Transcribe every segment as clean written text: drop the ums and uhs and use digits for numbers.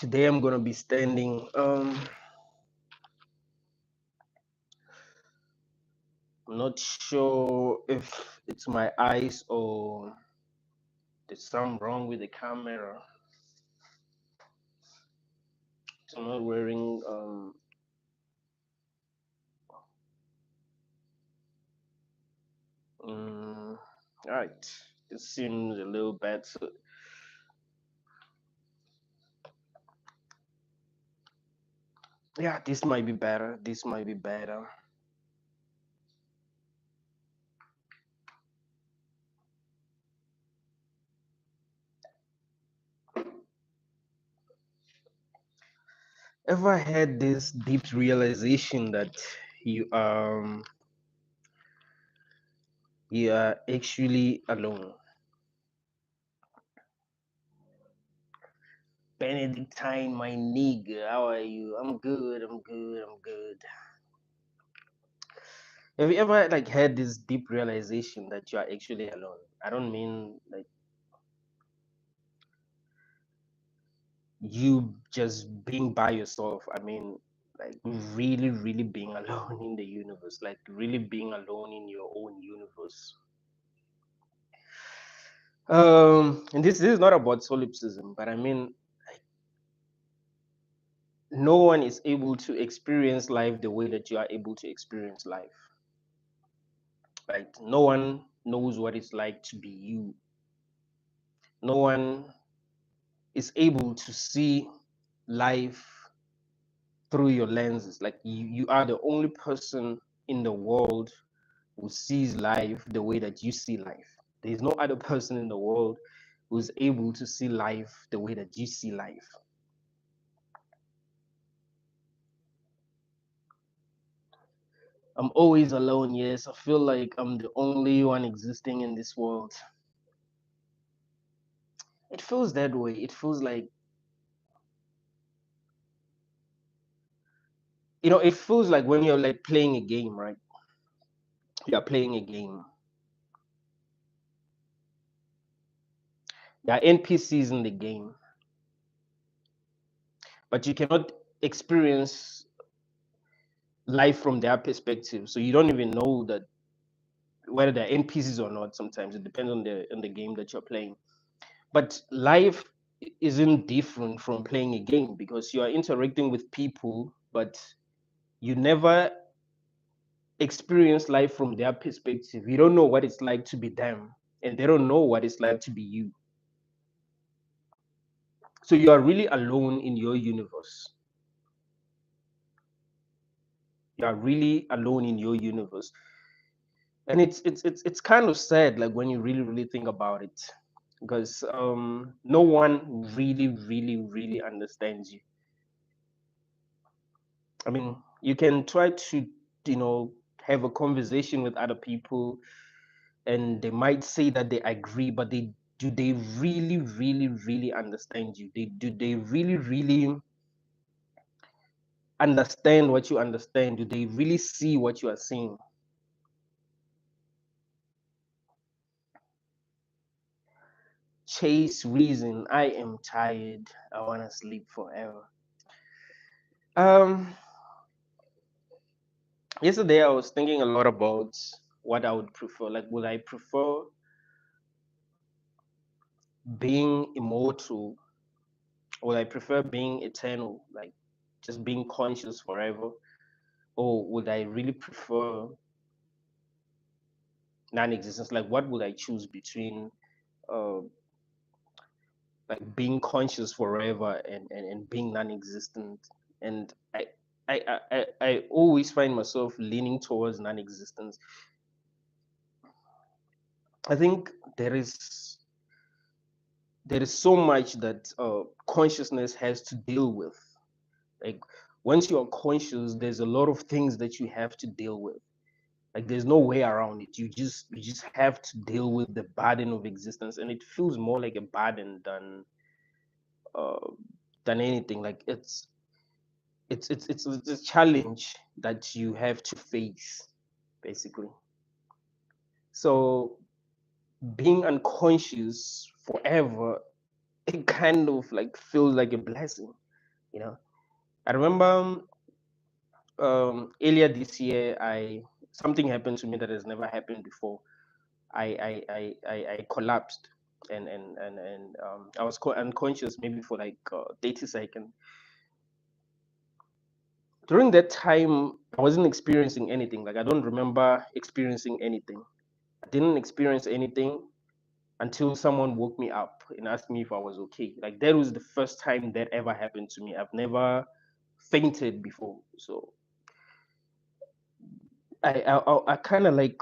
Today I'm gonna be standing. I'm not sure if it's my eyes or there's something wrong with the camera. So I'm not wearing all right. It seems a little bad. So yeah, this might be better. This might be better. Ever had this deep realization that you you are actually alone? Benedictine, my nigga, how are you? I'm good. I'm good. I'm good. Have you ever like had this deep realization that you are actually alone? I don't mean like you just being by yourself. I mean like really, really being alone in the universe, like really being alone in your own universe. And this is not about solipsism, but I mean no one is able to experience life the way that you are able to experience life. Right? No one knows what it's like to be you. No one is able to see life through your lenses. Like you are the only person in the world who sees life the way that you see life. There's no other person in the world who's able to see life the way that you see life. I'm always alone, yes. I feel like I'm the only one existing in this world. It feels that way. It feels like, it feels like when you're like playing a game, right? You're playing a game. There are NPCs in the game, but you cannot experience life from their perspective. So you don't even know that whether they're NPCs or not. Sometimes it depends on the game that you're playing. But life isn't different from playing a game because you are interacting with people, but you never experience life from their perspective. You don't know what it's like to be them, and they don't know what it's like to be you. So you are really alone in your universe. You are really alone in your universe. And it's kind of sad, like when you really, really think about it. Because no one really, really, really understands you. I mean, you can try to, have a conversation with other people, and they might say that they agree, but they really, really, really understand you? They really, really understand what you understand? Do they really see what you are seeing? Chase reason. I am tired. I want to sleep forever. Um, Yesterday I was thinking a lot about what I would prefer. Like, would I prefer being immortal? Would I prefer being eternal, like just being conscious forever? Or would I really prefer non-existence? Like, what would I choose between uh, like being conscious forever and being non-existent? And I always find myself leaning towards non-existence. I think there is so much that consciousness has to deal with. Like once you are conscious, there's a lot of things that you have to deal with. Like there's no way around it. You just have to deal with the burden of existence, and it feels more like a burden uh, than anything. Like it's a challenge that you have to face, basically. So being unconscious forever, it kind of like feels like a blessing. You know, I remember earlier this year, I something happened to me that has never happened before. I collapsed, and I was unconscious maybe for like 30 seconds. During that time, I wasn't experiencing anything. Like I don't remember experiencing anything. I didn't experience anything until someone woke me up and asked me if I was okay. Like that was the first time that ever happened to me. I've never fainted before. So I kind of like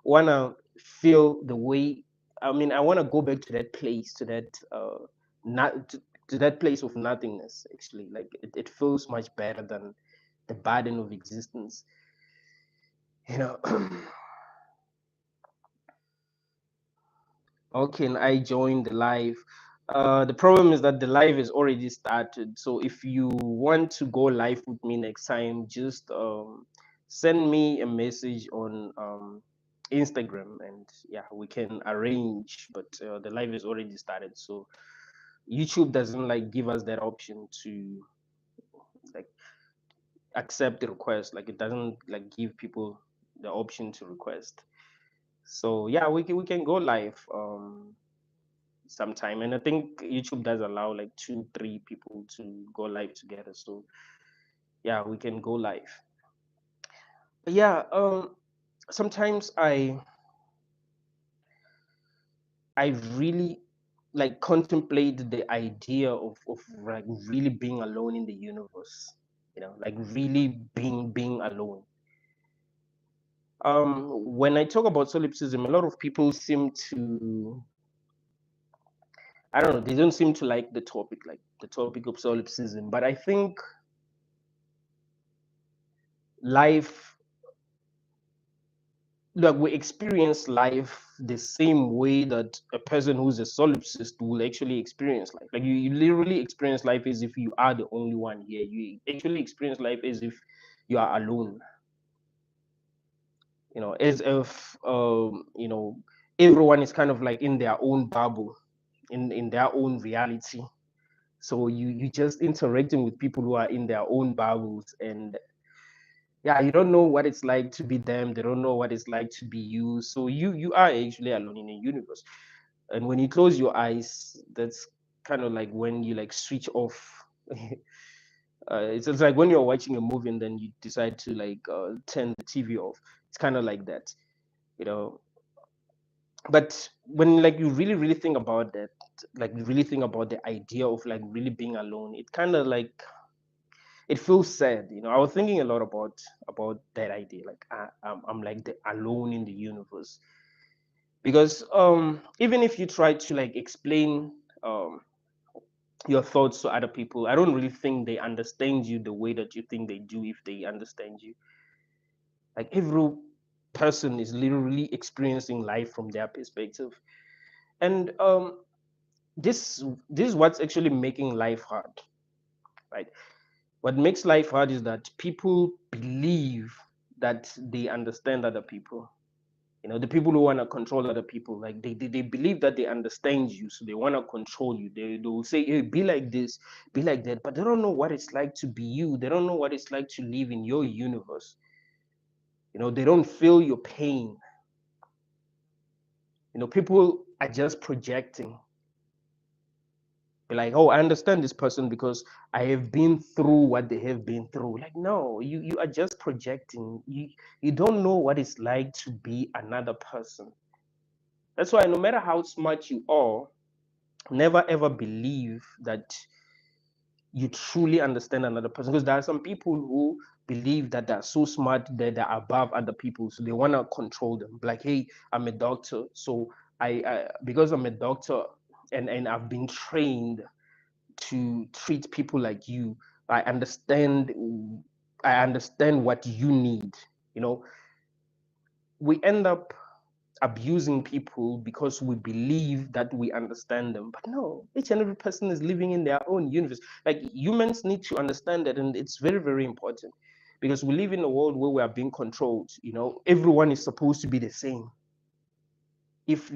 wanna feel the way. I mean, I wanna go back to that place, to that not to that place of nothingness. Actually, like it feels much better than the burden of existence. You know. How can I join the live? The problem is that the live is already started. So if you want to go live with me next time, just send me a message on Instagram, and yeah, we can arrange. But the live is already started, so YouTube doesn't like give us that option to like accept the request. Like it doesn't like give people the option to request. So yeah, we can go live. Sometime, and I think YouTube does allow like 2 3 people to go live together, so yeah, we can go live. But yeah, sometimes I really like contemplate the idea of like really being alone in the universe, like really being alone. When I talk about solipsism, a lot of people seem to, I don't know, they don't seem to like the topic of solipsism, but I think life, like we experience life the same way that a person who's a solipsist will actually experience life. Like you literally experience life as if you are the only one here. You actually experience life as if you are alone. As if everyone is kind of like in their own bubble, in their own reality. So you just interacting with people who are in their own bubbles, and yeah, you don't know what it's like to be them. They don't know what it's like to be you. So you are actually alone in a universe. And when you close your eyes, that's kind of like when you like switch off. It's like when you're watching a movie and then you decide to like turn the TV off. It's kind of like that, you know. But when like you really think about that, like you really think about the idea of like really being alone, it kind of like it feels sad. I was thinking a lot about that idea. Like I'm like the alone in the universe, because even if you try to like explain um your thoughts to other people, I don't really think they understand you the way that you think they do. If they understand you, like every person is literally experiencing life from their perspective, and this is what's actually making life hard, right? What makes life hard is that people believe that they understand other people. The people who want to control other people, like they believe that they understand you, so they want to control you. They will say, hey, be like this, be like that, but they don't know what it's like to be you. They don't know what it's like to live in your universe. They don't feel your pain. People are just projecting. Be like, oh, I understand this person because I have been through what they have been through. Like, no, you are just projecting. You don't know what it's like to be another person. That's why no matter how smart you are, never ever believe that you truly understand another person, because there are some people who believe that they're so smart that they're above other people, so they want to control them. Like, hey, I'm a doctor, so I because I'm a doctor, and I've been trained to treat people like you. I understand. I understand what you need. We end up abusing people because we believe that we understand them. But no, each and every person is living in their own universe. Like humans need to understand that, and it's very, very important, because we live in a world where we are being controlled. Everyone is supposed to be the same. If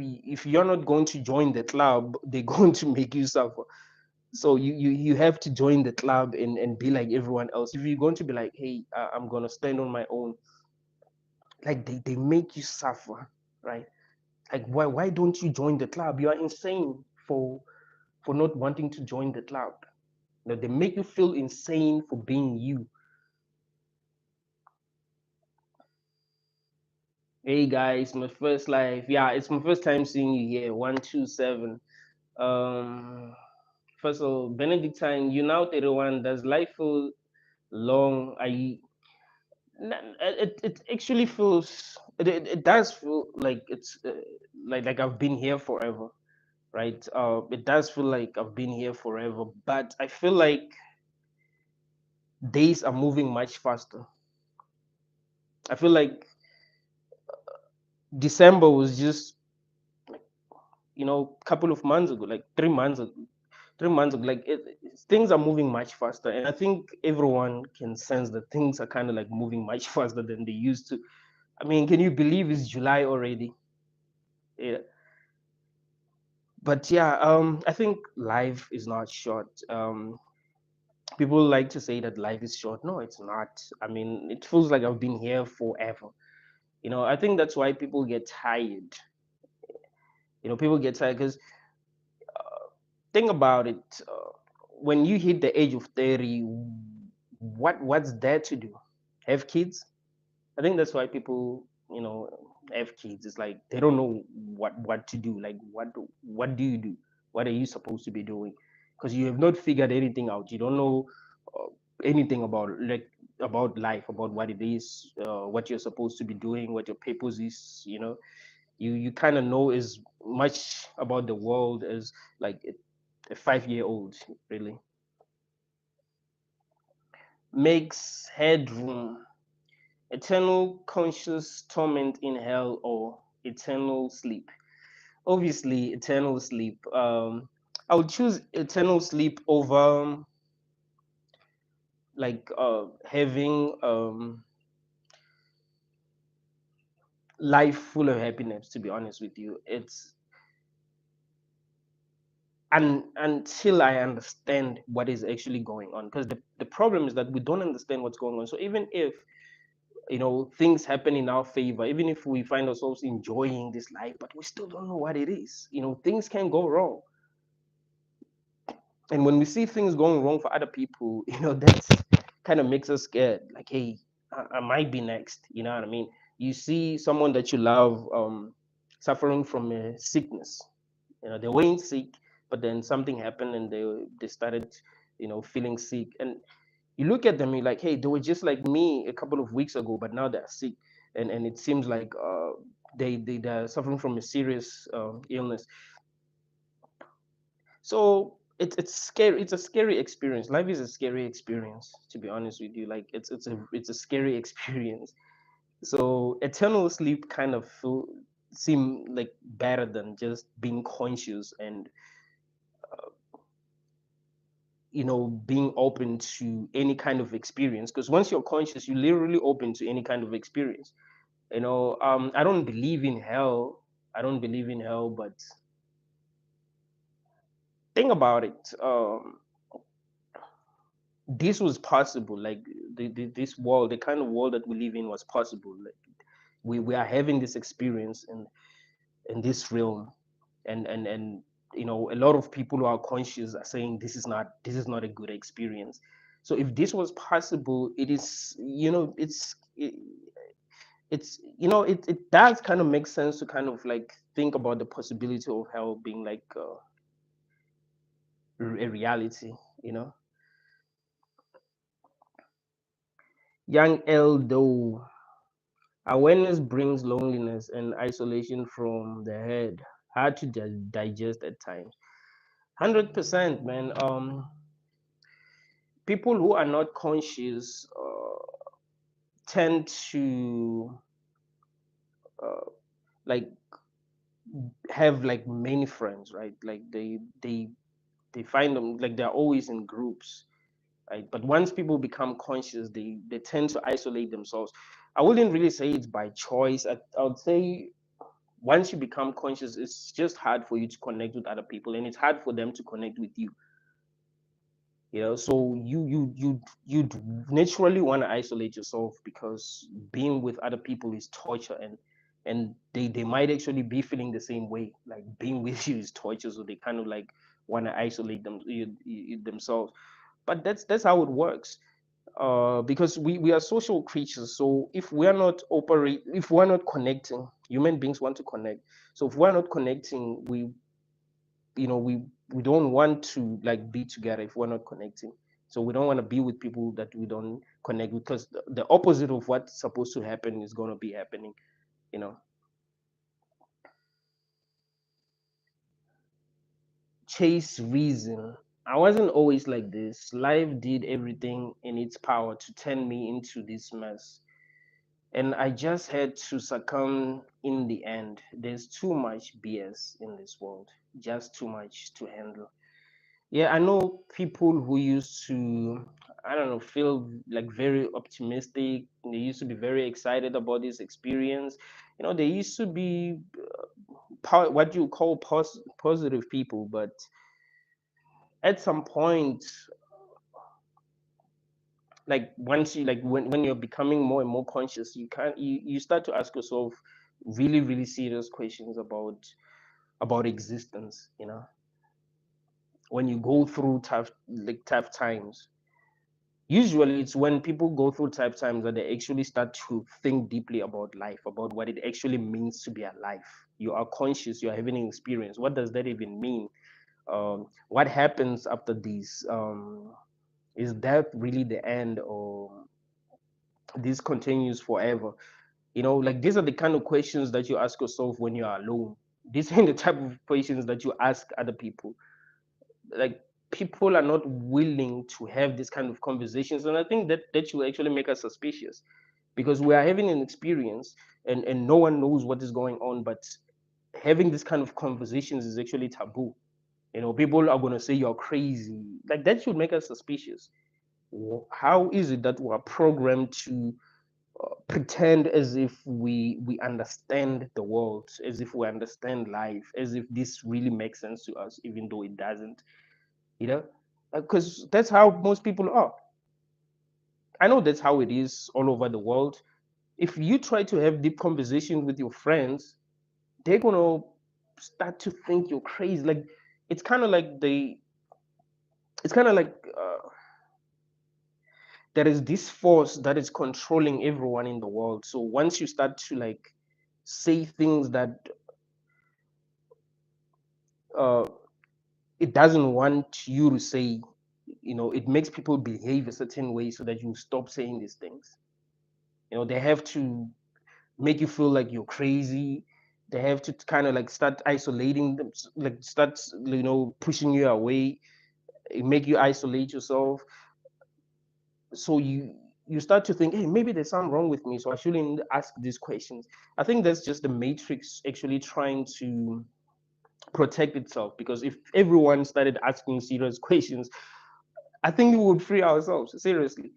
you're not going to join the club, they're going to make you suffer. So you have to join the club and be like everyone else. If you're going to be like, hey, I'm gonna stand on my own, like they make you suffer, right? Like why don't you join the club? You are insane for not wanting to join the club. You know, they make you feel insane for being you. Hey guys, my first live. Yeah, it's my first time seeing you here. 127. Um First of all, Benedictine, you now 31. Does life feel long? It actually feels it does feel like it's like I've been here forever, right? It does feel like I've been here forever, but I feel like days are moving much faster. I feel like December was just, a couple of months ago, like 3 months ago. 3 months ago, like things are moving much faster, and I think everyone can sense that things are kind of like moving much faster than they used to. I mean, can you believe it's July already? Yeah. But yeah, I think life is not short. People like to say that life is short. No, it's not. I mean, it feels like I've been here forever. I think that's why people get tired. People get tired because think about it. When you hit the age of 30, what's there to do? Have kids? I think that's why people, have kids. It's like they don't know what to do. Like what do you do? What are you supposed to be doing? Because you have not figured anything out. You don't know uh, anything about life, about what it is, what you're supposed to be doing, what your purpose is. You kind of know as much about the world as like a 5-year old, really. Makes headroom. Eternal conscious torment in hell or eternal sleep? Obviously, eternal sleep. I would choose eternal sleep over like having life full of happiness. To be honest with you, it's until I understand what is actually going on. Because the problem is that we don't understand what's going on. So even if things happen in our favor, even if we find ourselves enjoying this life, but we still don't know what it is. Things can go wrong. And when we see things going wrong for other people, that's kind of makes us scared. Like, hey, I might be next. You know what I mean? You see someone that you love suffering from a sickness. They weren't sick, but then something happened and they started, feeling sick. And you look at them, you're like, hey, they were just like me a couple of weeks ago, but now they're sick, and it seems like they're suffering from a serious illness. So it's scary. It's a scary experience. Life is a scary experience, to be honest with you. Like it's a scary experience. So eternal sleep kind of seem like better than just being conscious and being open to any kind of experience. Because once you're conscious, you're literally open to any kind of experience. I don't believe in hell. I don't believe in hell, but think about it. This was possible. Like this world, the kind of world that we live in was possible. Like we are having this experience in this realm, and a lot of people who are conscious are saying this is not a good experience. So if this was possible, it is it does kind of make sense to kind of like think about the possibility of hell being like a reality. you know Young Eldo. Awareness brings loneliness and isolation from the head. Hard to digest at times. 100%, man. People who are not conscious tend to uh, like have like many friends, right? Like they find them like they're always in groups, right? But once people become conscious, they tend to isolate themselves. I wouldn't really say it's by choice. I would say once you become conscious, it's just hard for you to connect with other people, and it's hard for them to connect with you. So you'd naturally want to isolate yourself because being with other people is torture, and they might actually be feeling the same way, like being with you is torture, so they kind of like want to isolate themselves. But that's how it works, because we are social creatures. So if we're not connecting, human beings want to connect. So if we're not connecting, you know we we don't want to like be together if we're not connecting. So we don't want to be with people that we don't connect with, because the opposite of what's supposed to happen is going to be happening you know Chase reason. I wasn't always like this. Life did everything in its power to turn me into this mess, and I just had to succumb in the end. There's too much BS in this world, just too much to handle. Yeah, I know people who used to, I don't know, feel like very optimistic. They used to be very excited about this experience. They used to be what you call positive people, but at some point, like once you like when you're becoming more and more conscious, you start to ask yourself really, really serious questions about existence. When you go through tough times. Usually, it's when people go through tough times that they actually start to think deeply about life, about what it actually means to be alive. You are conscious, you are having an experience. What does that even mean? What happens after this? Is death really the end, or this continues forever? Like these are the kind of questions that you ask yourself when you are alone. These are the type of questions that you ask other people. Like, people are not willing to have this kind of conversations, and I think that should actually make us suspicious, because we are having an experience, and no one knows what is going on, but having this kind of conversations is actually taboo. People are going to say you're crazy. Like, that should make us suspicious. How is it that we are programmed to pretend as if we understand the world, as if we understand life, as if this really makes sense to us, even though it doesn't? you know because that's how most people are. I know that's how it is all over the world. If you try to have deep conversation with your friends, they're gonna start to think you're crazy. Like, it's kind of like it's kind of like there is this force that is controlling everyone in the world. So once you start to like say things that uh, it doesn't want you to say, it makes people behave a certain way so that you stop saying these things. They have to make you feel like you're crazy. They have to kind of like start isolating them, like start, pushing you away, make you isolate yourself. So you start to think, hey, maybe there's something wrong with me, so I shouldn't ask these questions. I think that's just the matrix actually trying to protect itself, because if everyone started asking serious questions, I think we would free ourselves, seriously.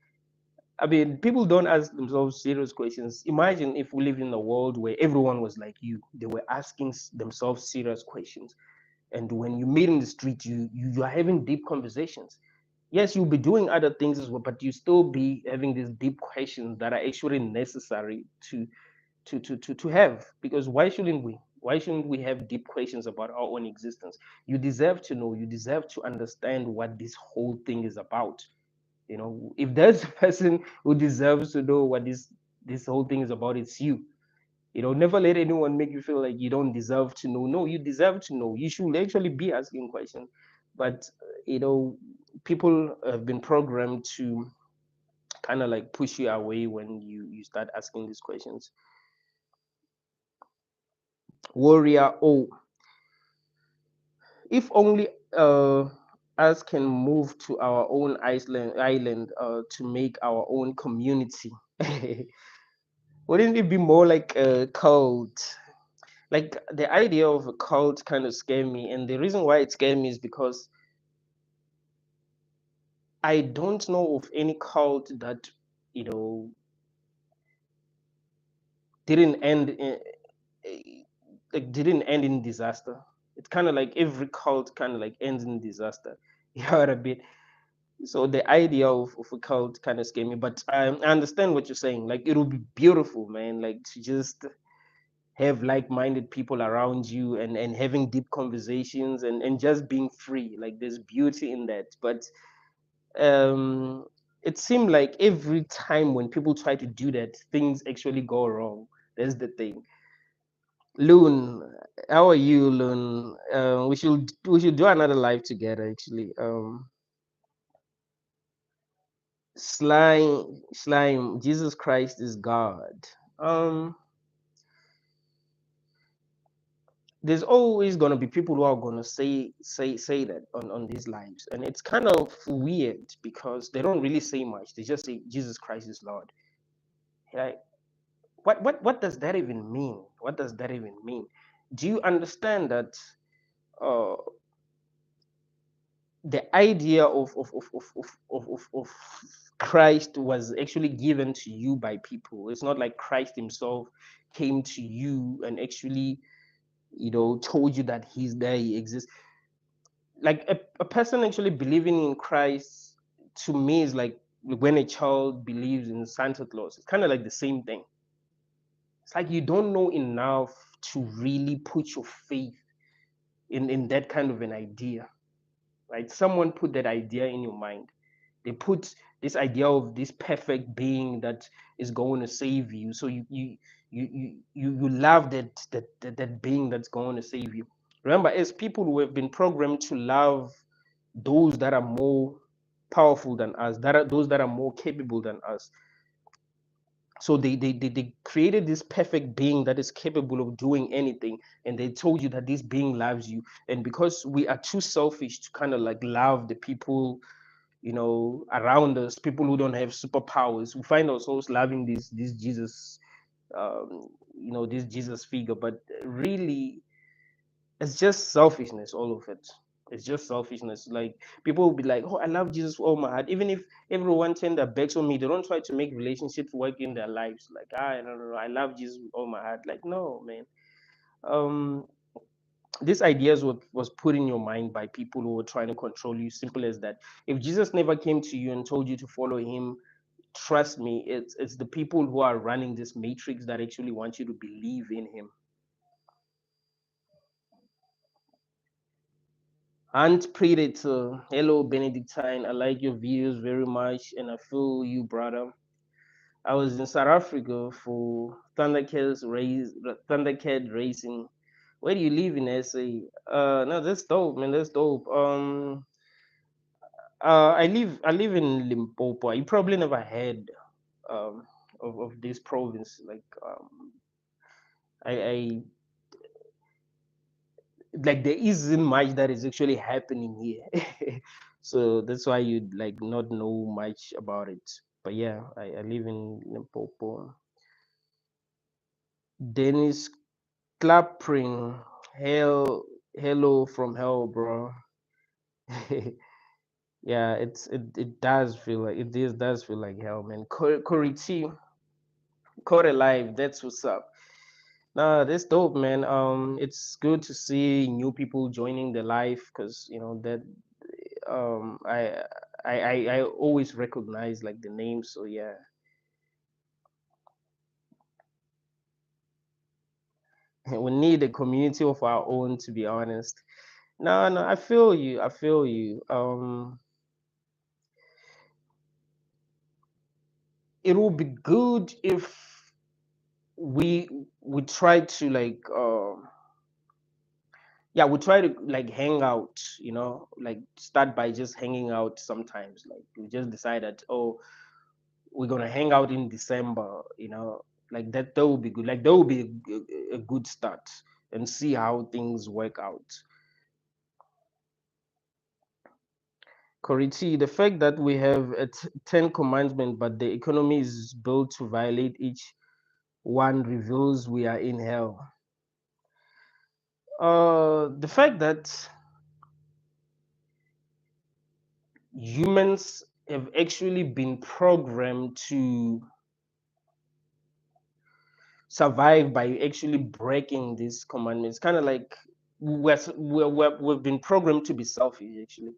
I mean, people don't ask themselves serious questions. Imagine if we live in a world where everyone was like you. They were asking themselves serious questions. And when you meet in the street, you are having deep conversations. Yes, you'll be doing other things as well, but you still be having these deep questions that are actually necessary to have. Because why shouldn't we? Why shouldn't we have deep questions about our own existence? You deserve to know. You deserve to understand what this whole thing is about. If there's a person who deserves to know what this whole thing is about, it's you. Never let anyone make you feel like you don't deserve to know. No, you deserve to know. You should actually be asking questions. But you know people have been programmed to kind of like push you away when you start asking these questions. Warrior, oh, if only uh us can move to our own island to make our own community. Wouldn't it be more like a cult? Like, the idea of a cult kind of scared me, and the reason why it scared me is because I don't know of any cult that you know didn't end in, like didn't end in disaster. It's kind of like every cult kind of like ends in disaster. You know what I mean? So the idea of a cult kind of scared me, but I understand what you're saying. Like it will be beautiful, man. Like to just have like-minded people around you and having deep conversations and just being free. Like there's beauty in that. But um, it seemed like every time when people try to do that, things actually go wrong. That's the thing. Loon, how are you, Loon? We should do another live together actually. Slime, Jesus Christ is God. Um, there's always gonna be people who are gonna say that on these lives, and it's kind of weird because they don't really say much. They just say Jesus Christ is Lord. Like, what does that even mean? What does that even mean? Do you understand that uh, the idea of Christ was actually given to you by people? It's not like Christ himself came to you and actually, told you that he's there, he exists. Like a person actually believing in Christ, to me, is like when a child believes in Santa Claus. It's kind of like the same thing. It's like you don't know enough to really put your faith in that kind of an idea, right? Someone put that idea in your mind. They put this idea of this perfect being that is going to save you. So you love that being that's going to save you. Remember, as people who have been programmed to love those that are more powerful than us, that are those that are more capable than us. So they created this perfect being that is capable of doing anything, and they told you that this being loves you. And because we are too selfish to kind of like love the people, around us, people who don't have superpowers, we find ourselves loving this Jesus, this Jesus figure. But really, it's just selfishness, all of it. It's just selfishness. Like people will be like, oh, I love Jesus with all my heart. Even if everyone turned their backs on me, they don't try to make relationships work in their lives. Like, no, I love Jesus with all my heart. Like, no, man. um these ideas was put in your mind by people who were trying to control you. Simple as that. If Jesus never came to you and told you to follow him, trust me, it's the people who are running this matrix that actually want you to believe in him. Aunt Predator, hello Benedictine. I like your videos very much, and I feel you, brother. I was in South Africa for Thundercat racing. Where do you live in SA? No, that's dope, man. That's dope. I live in Limpopo. You probably never heard um of this province. Like I like there isn't much that is actually happening here. So that's why you'd like not know much about it. But yeah, I live in Limpopo. Dennis Clapping, hello from hell, bro. Yeah, it does feel like does feel like hell, man. Corey T, Corey Live, that's what's up. Nah, that's dope, man. It's good to see new people joining the live, because that I always recognize like the name. So yeah, we need a community of our own, to be honest. No, I feel you. I feel you. It will be good if we try to like yeah, we try to like hang out, like start by just hanging out sometimes. Like we just decide that, oh, we're gonna hang out in December, like that would be good. Like that would be a good start, and see how things work out. Coriti, the fact that we have a 10 commandment, but the economy is built to violate each one reveals we are in hell. The fact that humans have actually been programmed to survive by actually breaking these commandments. Kind of like we've been programmed to be selfish, actually,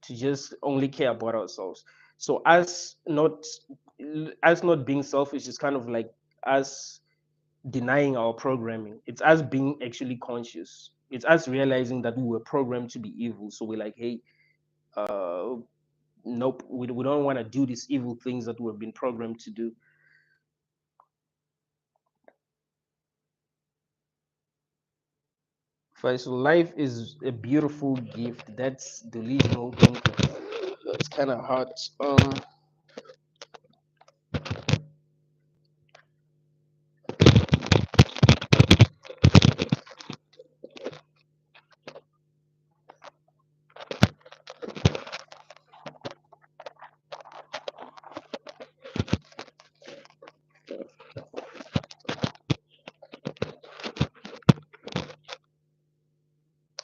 to just only care about ourselves. So us not being selfish is kind of like us denying our programming. It's us being actually conscious. It's us realizing that we were programmed to be evil. So we're like, hey, uh, nope, we don't want to do these evil things that we've been programmed to do. First, life is a beautiful gift. That's delusional thinking. It's kind of hard.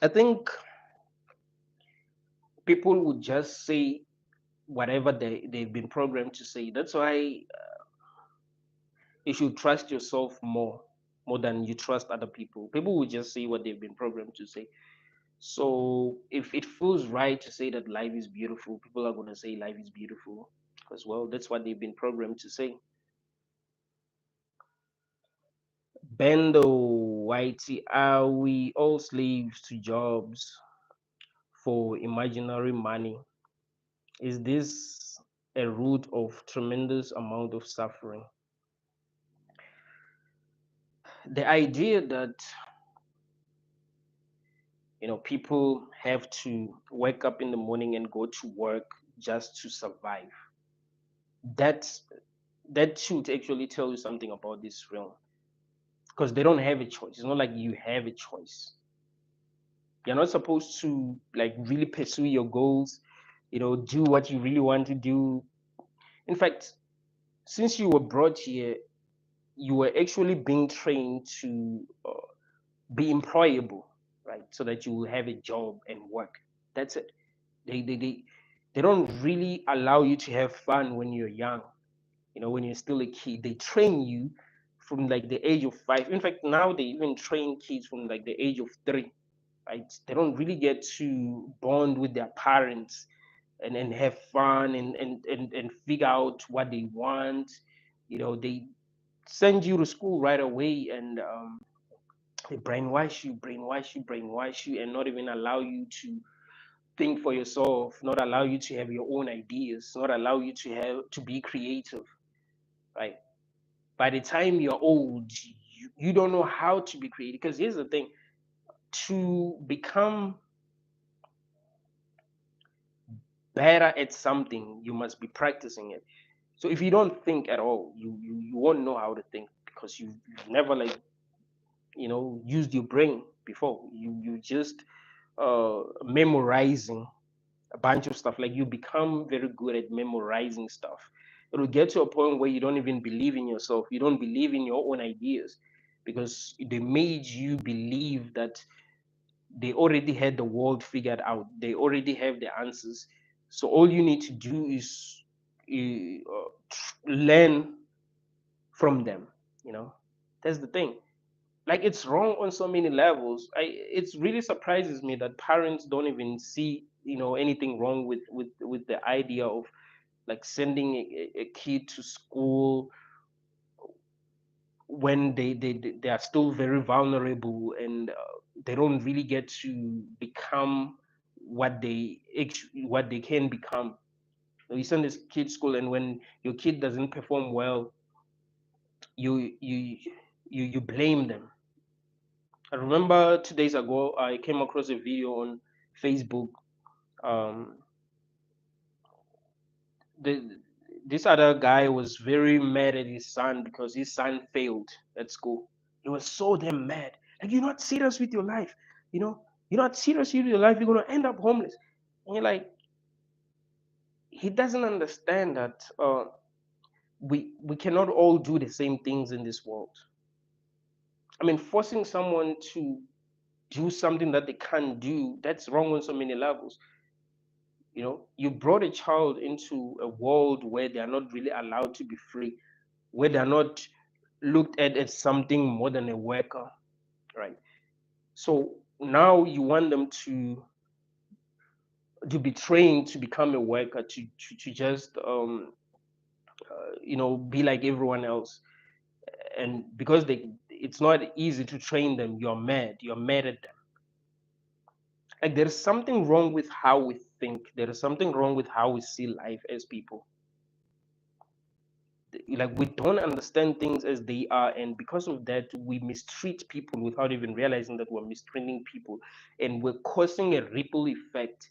I think people would just say whatever they've been programmed to say. That's why you should trust yourself more than you trust other people. People will just say what they've been programmed to say. So if it feels right to say that life is beautiful, people are going to say life is beautiful as well. That's what they've been programmed to say. Bendo, Whitey, are we all slaves to jobs for imaginary money? Is this a root of tremendous amount of suffering? The idea that people have to wake up in the morning and go to work just to survive. That's that should actually tell you something about this realm, because they don't have a choice. It's not like you have a choice. You're not supposed to like really pursue your goals, do what you really want to do. In fact, since you were brought here, you were actually being trained to be employable, right? So that you will have a job and work. That's it. They don't really allow you to have fun when you're young. When you're still a kid, they train you from like the age of 5. In fact, now they even train kids from like the age of 3, right? They don't really get to bond with their parents and have fun and figure out what they want. They send you to school right away, and they brainwash you, and not even allow you to think for yourself, not allow you to have your own ideas, not allow you to be creative, right? By the time you're old, you don't know how to be creative. Because here's the thing: to become better at something, you must be practicing it. So if you don't think at all, you won't know how to think, because you've never like used your brain before. You just memorizing a bunch of stuff. Like, you become very good at memorizing stuff. It'll get to a point where you don't even believe in yourself. You don't believe in your own ideas, because they made you believe that they already had the world figured out. They already have the answers. So all you need to do is learn from them. You know, that's the thing. Like, it's wrong on so many levels. It really surprises me that parents don't even see anything wrong with the idea of like sending a kid to school when they are still very vulnerable, and they don't really get to become what they can become. You send this kid to school, and when your kid doesn't perform well, you blame them. I remember 2 days ago, I came across a video on Facebook. Um, the, this other guy was very mad at his son because his son failed at school. He was so damn mad. Like, you're not serious with your life. You know, you're not serious with your life. You're gonna end up homeless. And you're like, he doesn't understand that we cannot all do the same things in this world. I mean, forcing someone to do something that they can't do, that's wrong on so many levels. You brought a child into a world where they are not really allowed to be free, where they're not looked at as something more than a worker, right? So now you want them to to be trained to become a worker, to just be like everyone else. And because it's not easy to train them, you're mad at them. Like there's something wrong with how we think, there is something wrong with how we see life as people. Like we don't understand things as they are, and because of that we mistreat people without even realizing that we're mistreating people, and we're causing a ripple effect.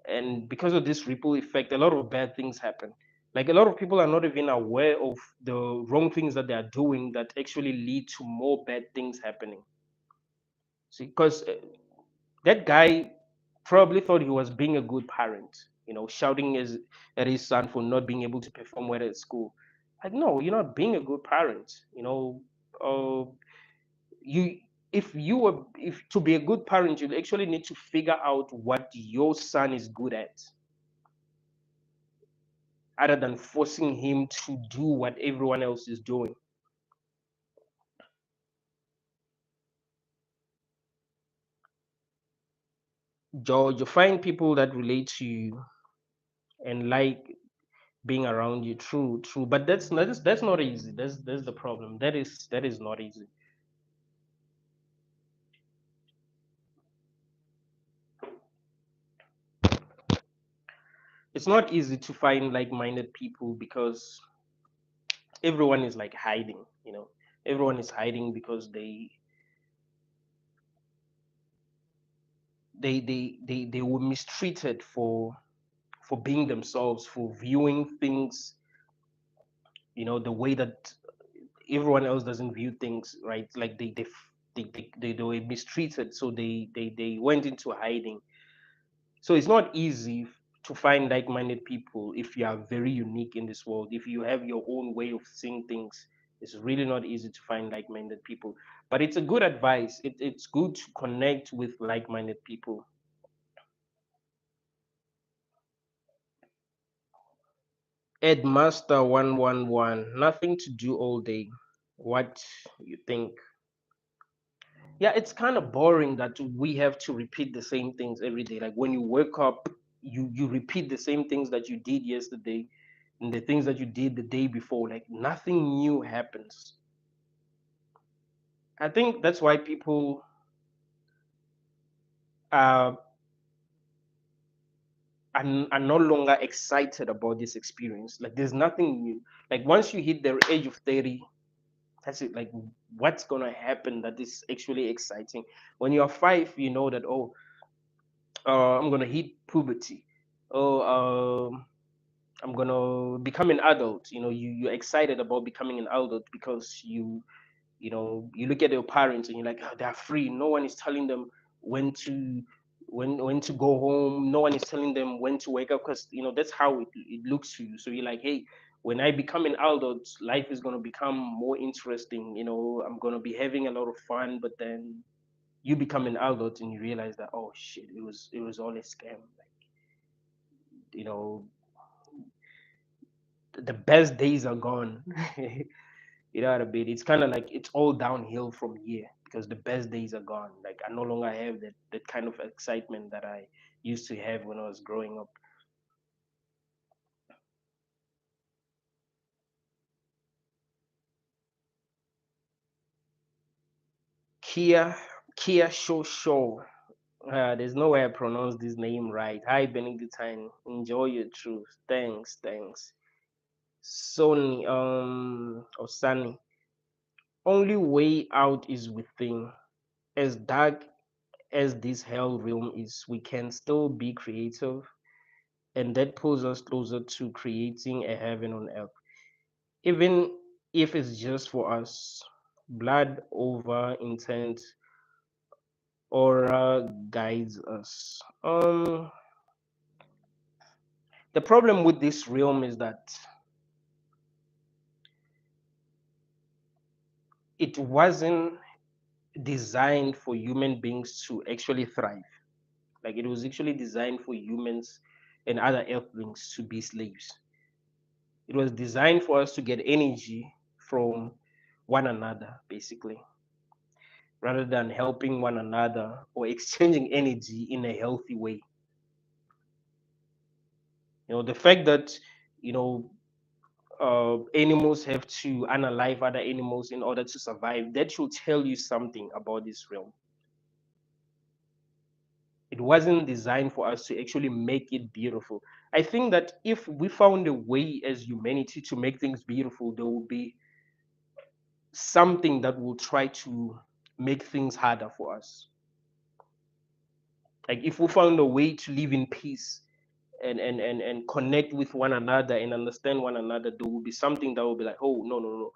And because of this ripple effect, a lot of bad things happen. Like a lot of people are not even aware of the wrong things that they are doing that actually lead to more bad things happening. See, because that guy probably thought he was being a good parent, shouting at his son for not being able to perform well at school. Like, no, you're not being a good parent. Uh, you if to be a good parent, you actually need to figure out what your son is good at, other than forcing him to do what everyone else is doing. George, you find people that relate to you and like being around you. True, true, but that's not easy. That's the problem. That is not easy. It's not easy to find like-minded people because everyone is like hiding. Everyone is hiding because they were mistreated for being themselves, for viewing things, the way that everyone else doesn't view things, right? Like they were mistreated, so they went into hiding. So it's not easy to find like-minded people if you are very unique in this world. If you have your own way of seeing things, it's really not easy to find like-minded people. But it's a good advice. It's good to connect with like-minded people. Edmaster 111, nothing to do all day. What you think? Yeah, it's kind of boring that we have to repeat the same things every day. Like when you wake up, you repeat the same things that you did yesterday and the things that you did the day before. Like nothing new happens. I think that's why people uh, are no longer excited about this experience. Like there's nothing new. Like once you hit the age of 30, that's it. Like what's gonna happen that is actually exciting? When you're 5, you know that, oh, I'm gonna hit puberty. Oh, I'm gonna become an adult. You're excited about becoming an adult because you look at your parents and you're like, oh, they're free. No one is telling them when to when to go home. No one is telling them when to wake up, because that's how it looks to you. So you're like, hey, when I become an adult, life is gonna become more interesting. I'm gonna be having a lot of fun. But then you become an adult and you realize that, oh shit, it was all a scam. Like, you know the best days are gone. You know what I mean? It's kind of like it's all downhill from here because the best days are gone. Like I no longer have that kind of excitement that I used to have when I was growing up. Kia Kia Show. There's no way I pronounce this name right. Hi Benedictine. Enjoy your truth. Thanks, thanks. Sony or Sunny. Only way out is within. As dark as this hell realm is, we can still be creative, and that pulls us closer to creating a heaven on earth, even if it's just for us. Blood over intent aura guides us. The problem with this realm is that it wasn't designed for human beings to actually thrive. Like it was actually designed for humans and other earthlings to be slaves. It was designed for us to get energy from one another, basically, rather than helping one another or exchanging energy in a healthy way. The fact that you know animals have to unalive other animals in order to survive, that should tell you something about this realm. It wasn't designed for us to actually make it beautiful. I think that if we found a way as humanity to make things beautiful, there will be something that will try to make things harder for us. Like if we found a way to live in peace and connect with one another and understand one another, there will be something that will be like, oh no, no,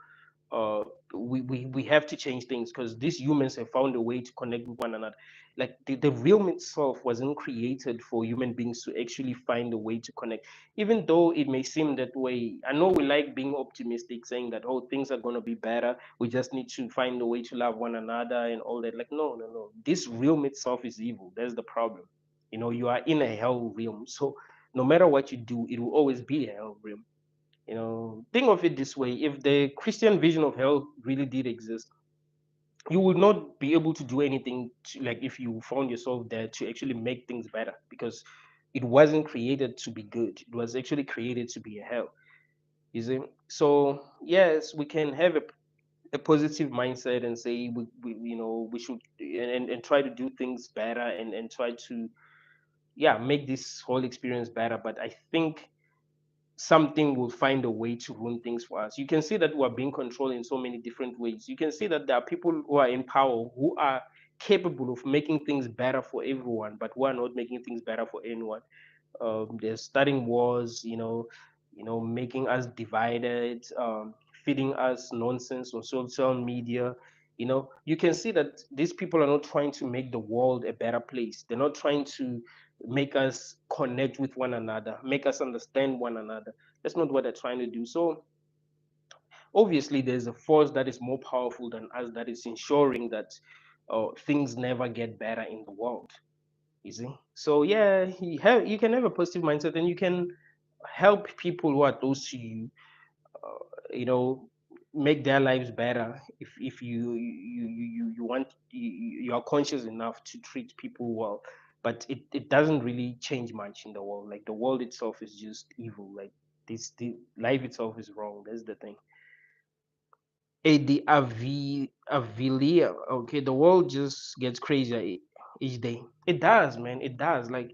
no, we have to change things because these humans have found a way to connect with one another. Like the realm itself wasn't created for human beings to actually find a way to connect. Even though it may seem that way, I know we like being optimistic, saying that, oh, things are going to be better, we just need to find a way to love one another and all that. Like, no, no, no, this realm itself is evil. That's the problem. You are in a hell realm, so no matter what you do, it will always be a hell realm. Think of it this way: if the Christian vision of hell really did exist, you would not be able to do anything like if you found yourself there to actually make things better, because it wasn't created to be good. It was actually created to be a hell. You see? So yes, we can have a positive mindset and say we should and try to do things better and try to, yeah, make this whole experience better. But I think something will find a way to ruin things for us. You can see that we are being controlled in so many different ways. You can see that there are people who are in power who are capable of making things better for everyone, but who are not making things better for anyone. They're starting wars, making us divided, feeding us nonsense on social media. You can see that these people are not trying to make the world a better place. They're not trying to make us connect with one another, make us understand one another. That's not what they're trying to do. So obviously, there's a force that is more powerful than us that is ensuring that things never get better in the world. You see? So yeah, you can have a positive mindset and you can help people who are close to you, you know, make their lives better if you want you are conscious enough to treat people well. But it doesn't really change much in the world. Like the world itself is just evil. Like the life itself is wrong. That's the thing. Avilia. Okay, the world just gets crazier each day. It does, man. It does. Like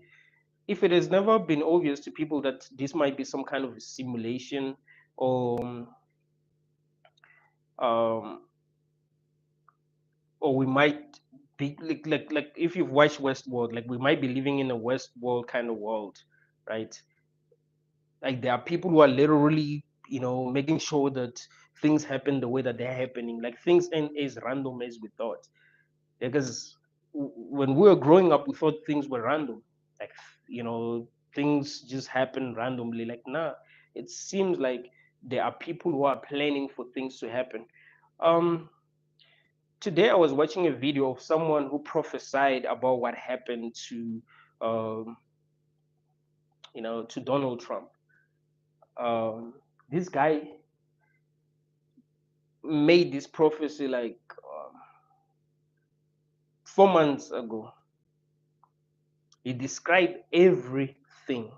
if it has never been obvious to people that this might be some kind of a simulation, or um or we might be like if you've watched Westworld, like we might be living in a Westworld kind of world, right? Like there are people who are literally, making sure that things happen the way that they're happening. Like things ain't as random as we thought. Because when we were growing up, we thought things were random. Like, things just happen randomly. Like, nah, it seems like there are people who are planning for things to happen. Um, Today I was watching a video of someone who prophesied about what happened um, to Donald Trump. This guy made this prophecy like 4 months ago. He described everything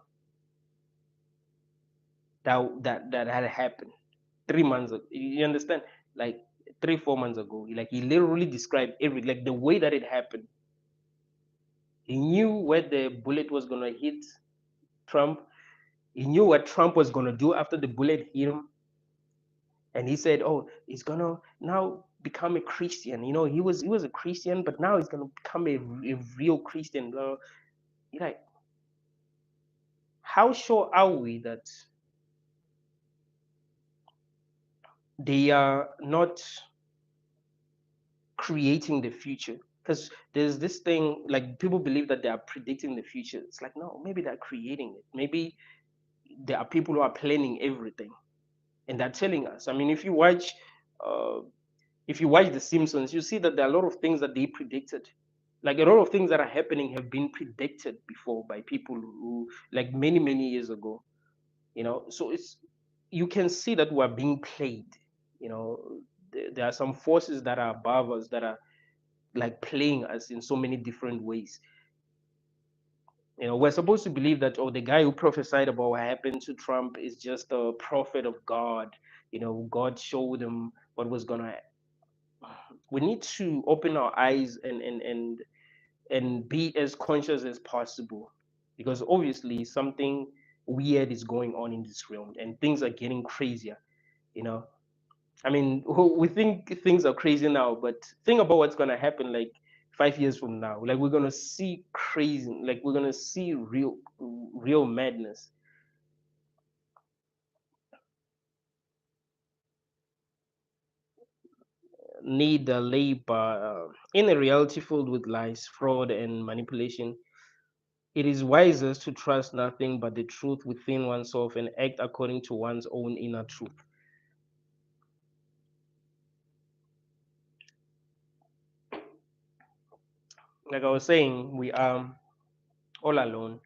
that had happened 3 months ago. You understand? Like 3 4 months ago, like he literally described every, like the way that it happened. He knew where the bullet was gonna hit Trump. He knew what Trump was gonna do after the bullet hit him. And he said, "Oh, he's gonna now become a Christian." He was a Christian, but now he's gonna become a real Christian. You're like, how sure are we that they are not creating the future? Because there's this thing, like people believe that they are predicting the future. It's like, no, maybe they're creating it. Maybe there are people who are planning everything and they're telling us. I mean, uh, if you watch The Simpsons, you see that there are a lot of things that they predicted. Like a lot of things that are happening have been predicted before by people who, like many, many years ago. So you can see that we're being played. You know, there are some forces that are above us that are like playing us in so many different ways. We're supposed to believe that, oh, the guy who prophesied about what happened to Trump is just a prophet of God. God showed him what was gonna. We need to open our eyes and be as conscious as possible, because obviously something weird is going on in this realm and things are getting crazier. You know, I mean, we think things are crazy now, but think about what's gonna happen like 5 years from now. Like we're gonna see crazy, like we're gonna see real madness. Need a labor in a reality filled with lies, fraud, and manipulation. It is wisest to trust nothing but the truth within oneself and act according to one's own inner truth. Like I was saying, we are all alone.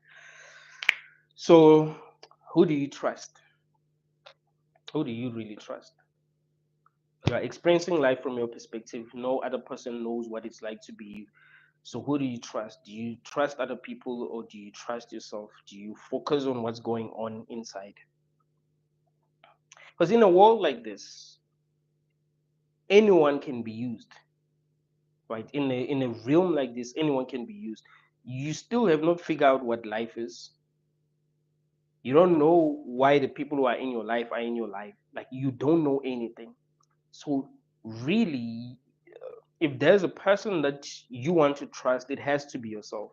So, who do you trust? Who do you really trust? You are experiencing life from your perspective. No other person knows what it's like to be you. So, who do you trust? Do you trust other people or do you trust yourself? Do you focus on what's going on inside? Because in a world like this, anyone can be used, right? In a realm like this, anyone can be used. You still have not figured out what life is. You don't know why the people who are in your life are in your life. Like you don't know anything. So really, if there's a person that you want to trust, it has to be yourself,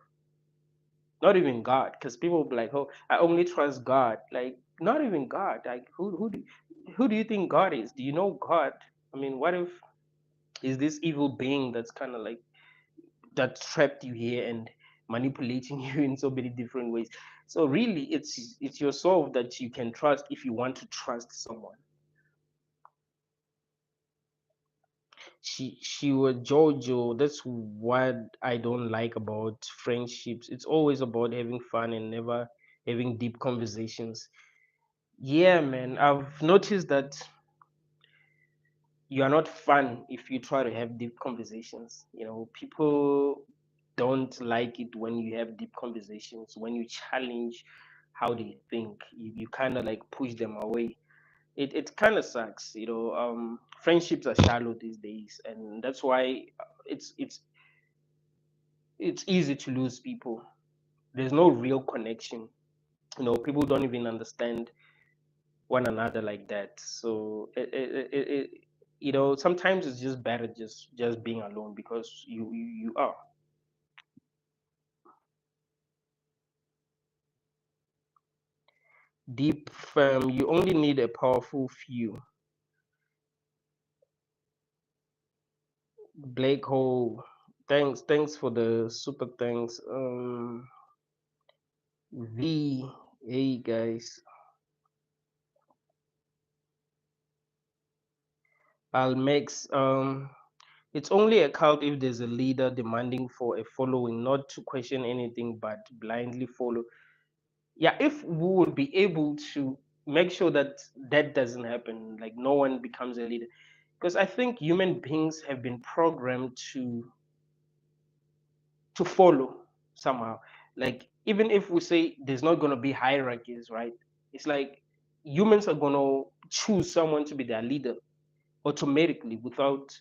not even God. Because people will be like, "Oh, I only trust God." Like not even God. Like who do you think God is? Do you know God? I mean, what if is this evil being that's kind of like that trapped you here and manipulating you in so many different ways? So really, it's yourself that you can trust if you want to trust someone. She was Jojo. That's what I don't like about friendships. It's always about having fun and never having deep conversations. Yeah, man. I've noticed that you are not fun if you try to have deep conversations. People don't like it when you have deep conversations, when you challenge how they think. You kind of like push them away. It kind of sucks. Friendships are shallow these days, and that's why it's easy to lose people. There's no real connection. People don't even understand one another like that. So sometimes it's just better just being alone because you are deep, firm. You only need a powerful few. Blake Hole, thanks for the super thanks. V, hey guys, Almex. It's only a cult if there's a leader demanding for a following, not to question anything but blindly follow. Yeah, if we would be able to make sure that that doesn't happen, like no one becomes a leader, because I think human beings have been programmed to follow somehow. Like even if we say there's not going to be hierarchies, right? It's like humans are going to choose someone to be their leader automatically, without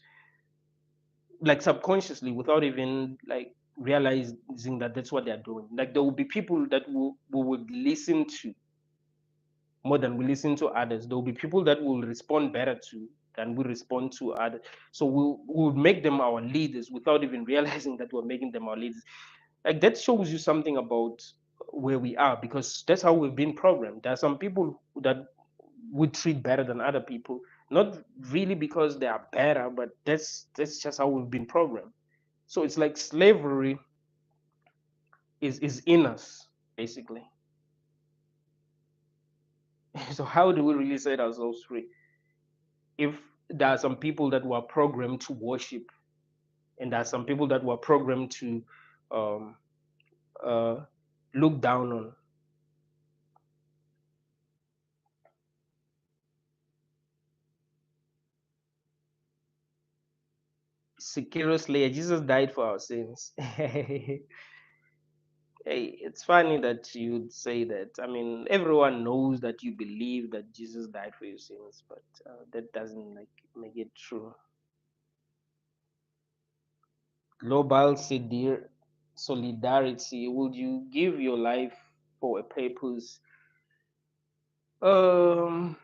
like subconsciously, without even like realizing that that's what they're doing. Like there will be people that we would listen to more than we listen to others. There will be people that will respond better to than we respond to others. So we'll make them our leaders without even realizing that we're making them our leaders. Like that shows you something about where we are, because that's how we've been programmed. There are some people that we treat better than other people, not really because they are better, but that's just how we've been programmed. So it's like slavery is in us, basically. So how do we really set ourselves free if there are some people that were programmed to worship, and there are some people that were programmed to um, uh, look down on? Seriously, Jesus died for our sins. Hey, it's funny that you'd say that. I mean, everyone knows that you believe that Jesus died for your sins, but that doesn't like make it true. Global solidarity. Would you give your life for a purpose? Um,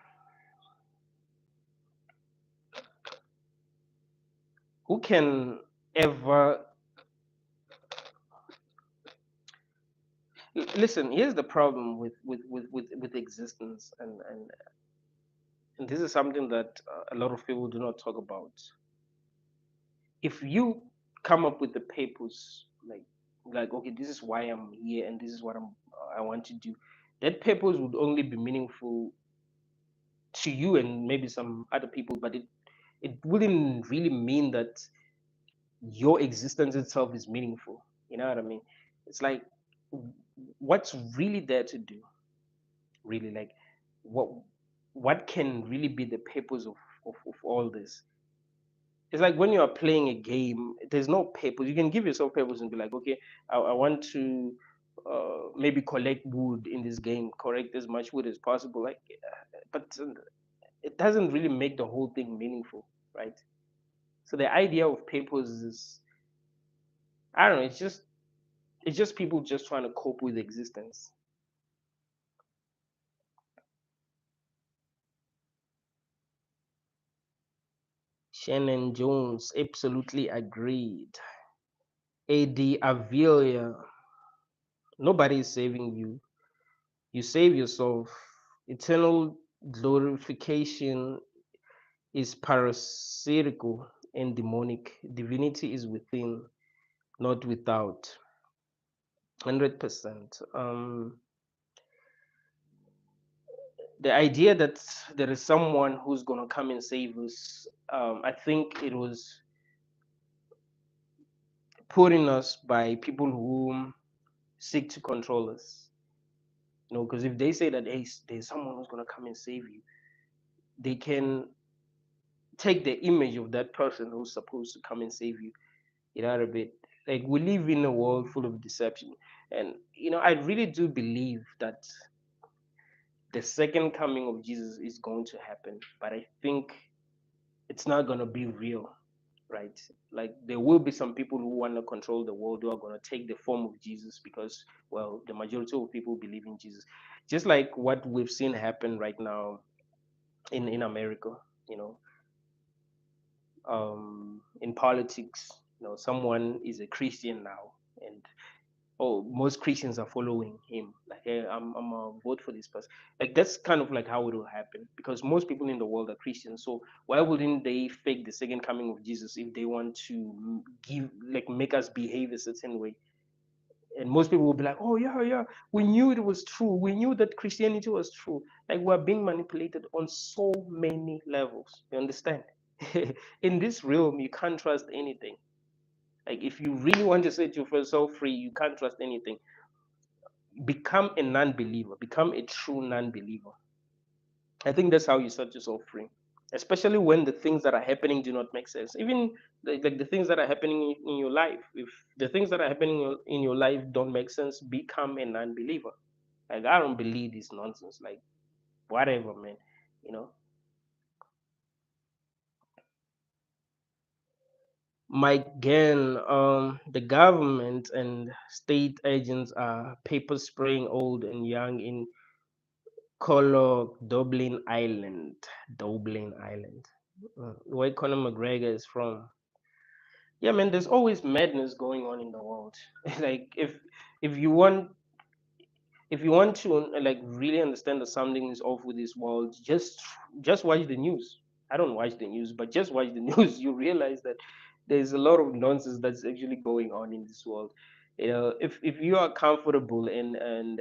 who can ever listen? Here's the problem with existence, and this is something that a lot of people do not talk about. If you come up with the purpose, like okay, this is why I'm here, and this is what I want to do, that purpose would only be meaningful to you and maybe some other people, but it wouldn't really mean that your existence itself is meaningful. You know what I mean? It's like, what's really there to do? Really, like, what what can really be the purpose of all this? It's like when you are playing a game, there's no purpose. You can give yourself purpose and be like, okay, I want to maybe collect wood in this game, collect as much wood as possible. Like, but it doesn't really make the whole thing meaningful, right? So the idea of purpose is, I don't know, it's just people just trying to cope with existence. Shannon Jones, absolutely agreed. AD Avila, nobody is saving you. You save yourself. Eternal glorification is parasitical and demonic. Divinity is within, not without. 100%. The idea that there is someone who's going to come and save us, I think it was put in us by people who seek to control us. You know, because if they say that, hey, there's someone who's going to come and save you, they can take the image of that person who's supposed to come and save you. You know, a bit like we live in a world full of deception, and I really do believe that the second coming of Jesus is going to happen, but I think it's not going to be real, right? Like there will be some people who want to control the world who are going to take the form of Jesus because, well, the majority of people believe in Jesus, just like what we've seen happen right now in America. You know, in politics, someone is a Christian now, and oh, most Christians are following him. Like, hey, I'm gonna vote for this person. Like that's kind of like how it will happen because most people in the world are Christians. So why wouldn't they fake the second coming of Jesus if they want to give, like, make us behave a certain way? And most people will be like, oh yeah, yeah, we knew it was true. We knew that Christianity was true. Like we're being manipulated on so many levels. You understand? In this realm, you can't trust anything. Like if you really want to set yourself free, you can't trust anything. Become a non-believer, become a true non-believer. I think that's how you set yourself free, especially when the things that are happening do not make sense. Even like the things that are happening in your life, if the things that are happening in your life don't make sense, become a non-believer. Like I don't believe this nonsense, like whatever, man. you know Mike Gann, the government and state agents are paper spraying old and young in Colo Dublin Island. Dublin Island. Where Conor McGregor is from. Yeah, man, there's always madness going on in the world. Like if you want if you want to like really understand that something is off with this world, just watch the news. I don't watch the news, but just watch the news. You realize that there's a lot of nonsense that's actually going on in this world. If you are comfortable and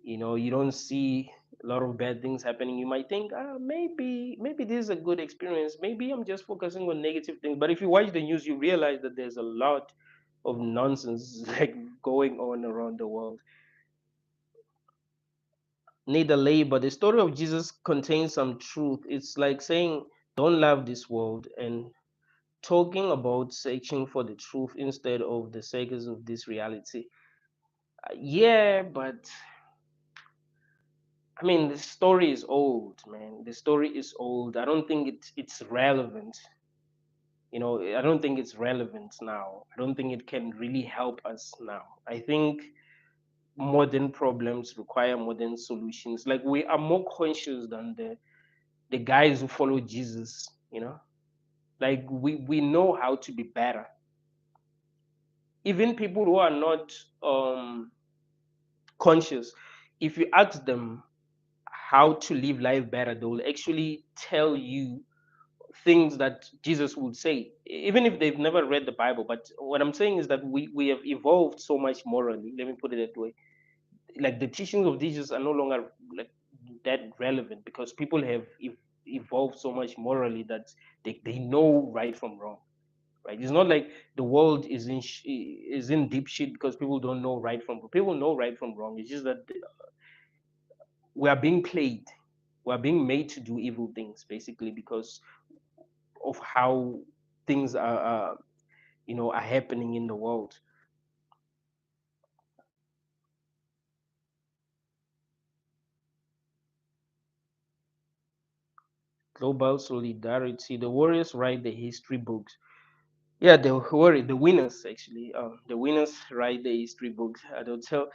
you don't see a lot of bad things happening, you might think, maybe this is a good experience, maybe I'm just focusing on negative things. But if you watch the news, you realize that there's a lot of nonsense like going on around the world. Neither labor, the story of Jesus contains some truth. It's like saying don't love this world and talking about searching for the truth instead of the seekers of this reality. Yeah, but I mean, the story is old, man. The story is old. I don't think it's relevant. I don't think it's relevant now. I don't think it can really help us now. I think modern problems require modern solutions. Like we are more conscious than the guys who follow Jesus. Like we know how to be better. Even people who are not conscious, if you ask them how to live life better, they will actually tell you things that Jesus would say, even if they've never read the Bible. But what I'm saying is that we have evolved so much morally. Let me put it that way. Like the teachings of Jesus are no longer like that relevant because people have evolved so much morally that they know right from wrong. Right? It's not like the world is in deep shit because people don't know right from wrong. People know right from wrong. It's just that we are being played. We are being made to do evil things basically because of how things are happening in the world. Global solidarity. The warriors write the history books. Yeah, the winners actually. The winners write the history books. I don't tell.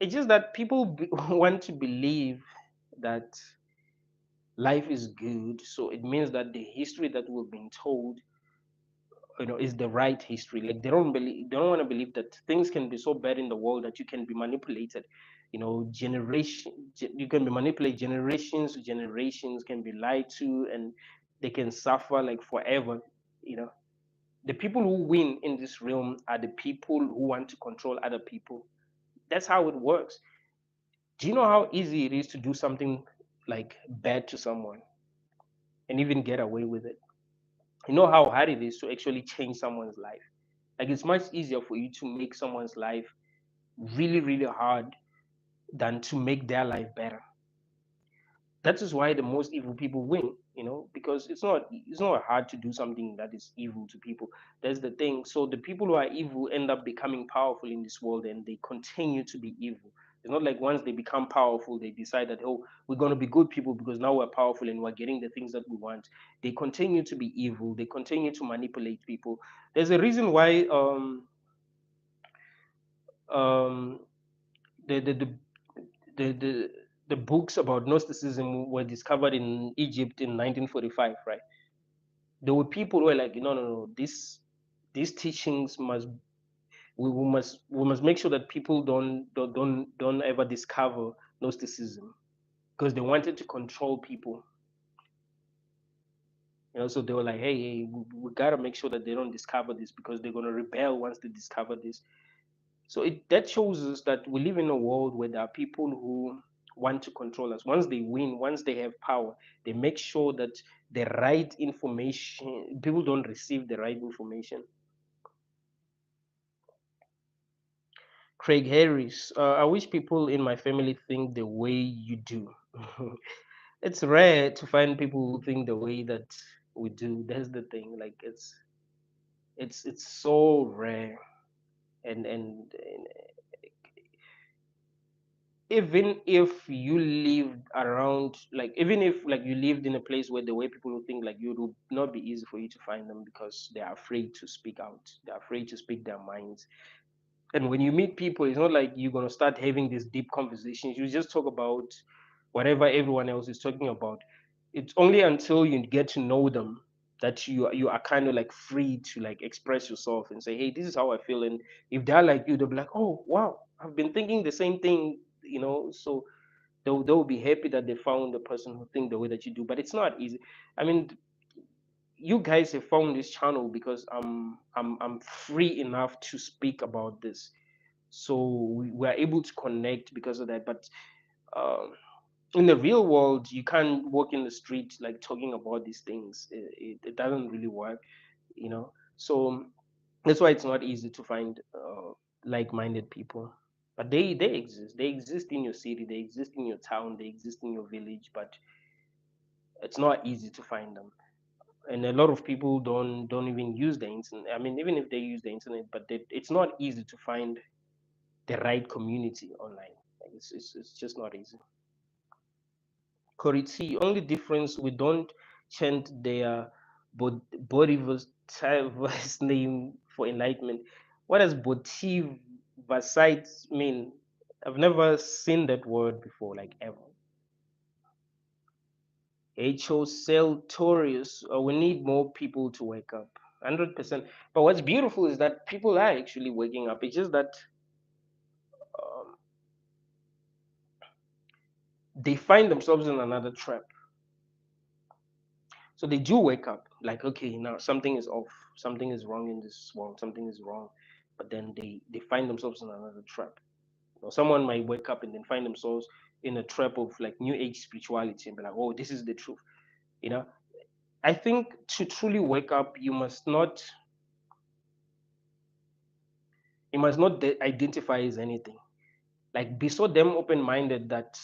It's just that people want to believe that life is good, so it means that the history that we've been told is the right history. Like they don't want to believe that things can be so bad in the world that you can be manipulated. You can be manipulated. Generations can be lied to, and they can suffer like forever. You know, the people who win in this realm are the people who want to control other people. That's how it works. Do you know how easy it is to do something like bad to someone and even get away with it? You know how hard it is to actually change someone's life. Like it's much easier for you to make someone's life really, really hard than to make their life better. That is why the most evil people win, because it's not hard to do something that is evil to people. That's the thing. So the people who are evil end up becoming powerful in this world and they continue to be evil. It's not like once they become powerful, they decide that, oh, we're going to be good people because now we're powerful and we're getting the things that we want. They continue to be evil. They continue to manipulate people. There's a reason why um, the, the, the the the the books about Gnosticism were discovered in Egypt in 1945, right? There were people who were like, no, no, no, these teachings we must make sure that people don't ever discover Gnosticism because they wanted to control people. So they were like, hey, we gotta make sure that they don't discover this because they're gonna rebel once they discover this. So that shows us that we live in a world where there are people who want to control us. Once they win, once they have power, they make sure that the right information, people don't receive the right information. Craig Harris, I wish people in my family think the way you do. It's rare to find people who think the way that we do. That's the thing. Like it's so rare, and even if you lived around, like even if like you lived in a place where the way people would think like you, it would not be easy for you to find them because they are afraid to speak out, they're afraid to speak their minds. And when you meet people, it's not like you're going to start having these deep conversations. You just talk about whatever everyone else is talking about. It's only until you get to know them that you are kind of like free to like express yourself and say, hey, this is how I feel. And if they're like you, they'll be like, oh wow, I've been thinking the same thing. So they'll be happy that they found the person who think the way that you do. But it's not easy. I mean, you guys have found this channel because I'm free enough to speak about this, so we are able to connect because of that. But um, in the real world, you can't walk in the street like talking about these things. It doesn't really work, so that's why it's not easy to find like-minded people. But they exist. They exist in your city, they exist in your town, they exist in your village, but it's not easy to find them. And a lot of people don't even use the internet. I mean, even if they use the internet, but it's not easy to find the right community online. Like it's just not easy. Koriti, only difference we don't chant their Bodhisattva's name for enlightenment. What does Bodhisattva mean? I've never seen that word before, like ever. HO Celtorius, we need more people to wake up. 100%. But what's beautiful is that people are actually waking up. It's just that um, they find themselves in another trap. So they do wake up, like, okay, now something is off, something is wrong in this world, something is wrong. But then they find themselves in another trap. Someone might wake up and then find themselves in a trap of like new age spirituality and be like, oh, this is the truth. You know, I think to truly wake up, you must not identify as anything. Like be so damn open minded that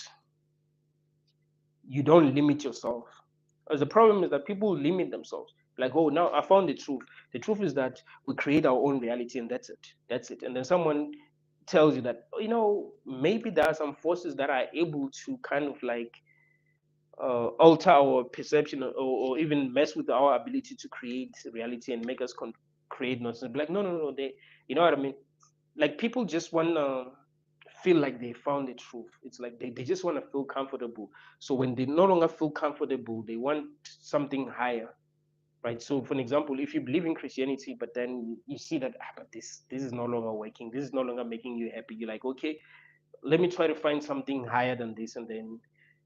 you don't limit yourself. Because the problem is that people limit themselves. Like, oh, now I found the truth. The truth is that we create our own reality, and that's it. That's it. And then someone tells you that, oh, maybe there are some forces that are able to kind of like alter our perception, or even mess with our ability to create reality and make us create nonsense. Like, no, no, no. You know what I mean? Like people just want to feel like they found the truth. It's like they just want to feel comfortable. So when they no longer feel comfortable, they want something higher, right? So for an example, if you believe in Christianity, but then you see that, but this is no longer working, this is no longer making you happy, you're like, okay, let me try to find something higher than this, and then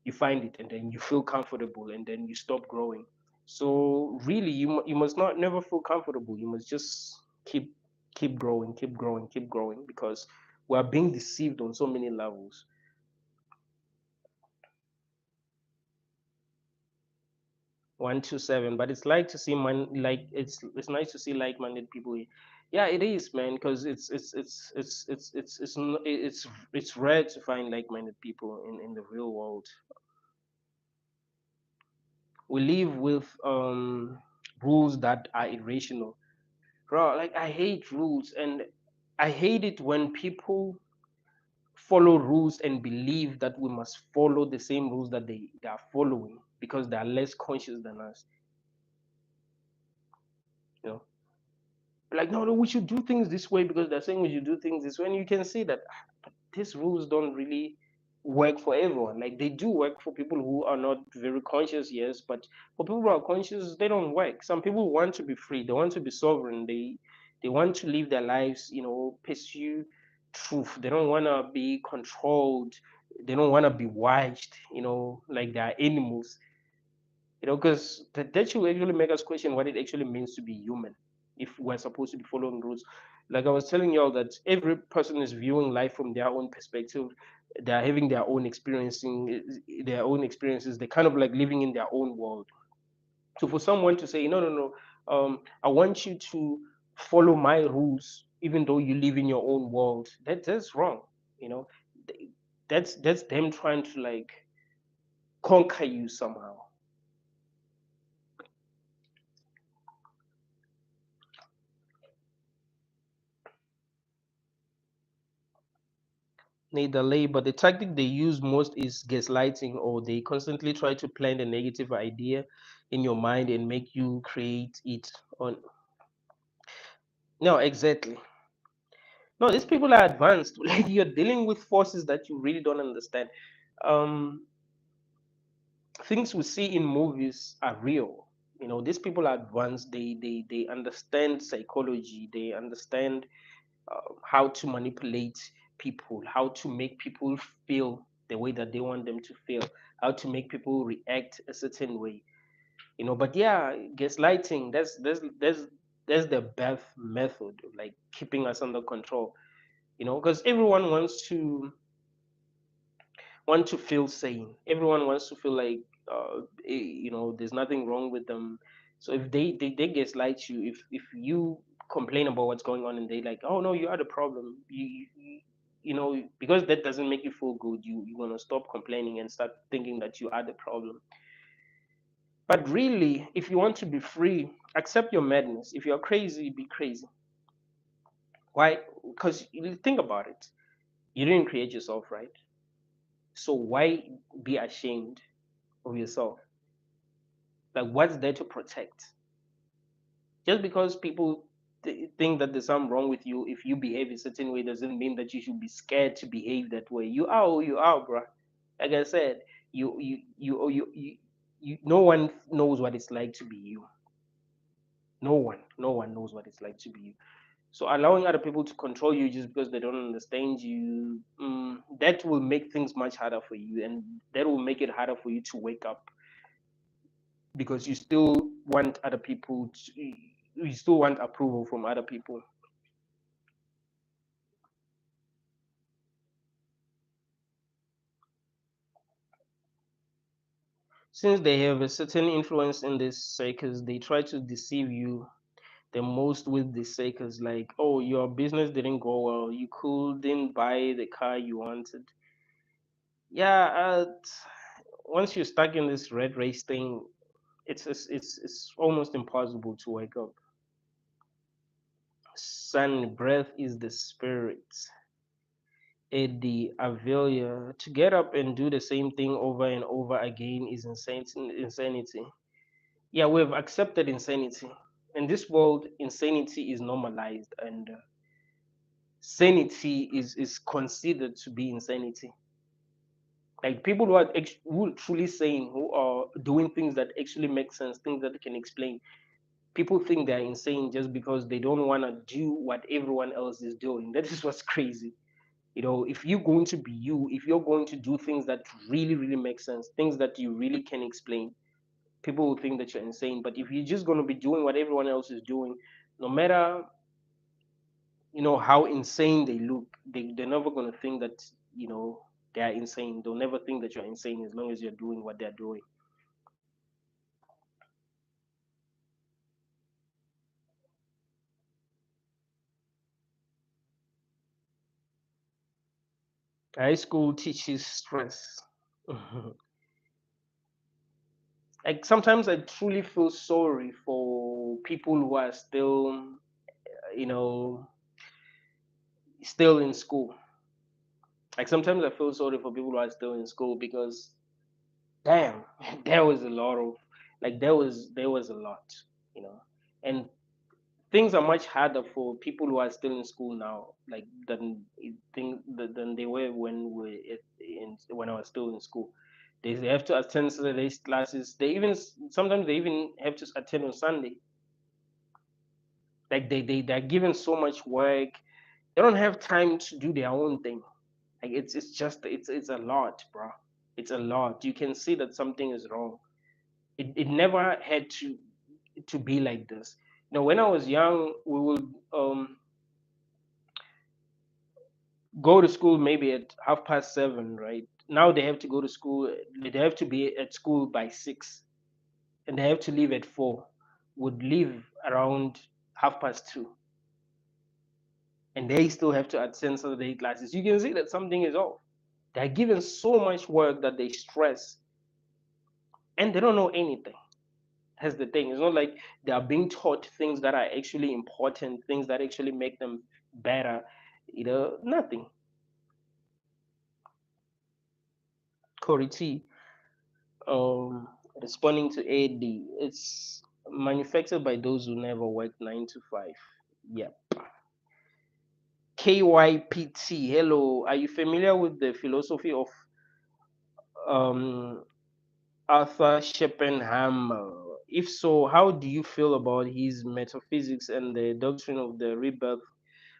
you find it, and then you feel comfortable, and then you stop growing. So really, you must not never feel comfortable. You must just keep growing, keep growing, keep growing, because we are being deceived on so many levels. 127, but it's like to see it's nice to see like-minded people here. Yeah, it is, man, because it's rare to find like-minded people in the real world. We live with rules that are irrational, bro. Like I hate rules, and I hate it when people follow rules and believe that we must follow the same rules that they are following because they are less conscious than us. You know, like, no, no, we should do things this way because they're saying we should do things this way. And you can see that these rules don't really work for everyone. Like they do work for people who are not very conscious, yes, but for people who are conscious, they don't work. Some people want to be free, they want to be sovereign, they want to live their lives, pursue truth. They don't want to be controlled. They don't want to be watched, like they are animals. Because that should actually make us question what it actually means to be human if we're supposed to be following rules. Like I was telling y'all that every person is viewing life from their own perspective. They're having their own experiences. They're kind of like living in their own world. So for someone to say, no, no, no, I want you to follow my rules, even though you live in your own world, that's wrong. You know, that's them trying to like conquer you somehow. Neither lay, but the tactic they use most is gaslighting, or they constantly try to plant a negative idea in your mind and make you create it on. No, exactly. No, these people are advanced. Like you're dealing with forces that you really don't understand. Um, Things we see in movies are real. These people are advanced. They understand psychology. They understand how to manipulate people, how to make people feel the way that they want them to feel, how to make people react a certain way. But yeah, gaslighting, that's the best method of like keeping us under control. Because everyone wants to feel sane. Everyone wants to feel like there's nothing wrong with them. So if they gaslight you, if you complain about what's going on and they like, oh no, you are the problem. Because that doesn't make you feel good. You're gonna stop complaining and start thinking that you are the problem. But really, if you want to be free, accept your madness. If you're crazy, be crazy. Why? Because you think about it. You didn't create yourself, right? So why be ashamed of yourself? Like, what's there to protect? Just because people think that there's something wrong with you if you behave a certain way doesn't mean that you should be scared to behave that way. You are who you are, bruh. Like I said, no one knows what it's like to be you. No one knows what it's like to be you. So allowing other people to control you just because they don't understand you, that will make things much harder for you, and that will make it harder for you to wake up because you still want other people to, you still want approval from other people. Since they have a certain influence in this circles, they try to deceive you the most with the circles, like, oh, your business didn't go well, you couldn't buy the car you wanted. Yeah, once you're stuck in this red race thing, it's almost impossible to wake up. Sun breath is the spirit. The Avelia, to get up and do the same thing over and over again is insanity. Yeah, we've accepted insanity. In this world, insanity is normalized, and sanity is considered to be insanity. Like people who are who truly sane, who are doing things that actually make sense, things that they can explain. People think they're insane just because they don't want to do what everyone else is doing. That is what's crazy. If you're going to be you, if you're going to do things that really, really make sense, things that you really can explain, people will think that you're insane. But if you're just going to be doing what everyone else is doing, no matter how insane they look, they're never going to think that they're insane. They'll never think that you're insane as long as you're doing what they're doing. High school teaches stress. Like sometimes I truly feel sorry for people who are still, you know, still in school. Like sometimes I feel sorry for people who are still in school because damn, there was a lot of like there was a lot, you know. And things are much harder for people who are still in school now, like than they were when I was still in school. They have to attend Saturday classes. They even sometimes they even have to attend on Sunday. Like they're given so much work. They don't have time to do their own thing. Like it's just it's a lot, bro. It's a lot. You can see that something is wrong. It never had to be like this. When I was young, we would go to school maybe at 7:30, right? Now they have to go to school. They have to be at school by 6, and they have to leave at 4. Would leave around 2:30, and they still have to attend Saturday classes. You can see that something is off. They're given so much work that they stress, and they don't know anything. That's the thing. It's not like they are being taught things that are actually important, things that actually make them better. Nothing. Corey T, um, responding to AD, it's manufactured by those who never work 9 to 5. Yeah. KYPT, hello. Are you familiar with the philosophy of um, Arthur Schopenhauer? If so, how do you feel about his metaphysics and the doctrine of the rebirth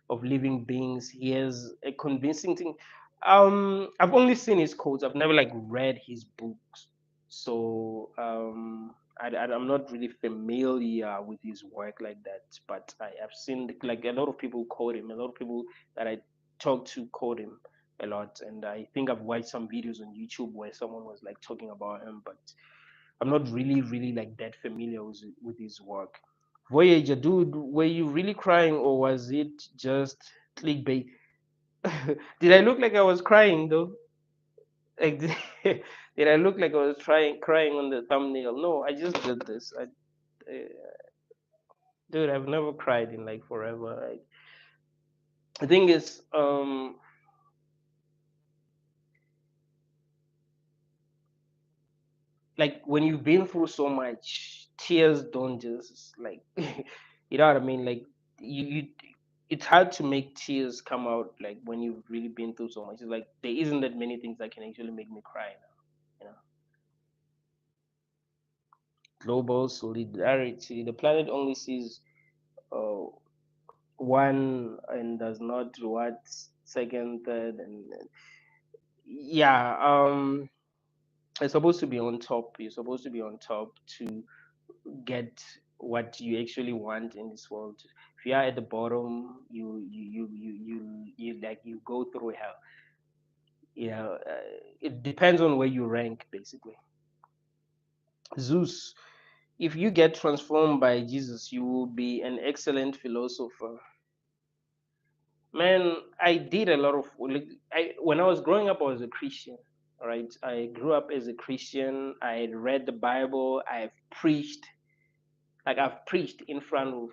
of living beings? He has a convincing thing. I've only seen his quotes. I've never like read his books, so I'm not really familiar with his work like that. But I have seen like a lot of people quote him. A lot of people that I talk to quote him a lot, and I think I've watched some videos on YouTube where someone was like talking about him, but I'm not really, really like that familiar with his work. Voyager, dude, were you really crying or was it just clickbait? Did I look like I was crying though? Like, did I look like I was trying crying on the thumbnail? No, I just did this. Dude, I've never cried in like forever. Like, the thing is, like when you've been through so much, tears don't just like you know what I mean? Like you it's hard to make tears come out like when you've really been through so much. It's like there isn't that many things that can actually make me cry now, you know. Global solidarity. The planet only sees uh, one and does not reward second, third, and yeah. It's supposed to be on top. You're supposed to be on top to get what you actually want in this world. If you are at the bottom, you like you go through hell. You know, it depends on where you rank, basically. Zeus, if you get transformed by Jesus, you will be an excellent philosopher. Man, I did a lot of like when I was growing up, I was a Christian. All right, I grew up as a Christian. I had read the Bible. I've preached, like I've preached in front of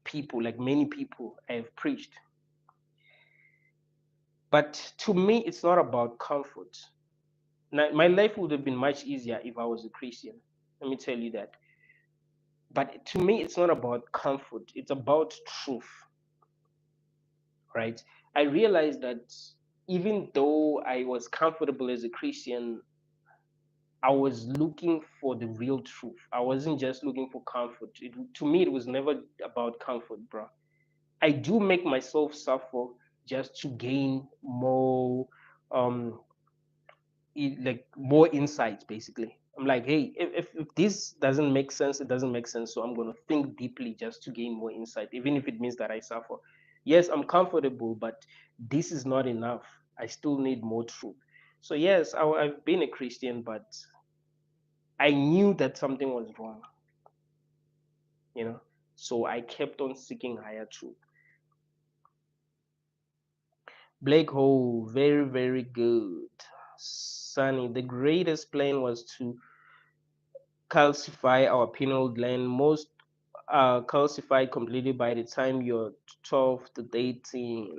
people, like many people. I've preached, but to me, it's not about comfort. Now, my life would have been much easier if I was a Christian. Let me tell you that. But to me, it's not about comfort. It's about truth, right? I realized that even though I was comfortable as a Christian, I was looking for the real truth. I wasn't just looking for comfort. To me, it was never about comfort, bro. I do make myself suffer just to gain more, um, like more insights. Basically, I'm like, hey, if this doesn't make sense, it doesn't make sense. So I'm gonna think deeply just to gain more insight, even if it means that I suffer. Yes, I'm comfortable, but this is not enough. I still need more truth. So yes, I've been a Christian, but I knew that something was wrong, you know. So I kept on seeking higher truth. Black hole, very, very good. Sunny, the greatest plan was to calcify our pineal gland. Most are calcified completely by the time you're 12 to 18.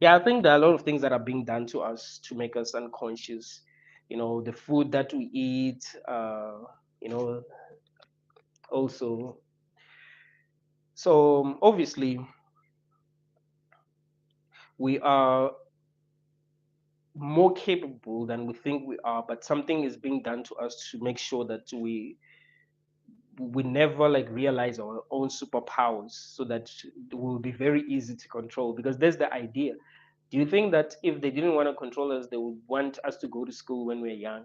Yeah, I think there are a lot of things that are being done to us to make us unconscious. You know, the food that we eat, you know, also. So obviously, we are more capable than we think we are, but something is being done to us to make sure that we never like realize our own superpowers so that it will be very easy to control, because that's the idea. Do you think that if they didn't want to control us, they would want us to go to school when we're young,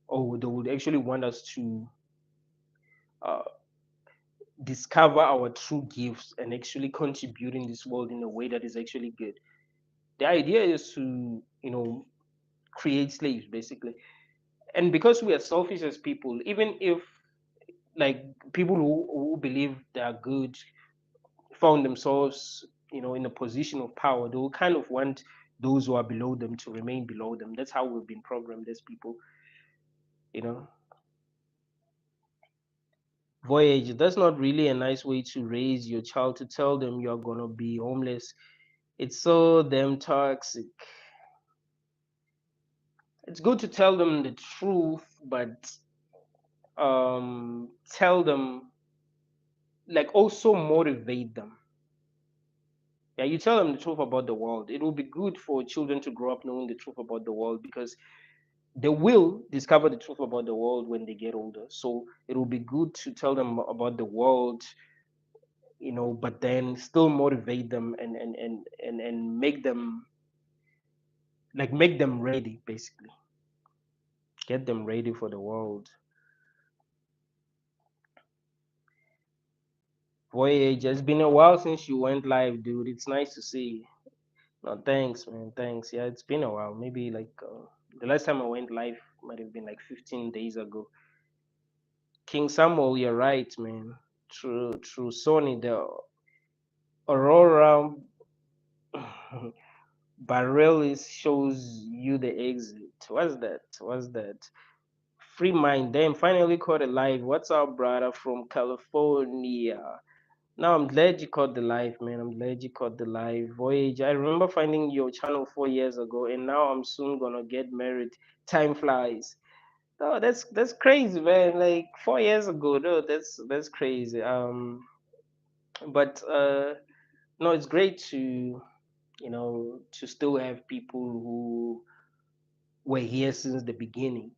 or they would actually want us to uh, discover our true gifts and actually contribute in this world in a way that is actually good? The idea is to, you know, create slaves, basically. And because we are selfish as people, even if like people who believe they are good found themselves, you know, in a position of power, they will kind of want those who are below them to remain below them. That's how we've been programmed as people, you know. Voyage, that's not really a nice way to raise your child, to tell them you're gonna be homeless. It's so damn toxic. It's good to tell them the truth, but tell them, like, also motivate them. Yeah, you tell them the truth about the world. It will be good for children to grow up knowing the truth about the world, because they will discover the truth about the world when they get older. So it will be good to tell them about the world, you know, but then still motivate them and make them, like, make them ready, basically. Get them ready for the world. Voyage, it's been a while since you went live, dude. It's nice to see. No, thanks, man. Thanks. Yeah, it's been a while. Maybe like the last time I went live might have been like 15 days ago. King Samuel, you're right, man. True. Sony, the Aurora Bareilles shows you the exit. What's that? What's that? Free mind. Damn, finally caught it live. What's up, brother from California? Now I'm glad you caught the live, man. I'm glad you caught the live. Voyage. I remember finding your channel 4 years ago, and now I'm soon gonna get married. Time flies. No, that's crazy, man. Like 4 years ago, no, that's crazy. But no, it's great to to still have people who were here since the beginning.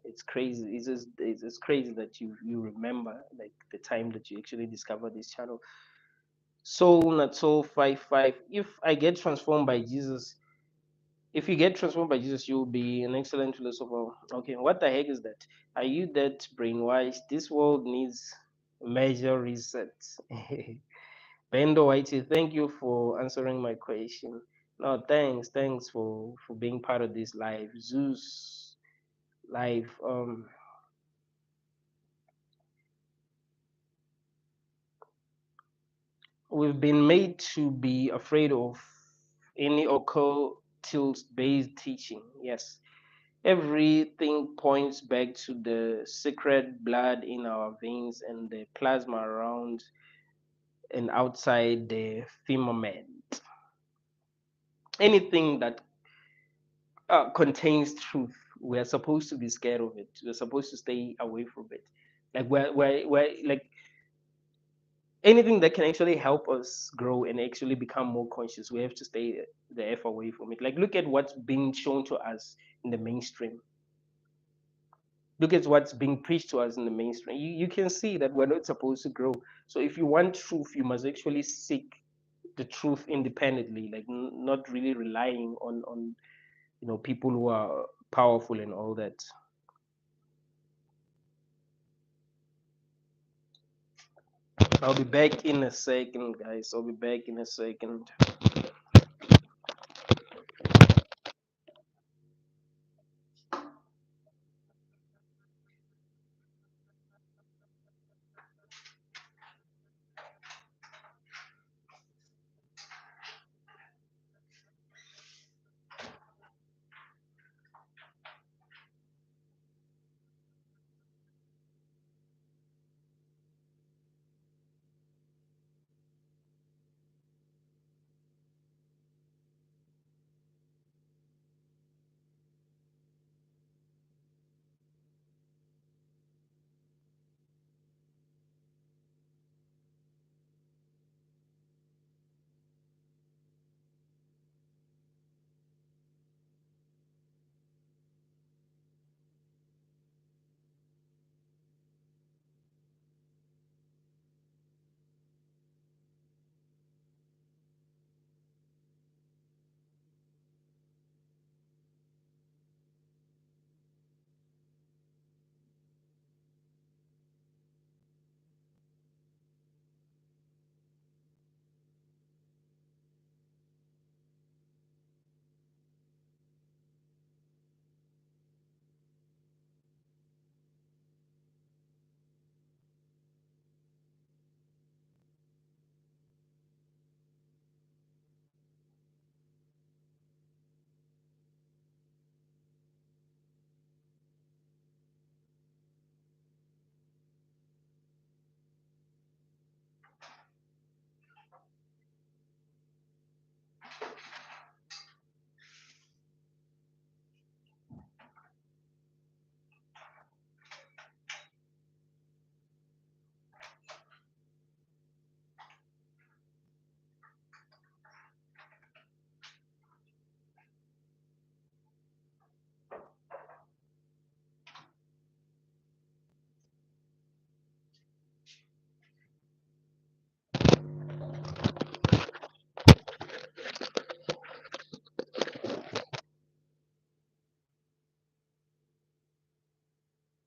It's crazy. It's crazy that you remember like the time that you actually discovered this channel. Soul not soul 55. If I get transformed by Jesus, if you get transformed by Jesus, you'll be an excellent philosopher. Okay, what the heck is that? Are you that brainwashed? This world needs major reset. Bendo Whitey, thank you for answering my question. No, thanks for being part of this live. Zeus live. We've been made to be afraid of any occult-based teaching. Yes, everything points back to the sacred blood in our veins and the plasma around and outside the firmament. Anything that contains truth, we're supposed to be scared of it. We're supposed to stay away from it. Like we're like anything that can actually help us grow and actually become more conscious, we have to stay the f away from it. Like look at what's being shown to us in the mainstream. Look at what's being preached to us in the mainstream. You can see that we're not supposed to grow. So if you want truth, you must actually seek the truth independently, like not really relying on people who are powerful and all that. I'll be back in a second, guys. I'll be back in a second.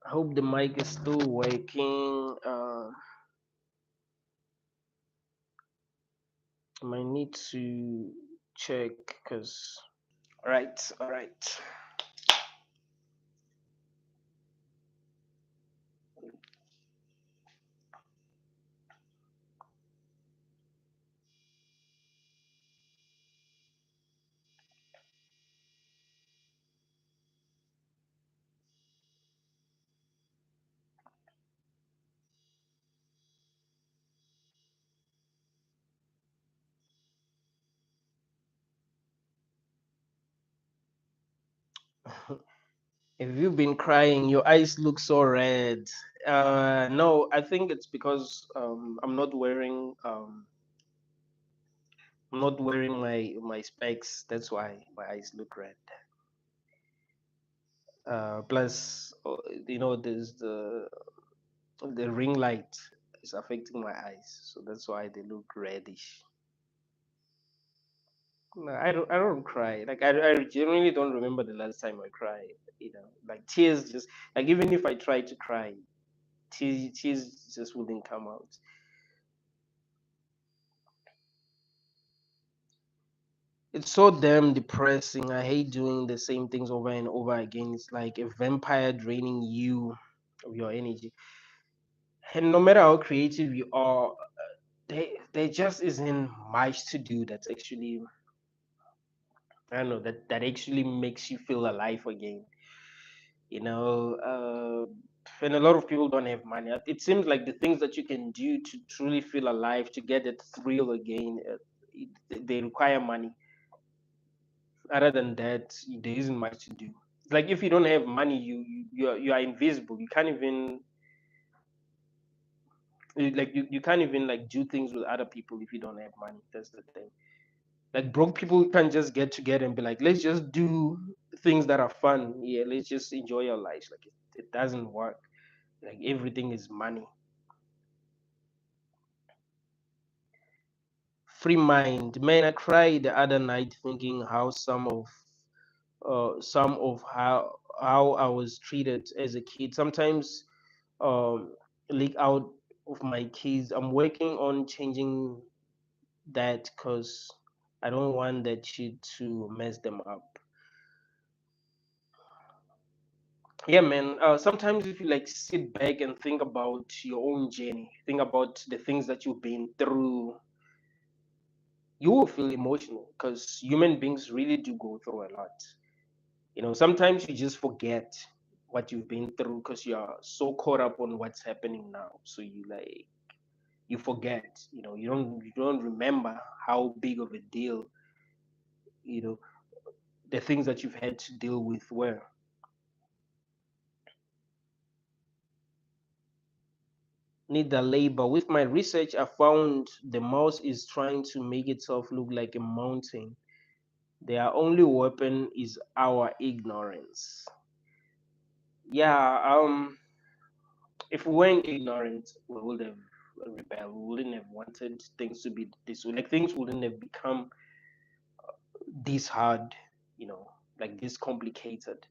I hope the mic is still working. I might need to check because. All right, all right. Have you been crying? Your eyes look so red. No, I think it's because I'm not wearing my specs. That's why my eyes look red. Plus, there's the ring light is affecting my eyes, so that's why they look reddish. No, I don't cry. Like I genuinely don't remember the last time I cried. Like tears just like even if I try to cry, tears just wouldn't come out. It's so damn depressing. I hate doing the same things over and over again. It's like a vampire draining you of your energy. And no matter how creative you are, there just isn't much to do that's actually, I don't know, that actually makes you feel alive again. You know, and a lot of people don't have money. It seems like the things that you can do to truly feel alive, to get that thrill again, they require money. Other than that, there isn't much to do. It's like if you don't have money, you are invisible. You can't even you can't even like do things with other people if you don't have money. That's the thing. Like broke people can't just get together and be like, let's just do things that are fun. Yeah, let's just enjoy your lives. Like it doesn't work. Like everything is money. Free mind. Man, I cried the other night thinking how some of how I was treated as a kid. Sometimes leak out of my kids. I'm working on changing that because I don't want that shit to mess them up. Yeah, man. Sometimes if you like sit back and think about your own journey, think about the things that you've been through, you will feel emotional because human beings really do go through a lot. Sometimes you just forget what you've been through because you are so caught up on what's happening now. So you forget. You don't remember how big of a deal you know the things that you've had to deal with were. Need the labor. With my research, I found the mouse is trying to make itself look like a mountain. Their only weapon is our ignorance. Yeah, if we weren't ignorant, we would have rebelled. We wouldn't have wanted things to be this way. Like things wouldn't have become this hard, you know, like this complicated.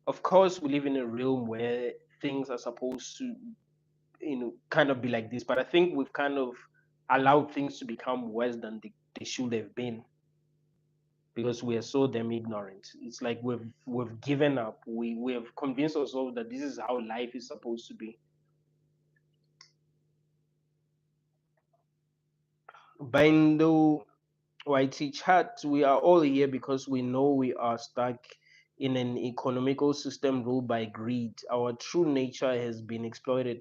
Of course, we live in a realm where things are supposed to, kind of be like this, but I think we've kind of allowed things to become worse than they should have been because we are so damn ignorant. It's like we've given up. We have convinced ourselves that this is how life is supposed to be. Bindo YT chat, we are all here because we know we are stuck in an economical system ruled by greed. Our true nature has been exploited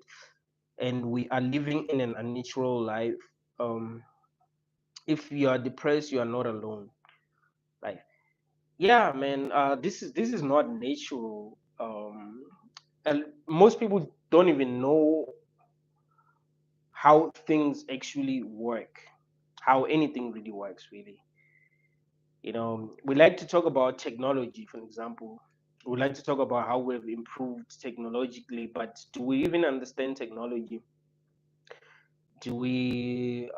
and we are living in an unnatural life. Um, if you are depressed, you are not alone. Like, yeah, man, this is not natural. And most people don't even know how things actually work, how anything really works, really. We like to talk about technology, for example. We like to talk about how we've improved technologically, but do we even understand technology? Do we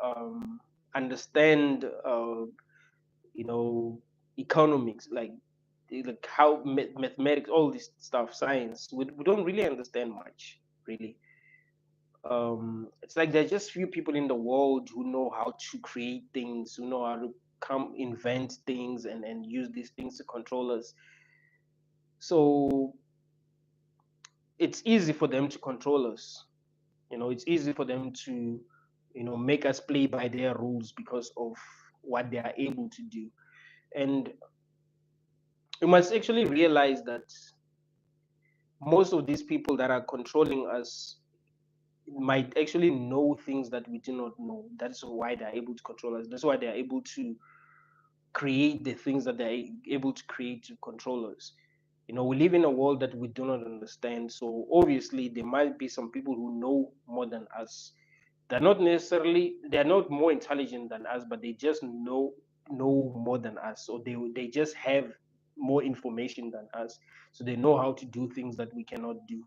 understand, you know, economics, like how mathematics, all this stuff, science? We don't really understand much, really. It's like there's just few people in the world who know how to create things, who know how to come invent things and use these things to control us. So it's easy for them to control us. It's easy for them to, make us play by their rules because of what they are able to do. And you must actually realize that most of these people that are controlling us might actually know things that we do not know. That's why they're able to control us. That's why they're able to create the things that they're able to create to control us. We live in a world that we do not understand. So obviously, there might be some people who know more than us. They're not more intelligent than us, but they just know more than us. So they just have more information than us. So they know how to do things that we cannot do.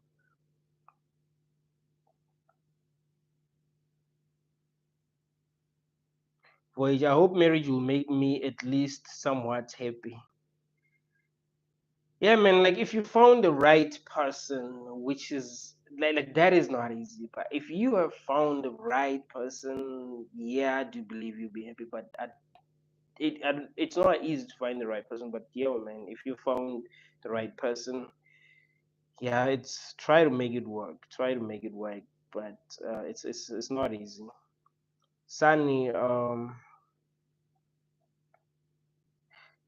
Voyage, I hope marriage will make me at least somewhat happy. Yeah, man, like if you found the right person, which is like that is not easy. But if you have found the right person, yeah, I do believe you'll be happy. But it's not easy to find the right person. But yeah, man, if you found the right person, yeah, it's try to make it work. Try to make it work. But it's not easy. Sunny,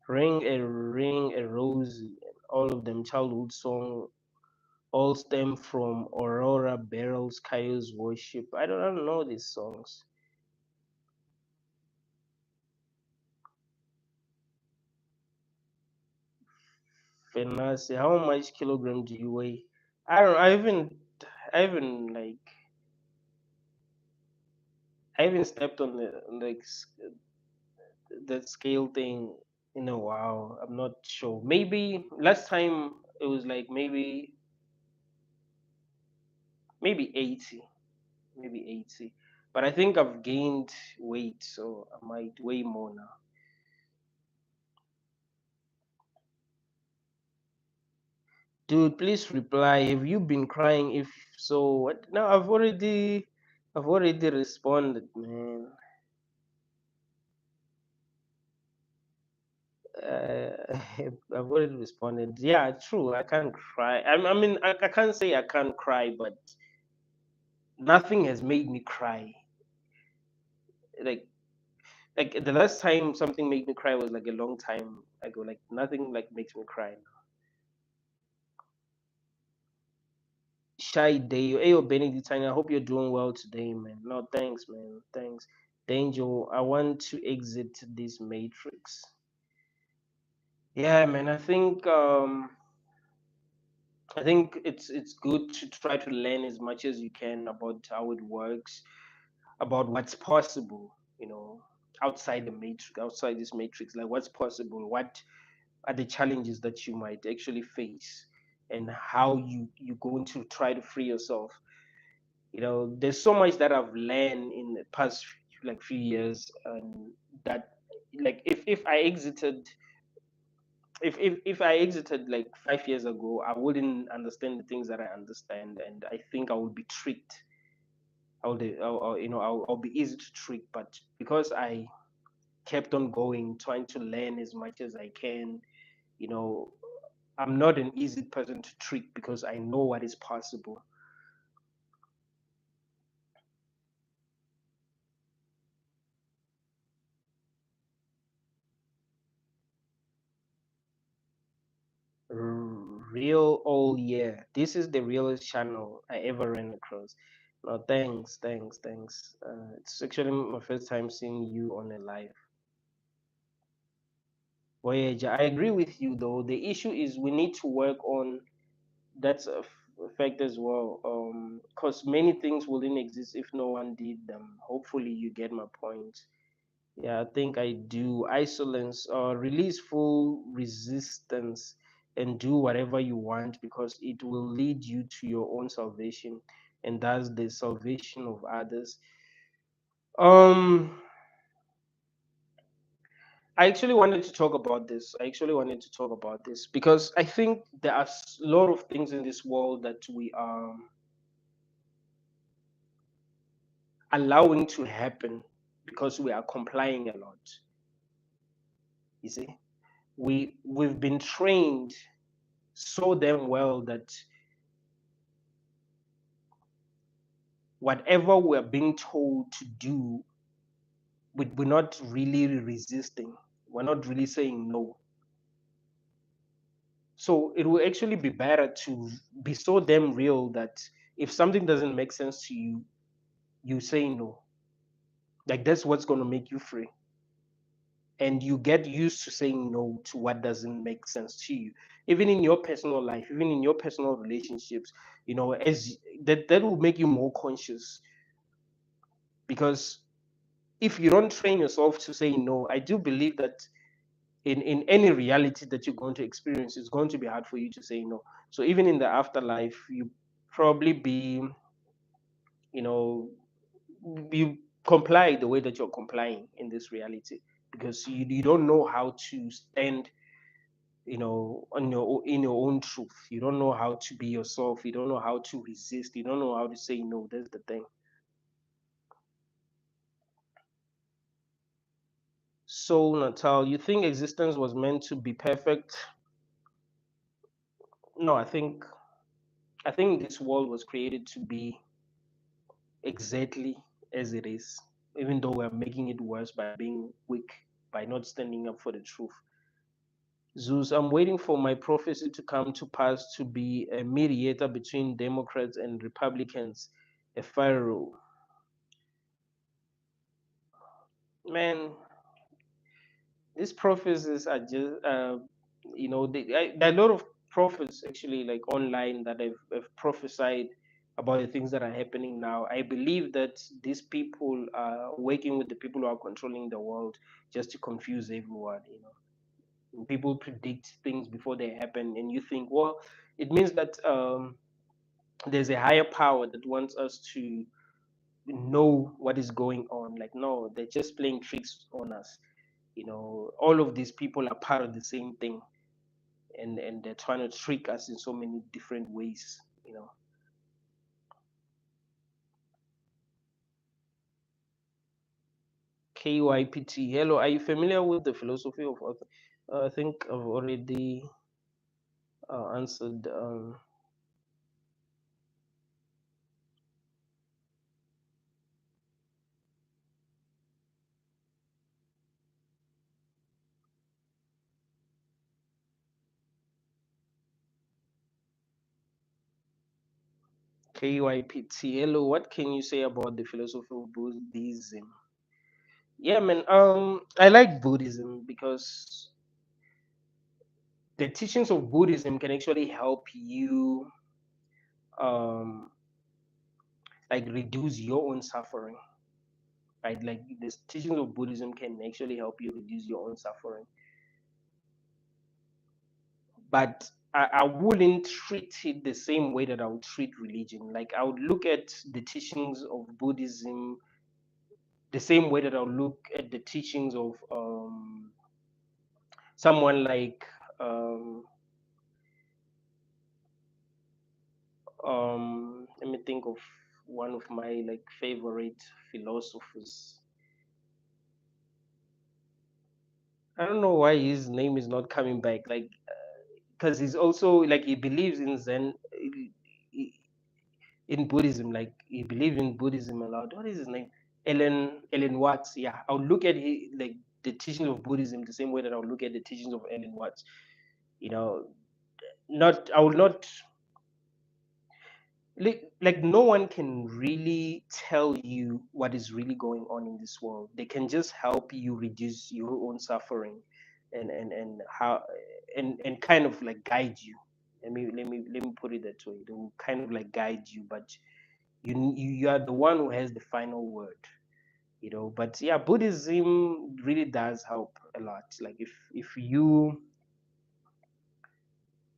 ring a rose, all of them childhood song all stem from Aurora Barrel's Kayo's worship. I don't know these songs. Fenasi, how much kilogram do you weigh? I don't. I haven't I haven't stepped on the scale thing in a while. I'm not sure. Maybe last time it was like maybe 80, maybe 80. But I think I've gained weight, so I might weigh more now. Dude, please reply. Have you been crying? If so, what? No, I've already responded, man. I've already responded. Yeah, true. I can't cry. I mean, I can't say I can't cry, but nothing has made me cry. Like, like the last time something made me cry was like a long time ago. Like nothing like makes me cry. Shy day. Hey, Benedict, I hope you're doing well today, man. No, thanks, man. Thanks. Danger, I want to exit this matrix. Yeah, man. I think it's good to try to learn as much as you can about how it works, about what's possible, outside the matrix, outside this matrix, like what's possible, what are the challenges that you might actually face, and how you're going to try to free yourself. There's so much that I've learned in the past like few years, and that like if I exited like 5 years ago, I wouldn't understand the things that I understand, and I think I would be tricked. I'll be easy to trick, but because I kept on going, trying to learn as much as I can, you know, I'm not an easy person to trick because I know what is possible. Real old year. This is the realest channel I ever ran across. No, thanks. It's actually my first time seeing you on a live. Voyager, I agree with you though. The issue is we need to work on that's a fact as well. Because many things wouldn't exist if no one did them. Hopefully, you get my point. Yeah, I think I do. Isolence, release full resistance and do whatever you want because it will lead you to your own salvation and that's the salvation of others. Um, I actually wanted to talk about this. I actually wanted to talk about this because I think there are a lot of things in this world that we are allowing to happen because we are complying a lot. You see, we've been trained so damn well that whatever we're being told to do, we're not really resisting. We're not really saying no. So it will actually be better to be so damn real that if something doesn't make sense to you, you say no. Like that's what's going to make you free. and you get used to saying no to what doesn't make sense to you, even in your personal life, even in your personal relationships. As that will make you more conscious, because if you don't train yourself to say no, I do believe that in any reality that you're going to experience, it's going to be hard for you to say no. So even in the afterlife, you probably be, you know you comply the way that you're complying in this reality, because you don't know how to stand, in your own truth. You don't know how to be yourself. You don't know how to resist. You don't know how to say no. That's the thing. So, Natal, you think existence was meant to be perfect? No, I think this world was created to be exactly as it is, even though we're making it worse by being weak, by not standing up for the truth. Zeus, I'm waiting for my prophecy to come to pass, to be a mediator between Democrats and Republicans, a pharaoh. Man, these prophecies are just, there are a lot of prophets actually, like online, that have prophesied about the things that are happening now. I believe that these people are working with the people who are controlling the world just to confuse everyone. People predict things before they happen, and you think, well, it means that there's a higher power that wants us to know what is going on. Like, no, they're just playing tricks on us. All of these people are part of the same thing, and they're trying to trick us in so many different ways. KYPT, hello, are you familiar with the philosophy of author? I think I've already answered. KYPT, hello, what can you say about the philosophy of Buddhism? Yeah, man. I like Buddhism because the teachings of Buddhism can actually help you, um, like, reduce your own suffering. Right? Like, the teachings of Buddhism can actually help you reduce your own suffering. But I wouldn't treat it the same way that I would treat religion. Like, I would look at the teachings of Buddhism the same way that I would look at the teachings of someone like, um, let me think of one of my, like, favorite philosophers. I don't know why his name is not coming back. Like, because he's also, like, he believes in Zen, in Buddhism. Like, he believes in Buddhism a lot. What is his name? Ellen Watts. Yeah, I would look at like the teachings of Buddhism the same way that I would look at the teachings of Ellen Watts. You know, not I would not, like, no one can really tell you what is really going on in this world. They can just help you reduce your own suffering, and how, and kind of like guide you. Let me put it that way. They will kind of like guide you, but you are the one who has the final word. But yeah, Buddhism really does help a lot. Like, if you,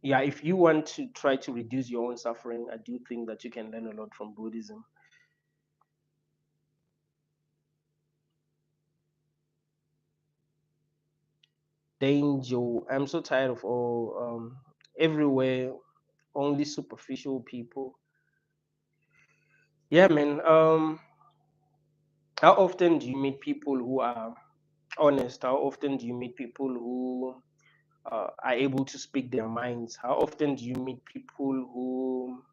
yeah, if you want to try to reduce your own suffering, I do think that you can learn a lot from Buddhism. Danger. I'm so tired of all, everywhere, only superficial people. Yeah, man. How often do you meet people who are honest? How often do you meet people who are able to speak their minds? How often do you meet people who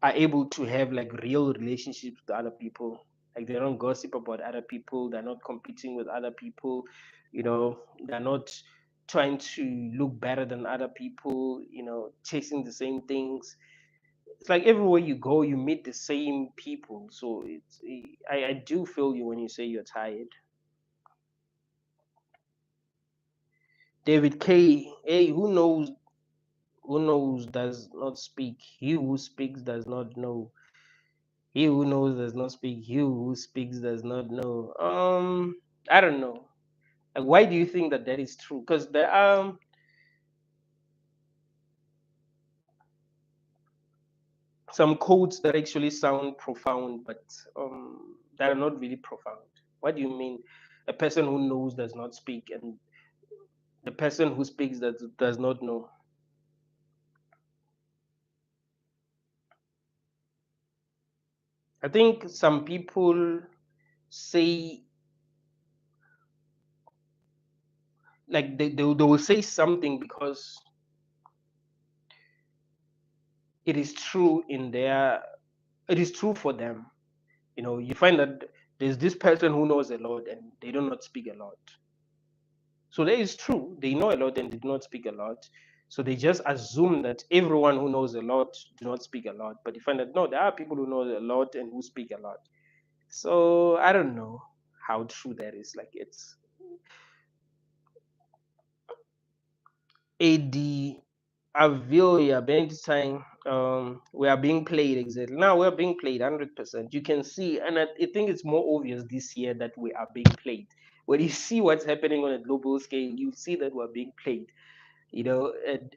are able to have, like, real relationships with other people? Like, they don't gossip about other people. They're not competing with other people. They're not trying to look better than other people. Chasing the same things. It's like everywhere you go, you meet the same people. So I do feel you when you say you're tired. David K. Hey, who knows? Who knows does not speak. He who speaks does not know. He who knows does not speak. He who speaks does not know. I don't know. Like, why do you think that that is true? Because there are some quotes that actually sound profound, but that are not really profound. What do you mean? A person who knows does not speak, and the person who speaks does not know. I think some people say, like, they will say something because it is true in their, it is true for them. You know, you find that there's this person who knows a lot and they do not speak a lot. So that is true. They know a lot and they do not speak a lot. So they just assume that everyone who knows a lot do not speak a lot. But you find that no, there are people who know a lot and who speak a lot. So I don't know how true that is. Like, it's AD Avilia Benstein. We are being played exactly. Now we're being played 100%. You can see, and I think it's more obvious this year that we are being played. When you see what's happening on a global scale, you see that we're being played. You know, and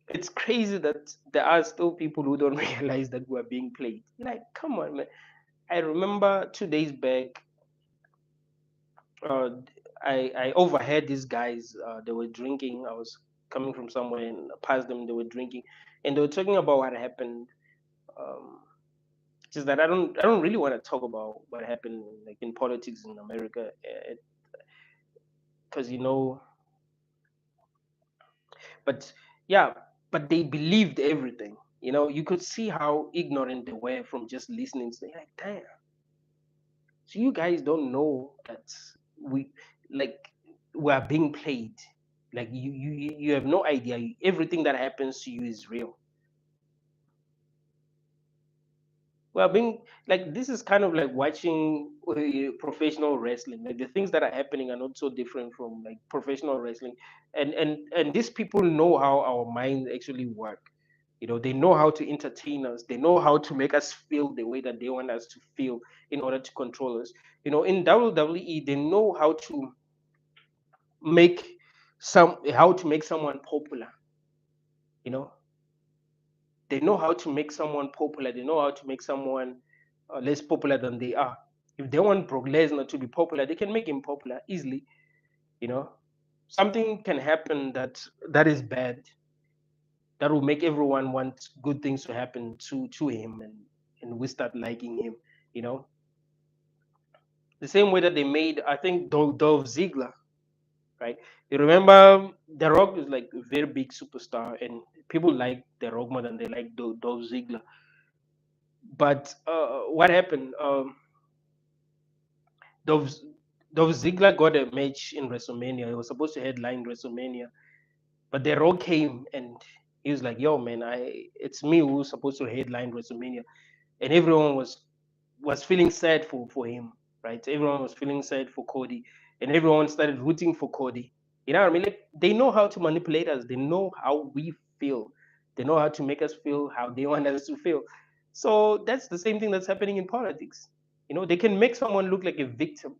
it's crazy that there are still people who don't realize that we're being played. Like, come on, man. I remember 2 days back, uh, I overheard these guys. They were drinking. I was coming from somewhere and past them. They were drinking, and they were talking about what happened. Um, just that I don't really want to talk about what happened, like, in politics in America, because but yeah, but they believed everything. You know, you could see how ignorant they were from just listening. So they're like, damn. So you guys don't know that we, like, we are being played. Like, you have no idea. Everything that happens to you is real. Well, being like, this is kind of like watching professional wrestling. Like, the things that are happening are not so different from, like, professional wrestling, and these people know how our minds actually work. You know, they know how to entertain us. They know how to make us feel the way that they want us to feel in order to control us. You know, in WWE, they know make how to make someone popular. You know, they know how to make someone popular. They know how to make someone less popular than they are. If they want Brock Lesnar to be popular, they can make him popular easily. You know, something can happen that is bad, that will make everyone want good things to happen to him, and we start liking him. You know, the same way that they made, I think, Dolph Ziggler, right? You remember The Rock is like a very big superstar, and people like The Rock more than they like Dolph Ziggler. But what happened? Dolph, Dolph Ziggler got a match in WrestleMania. He was supposed to headline WrestleMania, but The Rock came and he was like, "Yo, man, it's me who's supposed to headline WrestleMania," and everyone was feeling sad for him, right? Everyone was feeling sad for Cody, and everyone started rooting for Cody. You know what I mean? Like, they know how to manipulate us. They know how we feel. They know how to make us feel how they want us to feel. So that's the same thing that's happening in politics. You know, they can make someone look like a victim.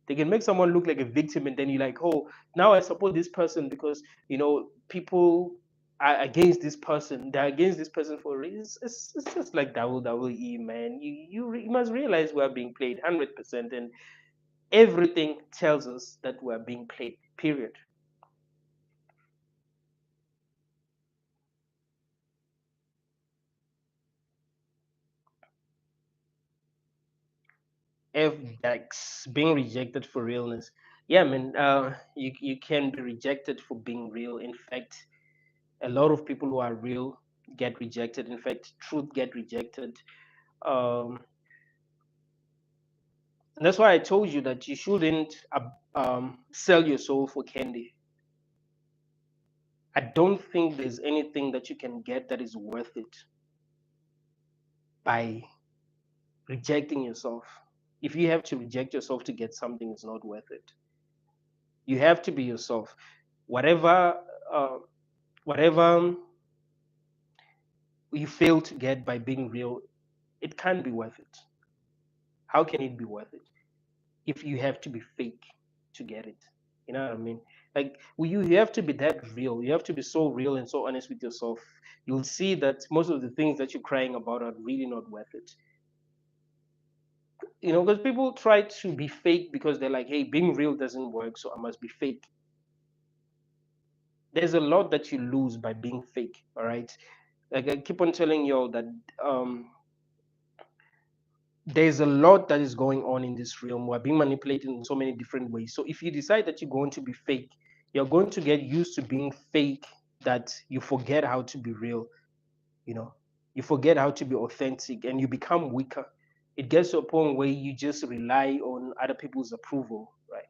They can make someone look like a victim, and then you're like, oh, now I support this person because people are against this person. They're against this person for reasons. It's just like WWE, man. You must realize we are being played 100%, and everything tells us that we are being played. Period. F Dax being rejected for realness. Yeah, man. You can be rejected for being real. In fact, a lot of people who are real get rejected. In fact, truth get rejected. Um, and that's why I told you that you shouldn't sell your soul for candy. I don't think there's anything that you can get that is worth it by rejecting yourself. If you have to reject yourself to get something, it's not worth it. You have to be yourself. Whatever, uh, whatever you fail to get by being real, it can't be worth it. How can it be worth it if you have to be fake to get it? You know what I mean? Like you have to be that real. You have to be so real and so honest with yourself. You'll see that most of the things that you're crying about are really not worth it. You know, because people try to be fake because they're like, hey, being real doesn't work, so I must be fake. There's a lot that you lose by being fake. All right. Like I keep on telling you all that um there's a lot that is going on in this realm. We're being manipulated in so many different ways. So if you decide that you're going to be fake, you're going to get used to being fake, that you forget how to be real. You know, you forget how to be authentic, and you become weaker. It gets to a point where you just rely on other people's approval, right?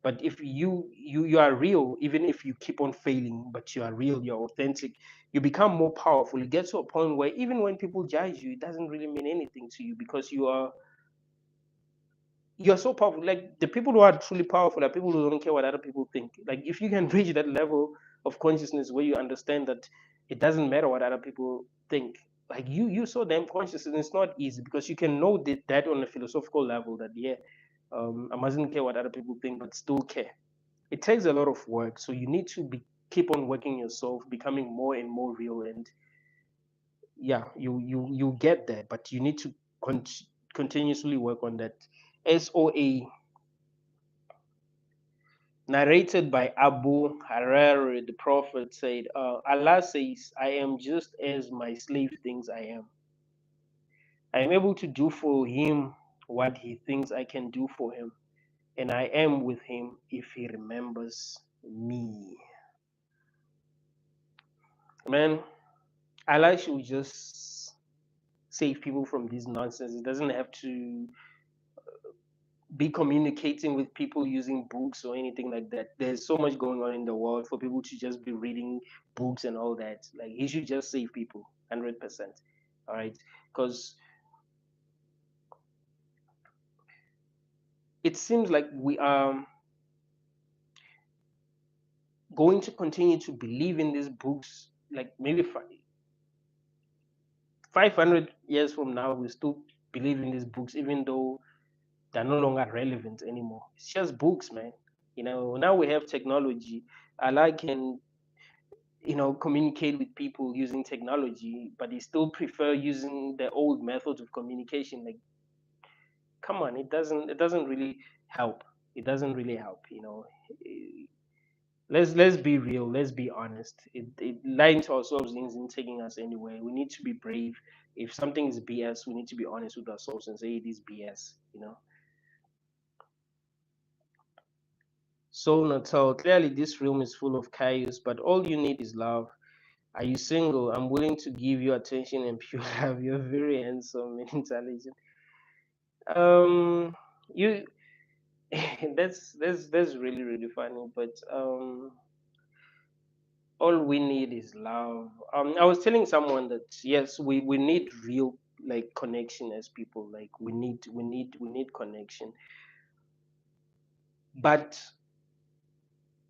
But if you are real, even if you keep on failing, but you are real, you're authentic, you become more powerful. It gets to a point where even when people judge you, it doesn't really mean anything to you, because you're so powerful. Like the people who are truly powerful are people who don't care what other people think. Like if you can reach that level of consciousness where you understand that it doesn't matter what other people think, like you so damn conscious, and it's not easy, because you can know that on a philosophical level, that yeah, I mustn't care what other people think, but still care. It takes a lot of work, so you need to be keep on working yourself, becoming more and more real, and yeah, you get there, but you need to con- continuously work on that. SOA, narrated by Abu Hurairah, the Prophet said, Allah says, I am just as my slave thinks I am. I am able to do for him what he thinks I can do for him, and I am with him if he remembers me. Man, Allah should just save people from this nonsense. It doesn't have to be communicating with people using books or anything like that. There's so much going on in the world for people to just be reading books and all that. Like he should just save people 100%. All right, because it seems like we are going to continue to believe in these books. Like maybe 500 years from now, we still believe in these books, even though they're no longer relevant anymore. It's just books, man. You know, now we have technology. Allah can communicate with people using technology, but they still prefer using the old methods of communication. Like, come on, it doesn't really help. It doesn't really help. Eh, let's be real. Let's be honest. Lying to ourselves isn't taking us anywhere. We need to be brave. If something is BS, we need to be honest with ourselves and say it is BS. So Natal, clearly this room is full of chaos, but all you need is love. Are you single? I'm willing to give you attention and pure love. You're very handsome and intelligent. You that's really really funny. But all we need is love. I was telling someone that yes, we need real like connection as people. Like we need connection. But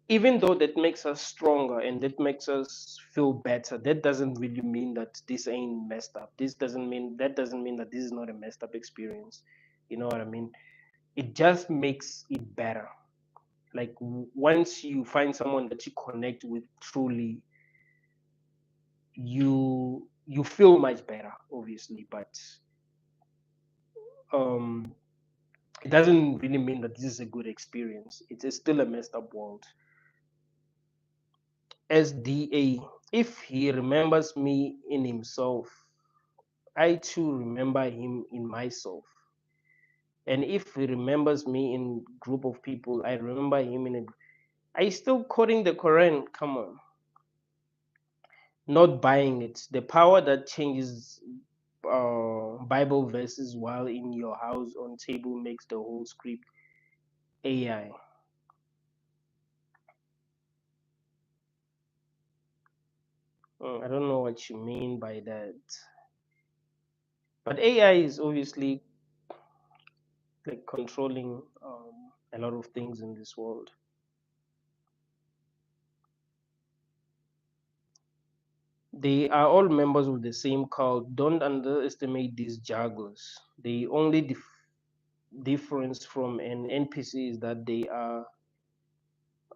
even though that makes us stronger and that makes us feel better, that doesn't really mean that this ain't messed up. That doesn't mean that this is not a messed up experience. You know what I mean? It just makes it better. Like once you find someone that you connect with truly, you feel much better, obviously, but um it doesn't really mean that this is a good experience. It is still a messed up world. SDA. If he remembers me in himself, I too remember him in myself. And if he remembers me in group of people, I remember him in a. I still quoting the Quran. Come on, not buying it. The power that changes Bible verses while in your house on table makes the whole script AI. I don't know what you mean by that, but AI is obviously like controlling a lot of things in this world. They are all members of the same cult. Don't underestimate these jugglers. The only difference from an NPC is that they are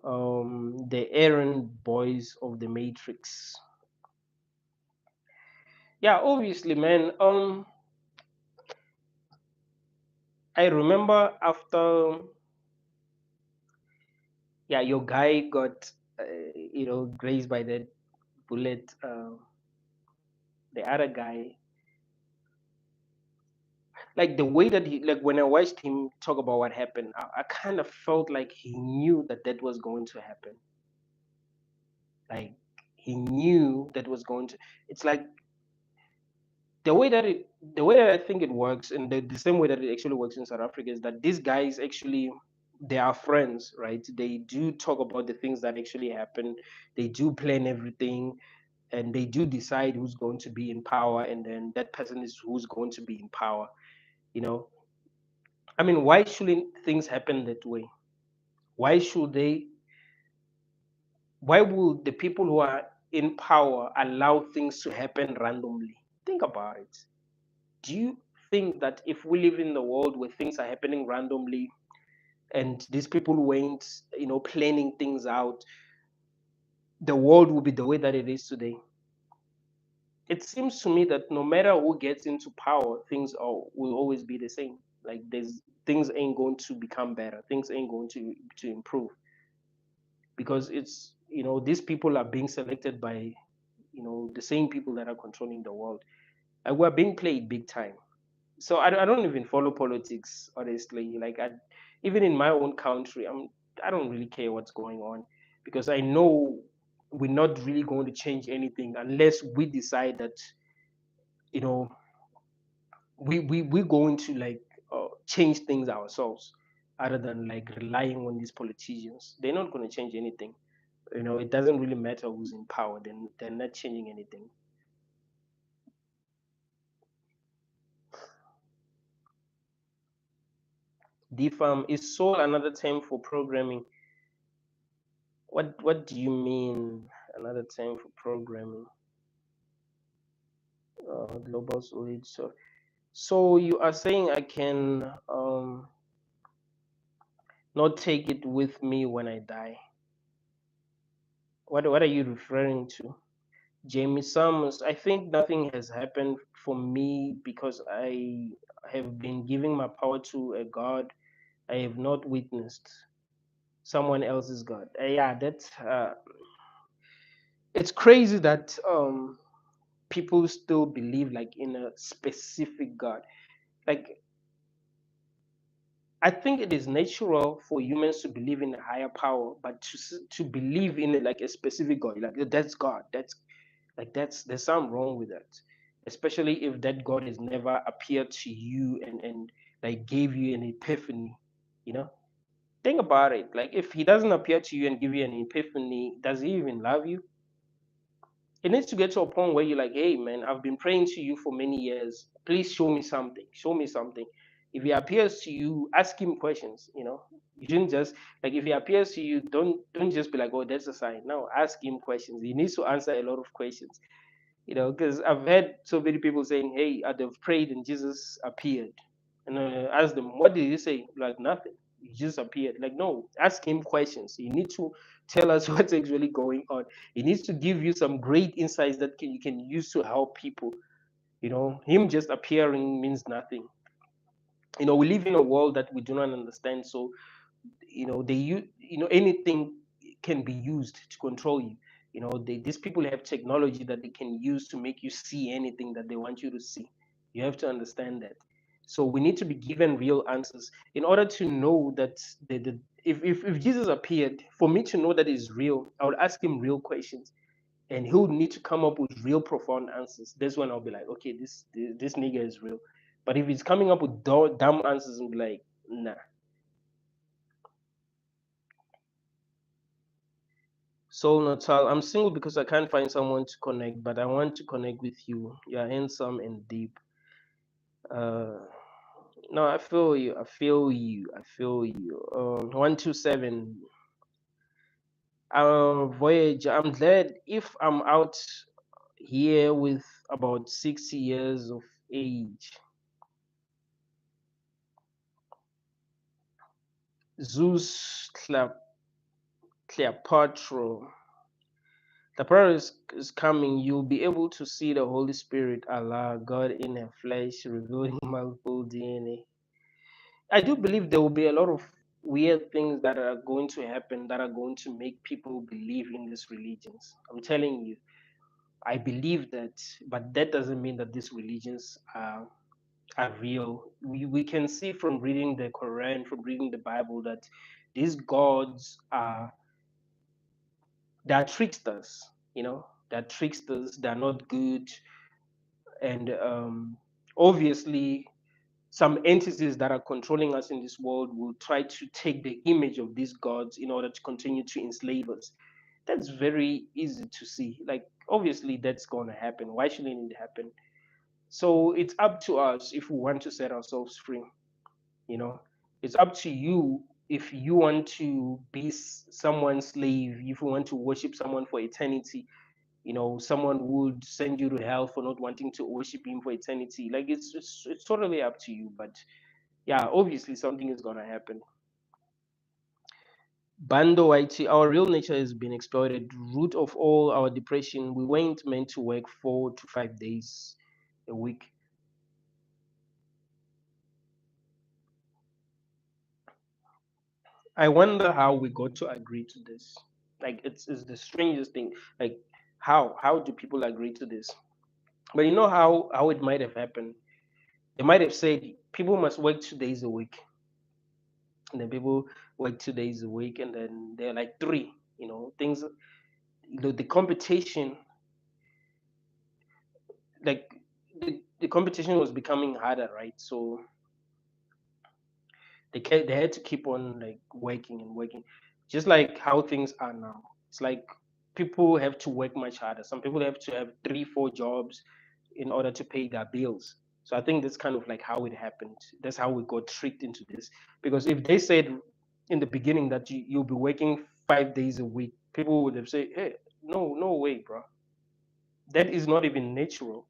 the errand boys of the Matrix. Yeah, obviously, man. I remember after, yeah, your guy got, grazed by that bullet. The other guy, like the way that he, like when I watched him talk about what happened, I kind of felt like he knew that that was going to happen. Like he knew that was going to. It's like the way that I think it works, and the same way that it actually works in South Africa is that these guys actually, they are friends, right? They do talk about the things that actually happen. They do plan everything, and they do decide who's going to be in power, and then that person is who's going to be in power. You know, I mean, why shouldn't things happen that way? Why should they? Why will the people who are in power allow things to happen randomly? Think about it. Do you think that if we live in the world where things are happening randomly and these people weren't, planning things out, the world will be the way that it is today? It seems to me that no matter who gets into power, will always be the same. Like there's things ain't going to become better. Things ain't going to improve because it's these people are being selected by the same people that are controlling the world, and we're being played big time. So I don't even follow politics honestly. Like even in my own country, I don't really care what's going on because I know we're not really going to change anything unless we decide that you know we're going to like change things ourselves, other than like relying on these politicians. They're not going to change anything. It doesn't really matter who's in power. Then they're not changing anything. Defam is soul another term for programming? What do you mean another term for programming? Global solid. So you are saying I can not take it with me when I die? What are you referring to? Jamie Summers, I think nothing has happened for me because I have been giving my power to a God I have not witnessed. Someone else's God. Yeah, that's it's crazy that people still believe like in a specific God. Like I think it is natural for humans to believe in a higher power, but to believe in like a specific God, like that's God. That's there's something wrong with that, especially if that God has never appeared to you and like gave you an epiphany. You know, think about it. Like if He doesn't appear to you and give you an epiphany, does He even love you? It needs to get to a point where you're like, hey man, I've been praying to you for many years. Please show me something. Show me something. If he appears to you, ask him questions. You shouldn't just like if he appears to you, don't just be like, oh, that's a sign. No, ask him questions. He needs to answer a lot of questions. Because I've heard so many people saying, hey, they've prayed and Jesus appeared. And ask them, what did he say? Like, nothing. He just appeared. Like, no, ask him questions. You need to tell us what's actually going on. He needs to give you some great insights that you can use to help people. Him just appearing means nothing. We live in a world that we do not understand. So anything can be used to control you. These people have technology that they can use to make you see anything that they want you to see. You have to understand that. So we need to be given real answers in order to know that if Jesus appeared, for me to know that is real, I would ask him real questions, and he would need to come up with real profound answers. That's when I'll be like, okay, this nigga is real. But if he's coming up with dumb answers, and be like, nah. Soul Natal, I'm single because I can't find someone to connect, but I want to connect with you. You're handsome and deep. Uh, no, I feel you. I feel you. I feel you. 127. Voyage. I'm glad if I'm out. here with about 60 years of age. Zeus Cleopatra. The prayer is coming. You'll be able to see the Holy Spirit, Allah, God in a flesh, revealing multiple DNA. I do believe there will be a lot of weird things that are going to happen that are going to make people believe in these religions. I'm telling you, I believe that, but that doesn't mean that these religions are real. We can see from reading the Quran, from reading the Bible, that these gods are they are tricksters. They're tricksters. They're not good, and obviously some entities that are controlling us in this world will try to take the image of these gods in order to continue to enslave us. That's very easy to see. Like, obviously, that's going to happen. Why shouldn't it happen? So it's up to us if we want to set ourselves free. You know, it's up to you if you want to be someone's slave, if you want to worship someone for eternity. Someone would send you to hell for not wanting to worship him for eternity. Like, it's totally up to you. But yeah, obviously something is gonna happen. Bando IT, our real nature has been exploited. Root of all our depression, we weren't meant to work 4 to 5 days a week. I wonder how we got to agree to this. Like, it's the strangest thing. Like, how do people agree to this? But you know how it might have happened. They might have said people must work 2 days a week, and then people work 2 days a week, and then they're like three. Things. The competition, like the competition was becoming harder, right? So they had to keep on like working and working, just like how things are now. It's like people have to work much harder. Some people have to have 3 4 jobs in order to pay their bills. So I think that's kind of like how it happened. That's how we got tricked into this. Because if they said in the beginning that you'll be working 5 days a week, people would have said, hey, no, no way, bro. That is not even natural.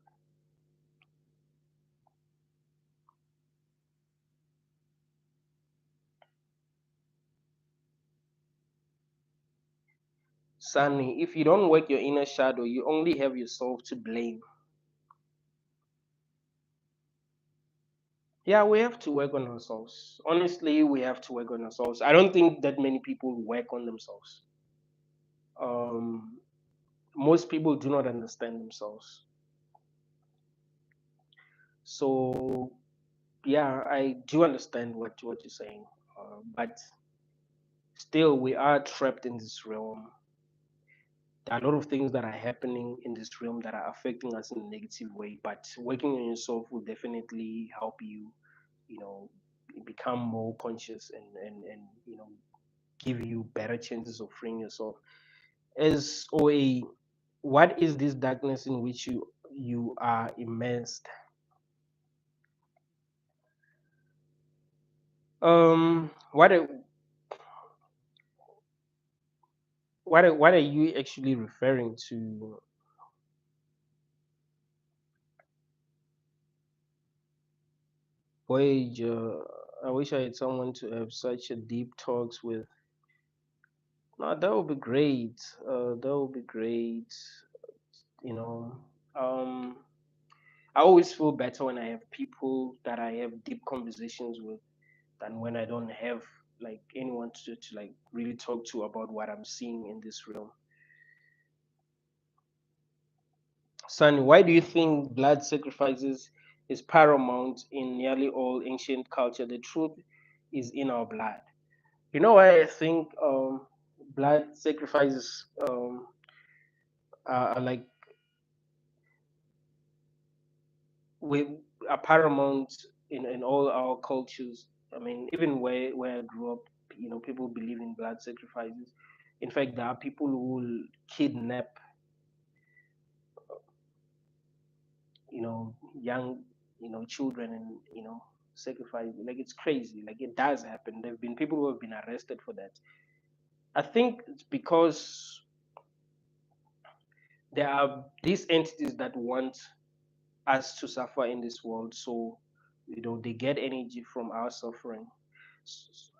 Sunny, if you don't work your inner shadow, you only have yourself to blame. Yeah, we have to work on ourselves. Honestly, we have to work on ourselves. I don't think that many people work on themselves. Um, Most people do not understand themselves. So, yeah, I do understand what you're saying. But still, we are trapped in this realm. There are a lot of things that are happening in this realm that are affecting us in a negative way. But working on yourself will definitely help you, you know, become more conscious and give you better chances of freeing yourself. As OA, what is this darkness in which you are immersed? What what are you actually referring to? Voyager, I wish I had someone to have such a deep talks with. No, that would be great. That would be great. You know, um, I always feel better when I have people that I have deep conversations with than when I don't have like anyone to like really talk to about what I'm seeing in this realm. Sunny, why do you think blood sacrifices is paramount in nearly all ancient culture? The truth is in our blood. You know why I think blood sacrifices are like we are paramount in all our cultures. I mean, even where I grew up, people believe in blood sacrifices. In fact, there are people who will kidnap, young, children and sacrifice. Like, it's crazy. Like, it does happen. There've been people who have been arrested for that. I think it's because there are these entities that want us to suffer in this world, so they get energy from our suffering. S-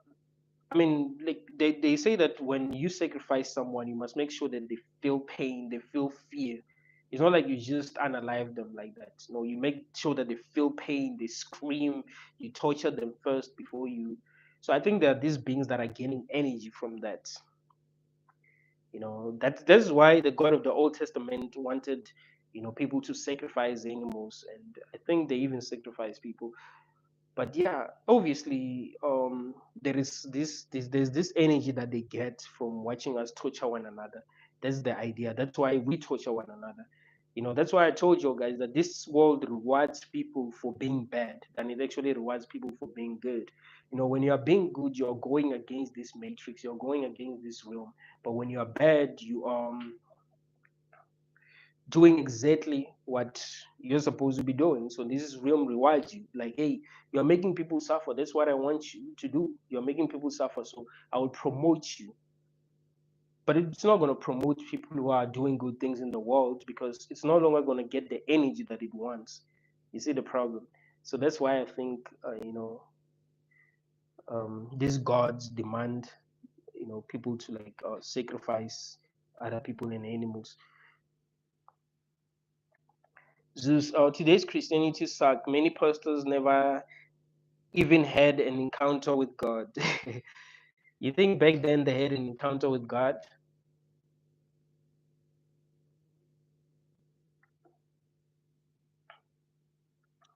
I mean, like they say that when you sacrifice someone, you must make sure that they feel pain, they feel fear. It's not like you just unalive them like that. No, you make sure that they feel pain, they scream, you torture them first before you. So I think there are these beings that are gaining energy from that. That's why the God of the Old Testament wanted, people to sacrifice animals, and I think they even sacrifice people. But yeah, obviously, there is there's this energy that they get from watching us torture one another. That's the idea. That's why we torture one another. That's why I told you guys that this world rewards people for being bad than it actually rewards people for being good. When you are being good, you're going against this matrix, you're going against this realm. But when you are bad, you doing exactly what you're supposed to be doing. So this realm rewards you. Like, hey, you're making people suffer. That's what I want you to do. You're making people suffer. So I will promote you. But it's not going to promote people who are doing good things in the world because it's no longer going to get the energy that it wants. You see the problem? So that's why I think, these gods demand, people to like sacrifice other people and animals. Zeus, today's Christianity suck. Many pastors never even had an encounter with God. You think back then they had an encounter with God?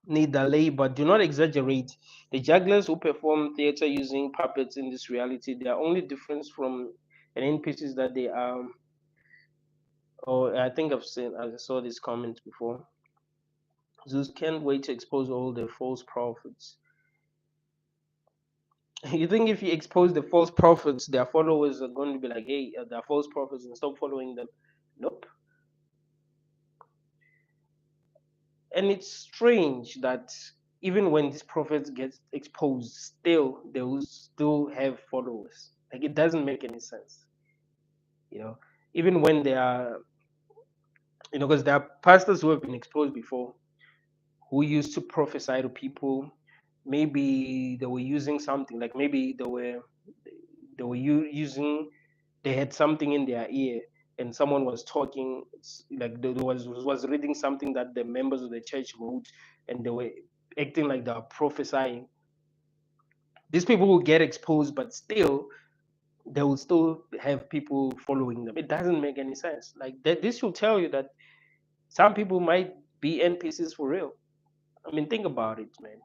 Neither lay, but do not exaggerate. The jugglers who perform theater using puppets in this reality, their only difference from an NPC is that they are. Oh, I think I saw this comment before. Zeus can't wait to expose all the false prophets. You think if you expose the false prophets, their followers are going to be like, hey, they're false prophets and stop following them? Nope. And it's strange that even when these prophets get exposed, still they will still have followers. Like it doesn't make any sense, you know. Even when they are, because there are pastors who have been exposed before, who used to prophesy to people. Maybe they were using something, like maybe they were using, they had something in their ear, and someone was talking, like they was reading something that the members of the church wrote, and they were acting like they are prophesying. These people will get exposed, but still they will still have people following them. It doesn't make any sense. Like that, this will tell you that some people might be NPCs for real. I mean, think about it, man.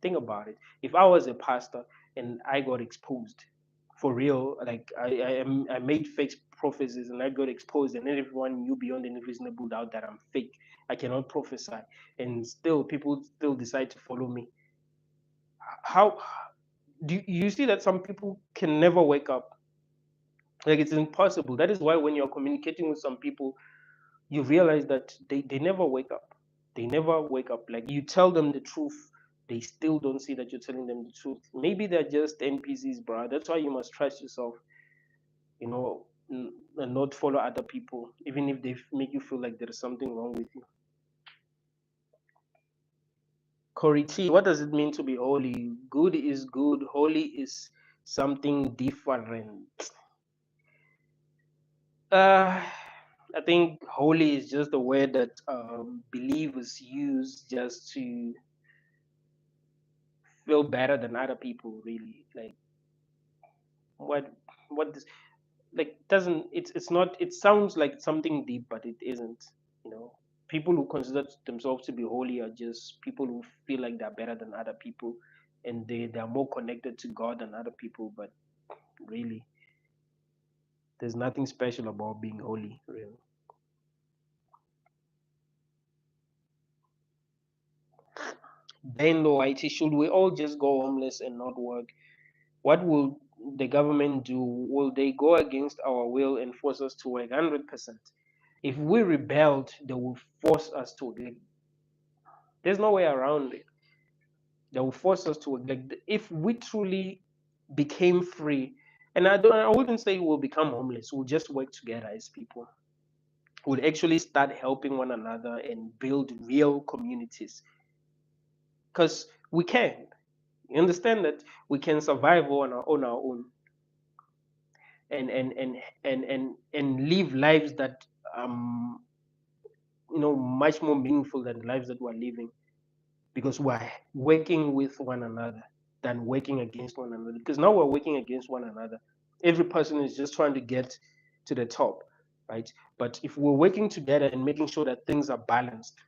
Think about it. If I was a pastor and I got exposed for real, like I made fake prophecies and I got exposed, and then everyone knew beyond any reasonable doubt that I'm fake. I cannot prophesy, and still people still decide to follow me. How do you see that some people can never wake up? Like it's impossible. That is why when you're communicating with some people, you realize that they never wake up. They never wake up. Like you tell them the truth, they still don't see that you're telling them the truth. Maybe they're just NPCs, bro. That's why you must trust yourself, and not follow other people, even if they make you feel like there is something wrong with you. Corey T, what does it mean to be holy? Good is good, holy is something different. Uh, I think holy is just a word that believers use just to feel better than other people. Really, like what what this like doesn't it's not. It sounds like something deep, but it isn't. You know, people who consider themselves to be holy are just people who feel like they're better than other people, and they're more connected to God than other people. But really, there's nothing special about being holy. Really. Then, though, IT, should we all just go homeless and not work? What will the government do? Will they go against our will and force us to work? 100%. If we rebelled, they will force us to work. Like, there's no way around it. They will force us to work. Like if we truly became free, and I wouldn't say we'll become homeless. We'll just work together as people. would actually start helping one another and build real communities. Because we can. You understand that we can survive on our own, and live lives that um much more meaningful than the lives that we're living, because we're working with one another than working against one another. Because now we're working against one another. Every person is just trying to get to the top, right? But if we're working together and making sure that things are balanced,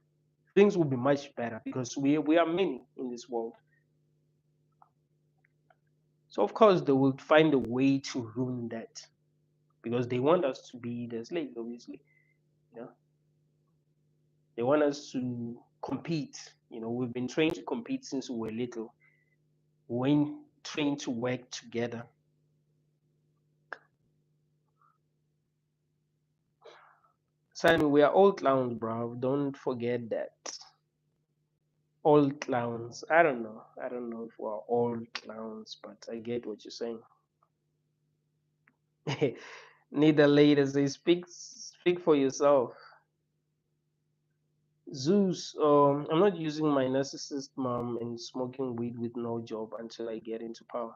things will be much better, because we are many in this world. So of course they will find a way to ruin that, because they want us to be the slaves, obviously. You know, they want us to compete. We've been trained to compete since we were little. We weren't trained to work together. Simon, we are all clowns, bro. Don't forget that. All clowns. I don't know. I don't know if we're all clowns, but I get what you're saying. Neither later say speak for yourself. Zeus, I'm not using my narcissist mom and smoking weed with no job until I get into power.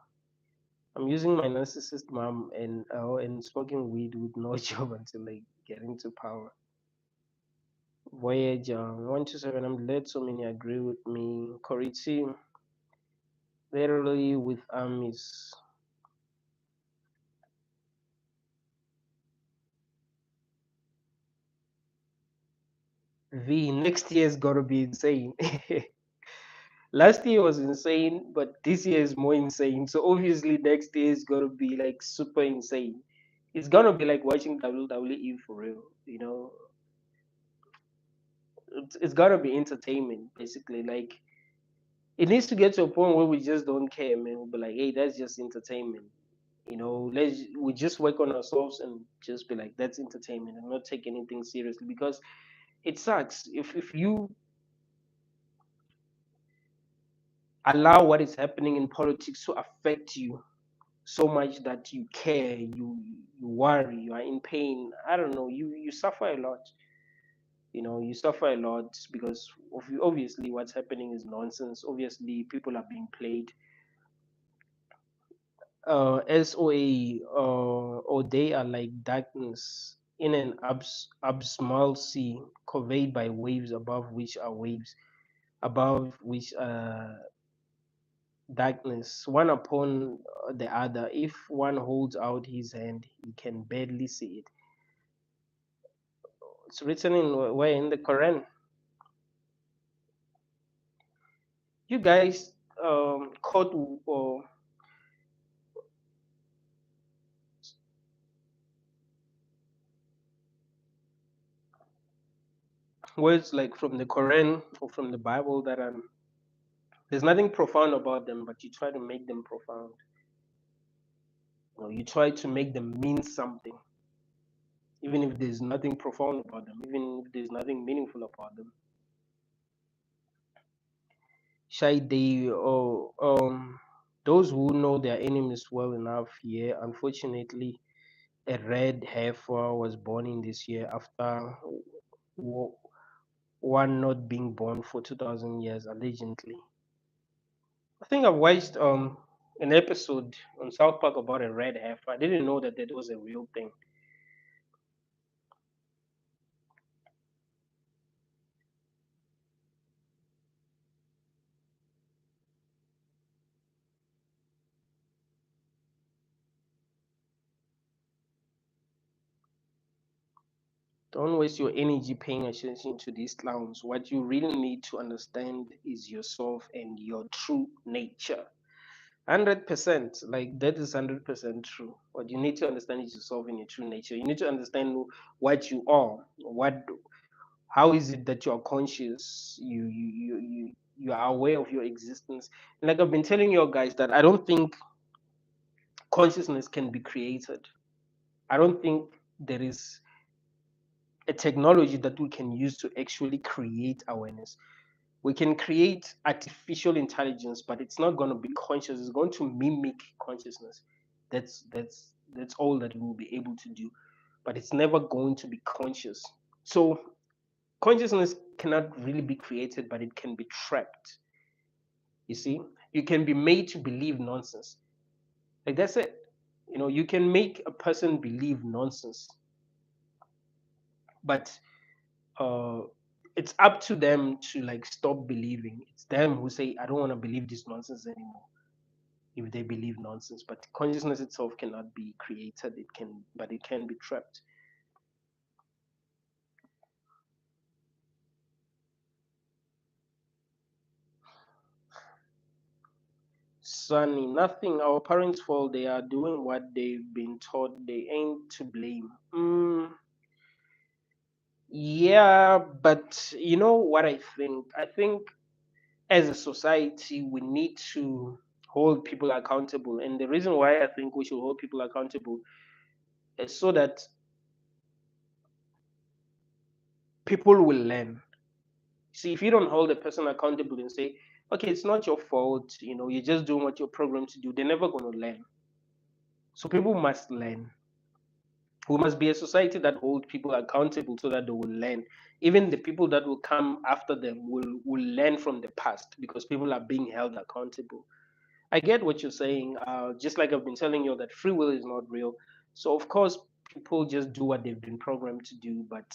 I'm using my narcissist mom and smoking weed with no job until I get into power. Voyager 127. I'm glad so many agree with me. Korichi, literally with armies. V, next year's gotta be insane. Last year was insane, but this year is more insane. So obviously next year is gonna be like super insane. It's gonna be like watching WWE for real. It's gotta be entertainment basically. Like it needs to get to a point where we just don't care, man. We'll be like, hey, that's just entertainment. We just work on ourselves and just be like, that's entertainment, and not take anything seriously, because it sucks if you allow what is happening in politics to affect you so much that you care, you worry, you are in pain. I don't know, you suffer a lot. You suffer a lot because obviously what's happening is nonsense. Obviously people are being played. SOA, or they are like darkness in an abysmal sea, conveyed by waves above which are waves, above which darkness, one upon the other. If one holds out his hand, he can barely see it. It's written in where in the Quran. You guys quote words like from the Quran or from the Bible that are there's nothing profound about them, but you try to make them profound. You try to make them mean something, even if there's nothing profound about them, even if there's nothing meaningful about them. Shy they or those who know their enemies well enough here. Unfortunately, a red heifer was born in this year after one not being born for 2,000 years allegedly. I think I watched an episode on South Park about a red heifer. I didn't know that that was a real thing. Don't waste your energy paying attention to these clowns. What you really need to understand is yourself and your true nature. 100%, like that is 100% true. What you need to understand is yourself and your true nature. You need to understand what you are. How is it that you are conscious? You are aware of your existence. And like I've been telling you guys that I don't think consciousness can be created. I don't think there is a technology that we can use to actually create awareness. We can create artificial intelligence, but it's not going to be conscious. It's going to mimic consciousness. That's all that we will be able to do, but it's never going to be conscious. So consciousness cannot really be created, but it can be trapped. You see, you can be made to believe nonsense. Like that's it. You can make a person believe nonsense, but uh, it's up to them to like stop believing. It's them who say, "I don't want to believe this nonsense anymore." If they believe nonsense, but consciousness itself cannot be created. It can, but it can be trapped. Sunny, nothing. Our parents' fault. They are doing what they've been taught. They ain't to blame. Yeah, but you know what I think? I think as a society, we need to hold people accountable. And the reason why I think we should hold people accountable is so that people will learn. See, if you don't hold a person accountable and say, okay, it's not your fault, you're just doing what you're programmed to do, they're never going to learn. So people must learn. We must be a society that holds people accountable so that they will learn. Even the people that will come after them will learn from the past because people are being held accountable. I get what you're saying. Just like I've been telling you that free will is not real. So of course people just do what they've been programmed to do, but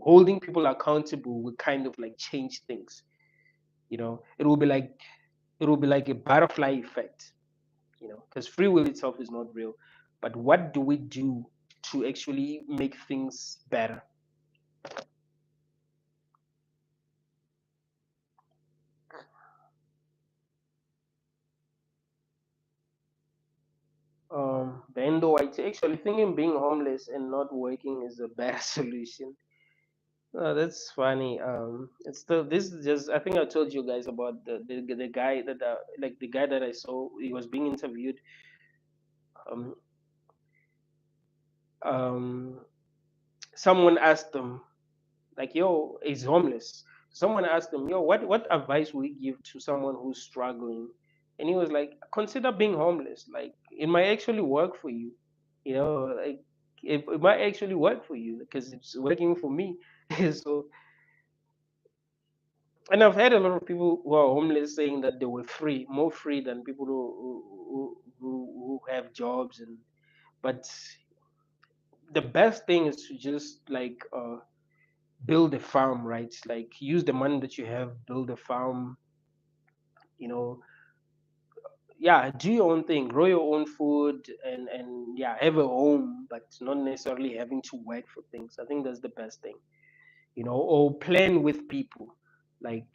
holding people accountable will kind of like change things. It will be like a butterfly effect. Because free will itself is not real. But what do we do to actually make things better? Then though I actually thinking being homeless and not working is a better solution. Oh, that's funny. It's still this is just I think I told you guys about the guy that like the guy that I saw. He was being interviewed. Um, um, Someone asked him like, "Yo, he's homeless." Someone asked him, "Yo, what advice would you give to someone who's struggling?" And he was like, "Consider being homeless. Like it might actually work for you. Like it might actually work for you because it's working for me." So, and I've heard a lot of people who are homeless saying that they were free, more free than people who have jobs. But the best thing is to just like build a farm, right? Like use the money that you have, build a farm, you know, yeah, do your own thing, grow your own food, and yeah, have a home, but not necessarily having to work for things. I think that's the best thing, or plan with people, like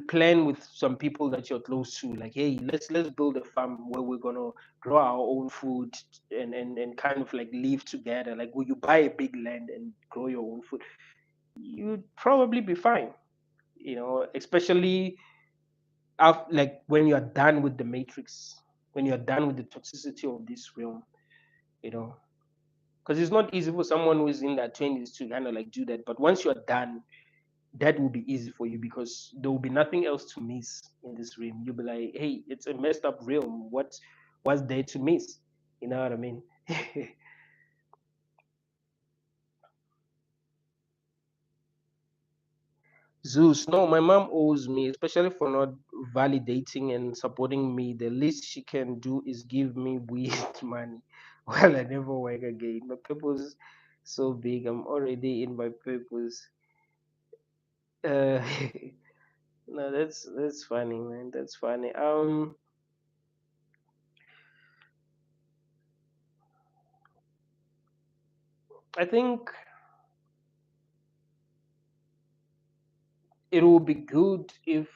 plan with some people that you're close to, like, hey, let's build a farm where we're gonna grow our own food and kind of like live together. Like, will you buy a big land and grow your own food? You'd probably be fine, especially like when you're done with the matrix, when you're done with the toxicity of this realm, you know, because it's not easy for someone who is in their 20s to kind of like do that. But once you're done, that will be easy for you because there will be nothing else to miss in this realm. You'll be like, hey, it's a messed up realm. What's there to miss? You know what I mean? Zeus, no, my mom owes me, especially for not validating and supporting me. The least she can do is give me weed money. Well, I never work again. My purpose so big. I'm already in my purpose. Uh, no, that's funny, man. That's funny. I think it would be good if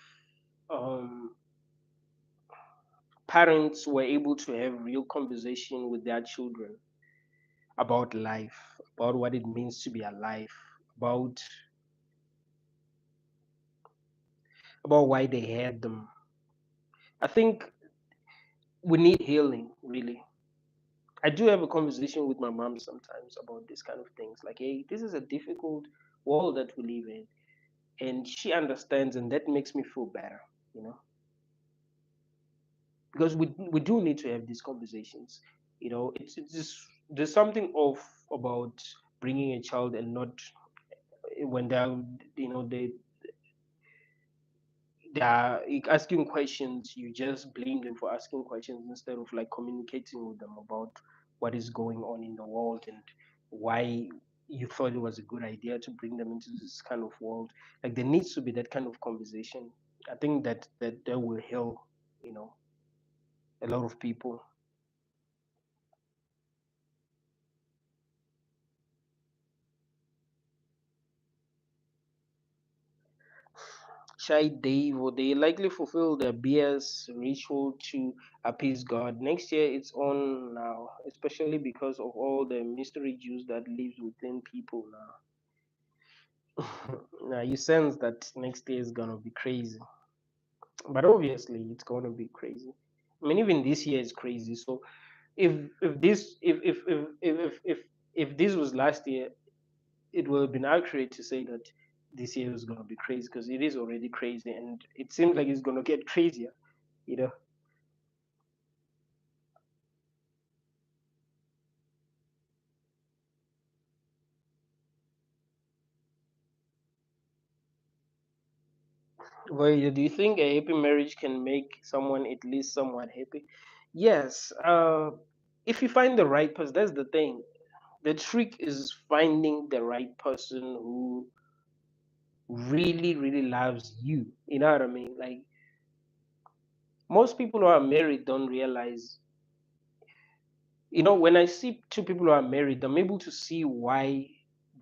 um parents were able to have real conversation with their children about life, about what it means to be alive, about about why they had them. I think we need healing, really. I do have a conversation with my mom sometimes about this kind of things. Like, hey, this is a difficult world that we live in. And she understands, and that makes me feel better, you know, because we do need to have these conversations. It's just, there's something off about bringing a child and not when they're they are asking questions, you just blame them for asking questions instead of like communicating with them about what is going on in the world and why you thought it was a good idea to bring them into this kind of world. Like there needs to be that kind of conversation. I think that will help, you know, a lot of people. Shy Dave, or they likely fulfill their BS ritual to appease God. Next year it's on now, especially because of all the mystery juice that lives within people now. Now you sense that next year is gonna be crazy. But obviously it's gonna be crazy. I mean even this year is crazy. So if this if this was last year, it would have been accurate to say that this year is gonna be crazy because it is already crazy and it seems like it's gonna get crazier, you know. Well, do you think a happy marriage can make someone at least somewhat happy? Yes. If you find the right person, that's the thing. The trick is finding the right person who really, really loves you. You know what I mean? Like most people who are married don't realize, you know, when I see two people who are married, I'm able to see why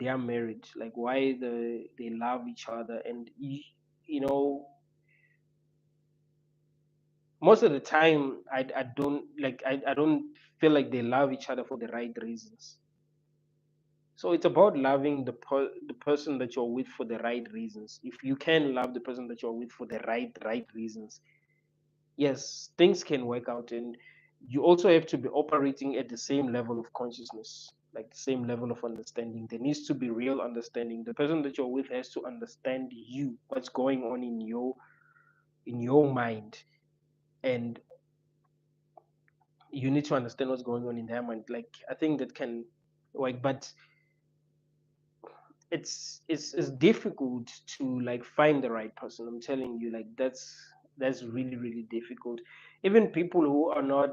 they are married, like why they love each other. And, you know, most of the time I don't like I don't feel like they love each other for the right reasons. So it's about loving the person that you're with for the right reasons. If you can love the person that you're with for the right reasons, yes, things can work out. And you also have to be operating at the same level of consciousness, like the same level of understanding. There needs to be real understanding. The person that you're with has to understand you, what's going on in your mind. And you need to understand what's going on in their mind. Like I think that can like, but it's difficult to like find the right person. I'm telling you, like that's really really difficult. Even people who are not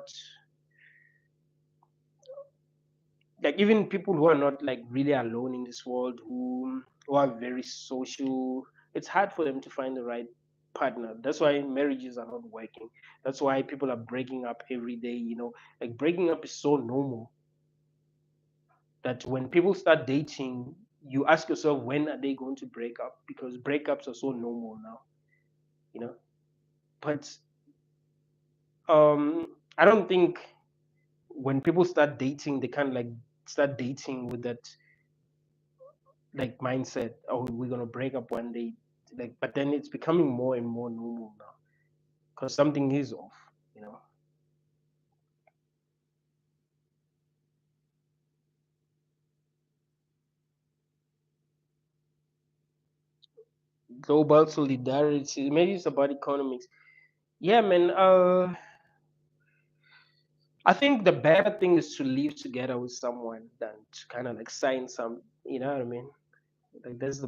like even people who are not like really alone in this world, who are very social, it's hard for them to find the right partner. That's why marriages are not working. That's why people are breaking up every day, you know. Like breaking up is so normal that when people start dating, you ask yourself when are they going to break up, because breakups are so normal now, you know. But I don't think when people start dating, they kind of like start dating with that like mindset, oh we're gonna break up one day. Like but then it's becoming more and more normal now because something is off, you know. Global solidarity, maybe it's about economics. Yeah man, I think the better thing is to live together with someone than to kind of like sign some, you know what I mean? Like that's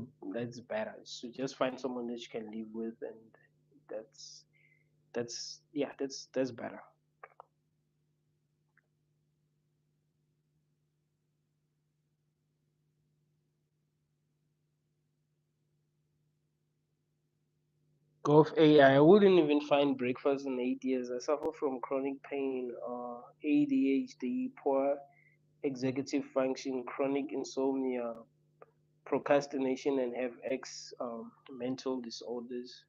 better. Is to just find someone that you can live with, and that's yeah, that's better. Go of AI. I wouldn't even find breakfast in 8 years. I suffer from chronic pain, ADHD, poor executive function, chronic insomnia, procrastination, and have mental disorders.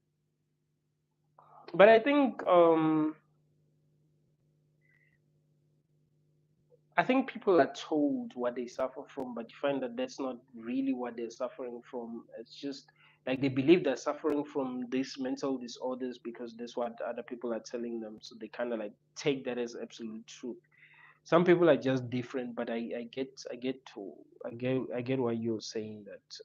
But I think people are told what they suffer from, but you find that that's not really what they're suffering from. It's just like they believe they're suffering from these mental disorders because that's what other people are telling them. So they kind of like take that as absolute truth. Some people are just different, but I get why you're saying that.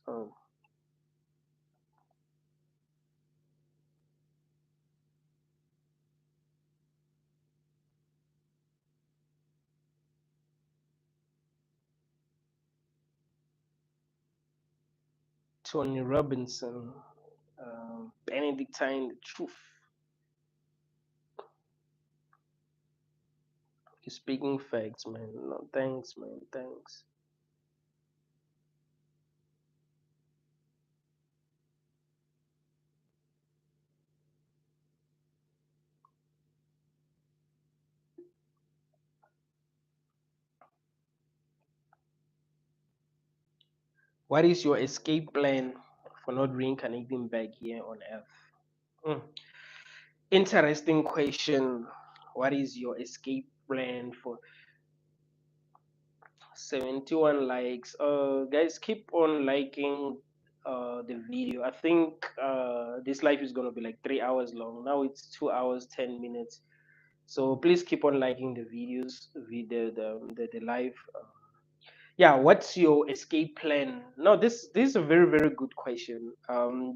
Tony Robinson, Benedictine, the truth. You're speaking facts, man. No, thanks, man. Thanks. What is your escape plan for not reincarnating back here on Earth? Hmm. Interesting question. What is your escape plan for 71 likes? Guys, keep on liking the video. I think this live is gonna be like 3 hours long. Now it's 2 hours 10 minutes. So please keep on liking the videos, the live. Yeah, what's your escape plan? No, this is a very very good question.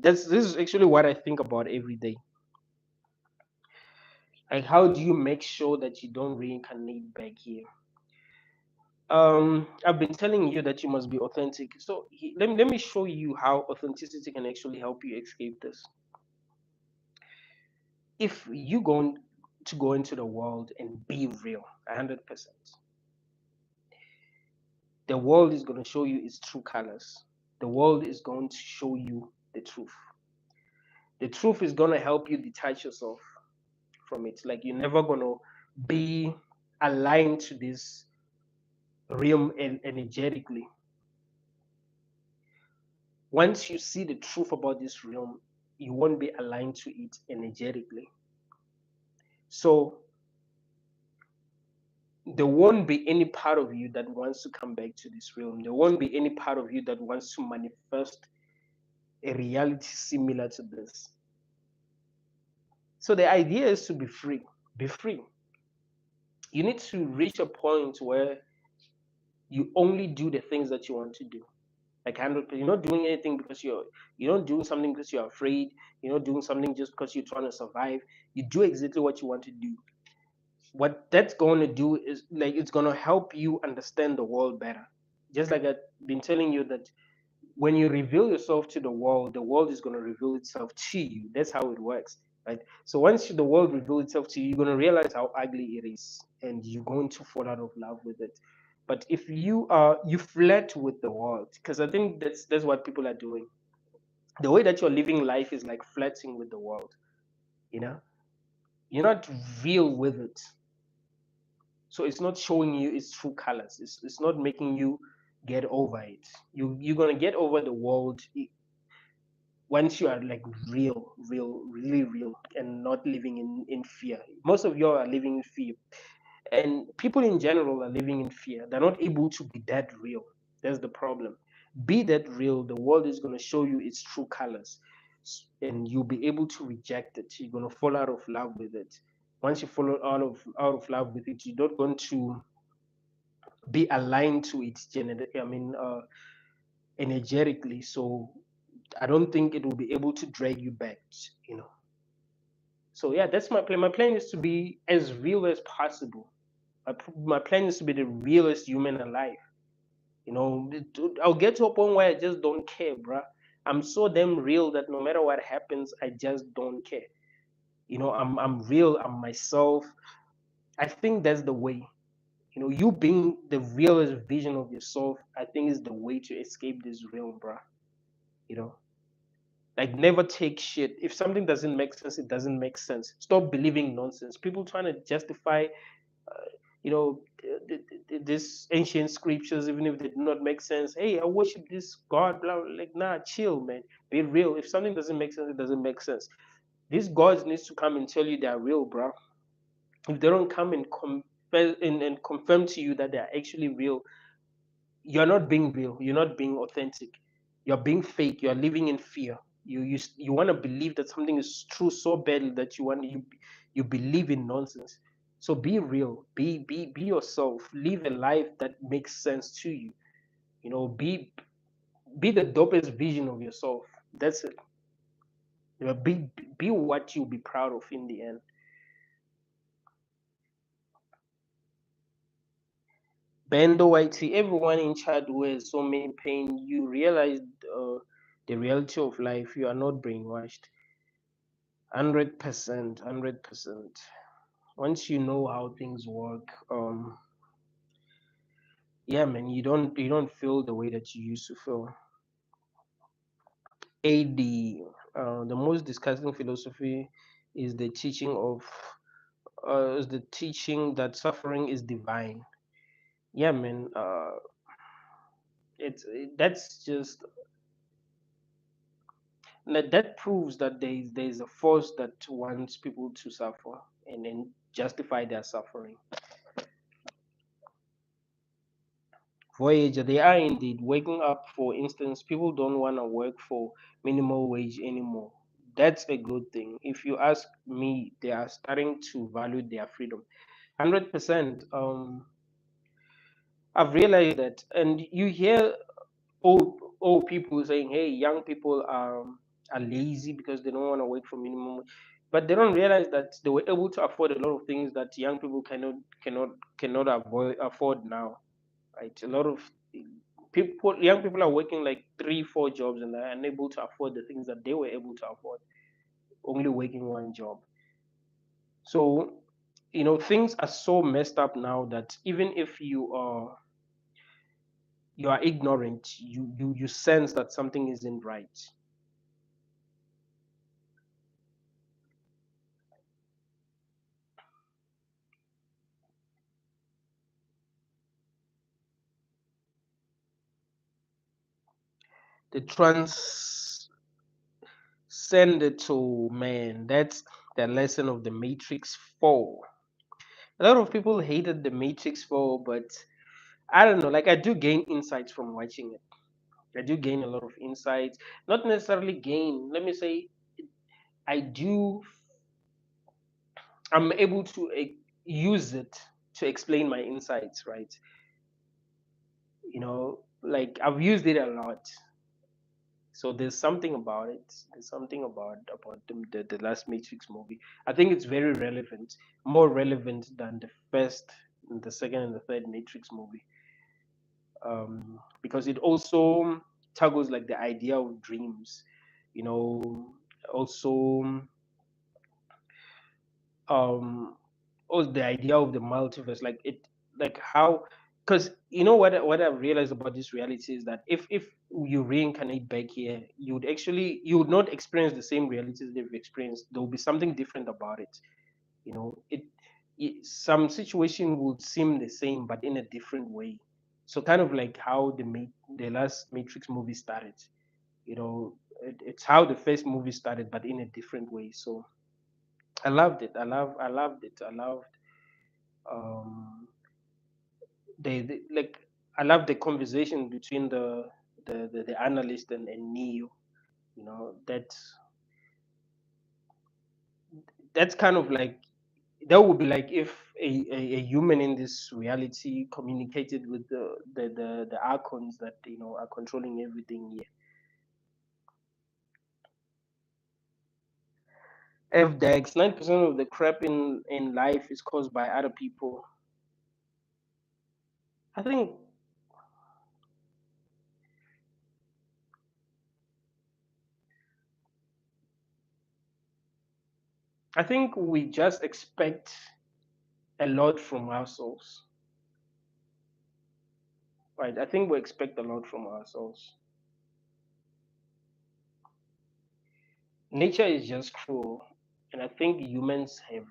This is actually what I think about every day. Like, how do you make sure that you don't reincarnate back here? I've been telling you that you must be authentic. So let me show you how authenticity can actually help you escape this. If you going to go into the world and be real, 100%, the world is going to show you its true colors. The world is going to show you the truth. The truth is going to help you detach yourself from it. Like, you're never going to be aligned to this realm energetically. Once you see the truth about this realm, you won't be aligned to it energetically. So there won't be any part of you that wants to come back to this realm. There won't be any part of you that wants to manifest a reality similar to this. So the idea is to be free. Be free. You need to reach a point where you only do the things that you want to do. Like 100%, you're not doing anything because you're not doing something because you're afraid. You're not doing something just because you're trying to survive. You do exactly what you want to do. What that's going to do is, like, it's going to help you understand the world better. Just like I've been telling you that when you reveal yourself to the world is going to reveal itself to you. That's how it works, right? So once the world reveals itself to you, you're going to realize how ugly it is, and you're going to fall out of love with it. But if you flirt with the world, because I think that's what people are doing. The way that you're living life is like flirting with the world. You know, you're not real with it, so it's not showing you its true colors. It's not making you get over it. You're gonna get over the world once you are like real, really real, and not living in fear. Most of you are living in fear, and people in general are living in fear. They're not able to be that real. That's the problem. Be that real. The world is going to show you its true colors, and you'll be able to reject it. You're going to fall out of love with it. Once you fall out of love with it, you're not going to be aligned to its energetically. So I don't think it will be able to drag you back, you know. So yeah, that's my plan. My plan is to be as real as possible. My plan is to be the realest human alive. You know, I'll get to a point where I just don't care, bruh. I'm so damn real that no matter what happens, I just don't care. You know, I'm real. I'm myself. I think that's the way. You know, you being the realest vision of yourself, I think is the way to escape this realm, bruh. You know, like, never take shit. If something doesn't make sense, it doesn't make sense. Stop believing nonsense. People trying to justify, you know, this ancient scriptures, even if they do not make sense. Hey, I worship this God. Blah, blah. Like, nah, chill, man. Be real. If something doesn't make sense, it doesn't make sense. These gods needs to come and tell you they're real, bro. If they don't come and confirm to you that they're actually real, you're not being real. You're not being authentic. You're being fake. You're living in fear. You want to believe that something is true so badly that you believe in nonsense. So be real. Be yourself. Live a life that makes sense to you. You know, be the dopest vision of yourself. That's it. You know, be what you'll be proud of in the end. Bendo YT, everyone in chat who has so many pain, you realized the reality of life. You are not brainwashed. 100%, 100%. Once you know how things work, yeah, man, you don't feel the way that you used to feel. AD, the most disgusting philosophy is the teaching of is the teaching that suffering is divine. Yeah, man. That's just that proves that there is a force that wants people to suffer and then justify their suffering. Voyager, they are indeed waking up. For instance, people don't want to work for minimal wage anymore. That's a good thing. If you ask me, they are starting to value their freedom. 100%. I've realized that, and you hear old people saying, "Hey, young people are lazy because they don't want to work for minimum," but they don't realize that they were able to afford a lot of things that young people cannot afford now. Right? A lot of young people are working like 3, 4 jobs and are unable to afford the things that they were able to afford, only working one job. So things are so messed up now that even if you are ignorant, you sense that something isn't right. The transcendental man, that's the lesson of the Matrix 4. A lot of people hated the Matrix 4, but I don't know, like I do gain insights from watching it. I do gain a lot of insights. Not necessarily gain, let me say, I do, I'm able to use it to explain my insights, right? Like I've used it a lot. So there's something about it. There's something about the last Matrix movie. I think it's very relevant, more relevant than the first, the second, and the third Matrix movie, because it also tackles like the idea of dreams, you know, also um, also the idea of the multiverse, like like how, because what I've realized about this reality is that if you reincarnate back here, you would not experience the same realities they've experienced. There will be something different about it. Some situation would seem the same but in a different way. So kind of like how the last Matrix movie started. It's how the first movie started but in a different way. So I loved it. I loved it. I loved um they like I love the conversation between the analyst and Neo. That's kind of like, that would be like if a human in this reality communicated with the archons that are controlling everything here. FDAX, 9% of the crap in life is caused by other people. I think I think we just expect a lot from ourselves. Right. I think we expect a lot from ourselves. Nature is just cruel, and I think humans have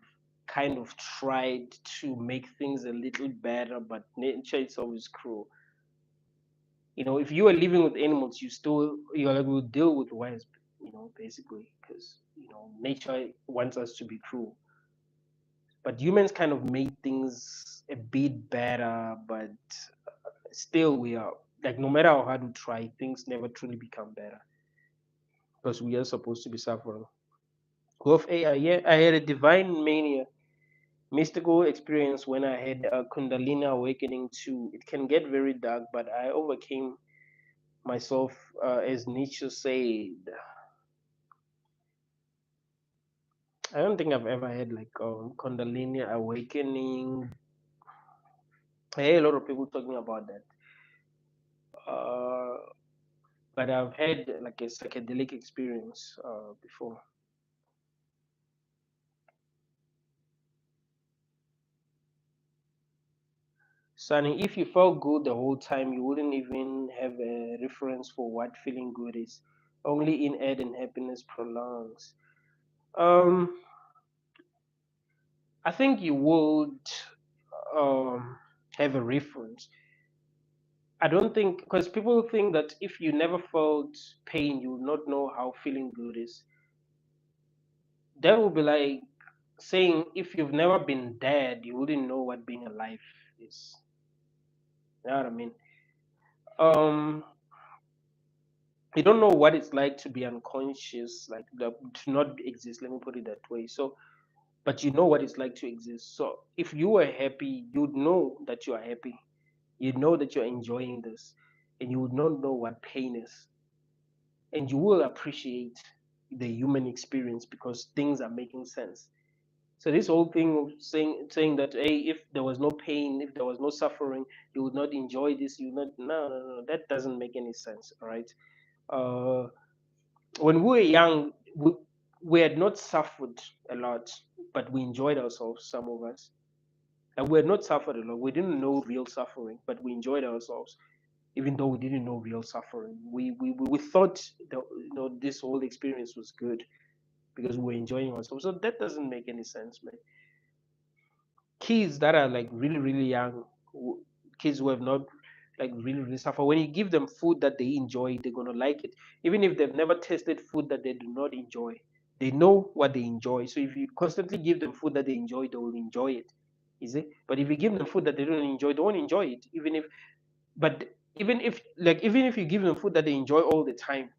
kind of tried to make things a little better, but nature itself is cruel. If you are living with animals, you're like, will deal with wasp, basically, because nature wants us to be cruel, but humans kind of made things a bit better, but still we are like, no matter how hard we try, things never truly become better because we are supposed to be suffering. With AI, yeah, I had a divine mania mystical experience when I had a Kundalini awakening too. It can get very dark, but I overcame myself, as Nietzsche said. I don't think I've ever had like Kundalini awakening. I hear a lot of people talking about that. Uh, but I've had like a psychedelic experience before. Sunny, if you felt good the whole time, you wouldn't even have a reference for what feeling good is. Only in aid and happiness prolongs. Um, I think you would um, have a reference. I don't think, because people think that if you never felt pain, you would not know how feeling good is. That would be like saying if you've never been dead, you wouldn't know what being alive is. You know what I mean? Um, you don't know what it's like to be unconscious, like to not exist. Let me put it that way. So, but you know what it's like to exist. So, if you were happy, you'd know that you are happy. You know that you're enjoying this, and you would not know what pain is, and you will appreciate the human experience because things are making sense. So this whole thing of saying that hey, if there was no pain, if there was no suffering, you would not enjoy this. You would not. No, no, no. That doesn't make any sense. All right. Uh, when we were young, we had not suffered a lot, but we enjoyed ourselves. Some of us, and we had not suffered a lot. We didn't know real suffering, but we enjoyed ourselves, even though we didn't know real suffering. We thought that this whole experience was good because we were enjoying ourselves. So that doesn't make any sense, man. Kids that are like really really young, kids who have not like really really suffer, when you give them food that they enjoy, they're going to like it, even if they've never tasted food that they do not enjoy. They know what they enjoy, so if you constantly give them food that they enjoy, they will enjoy it. Is it? But if you give them food that they don't enjoy, they won't enjoy it. But even if you give them food that they enjoy all the time,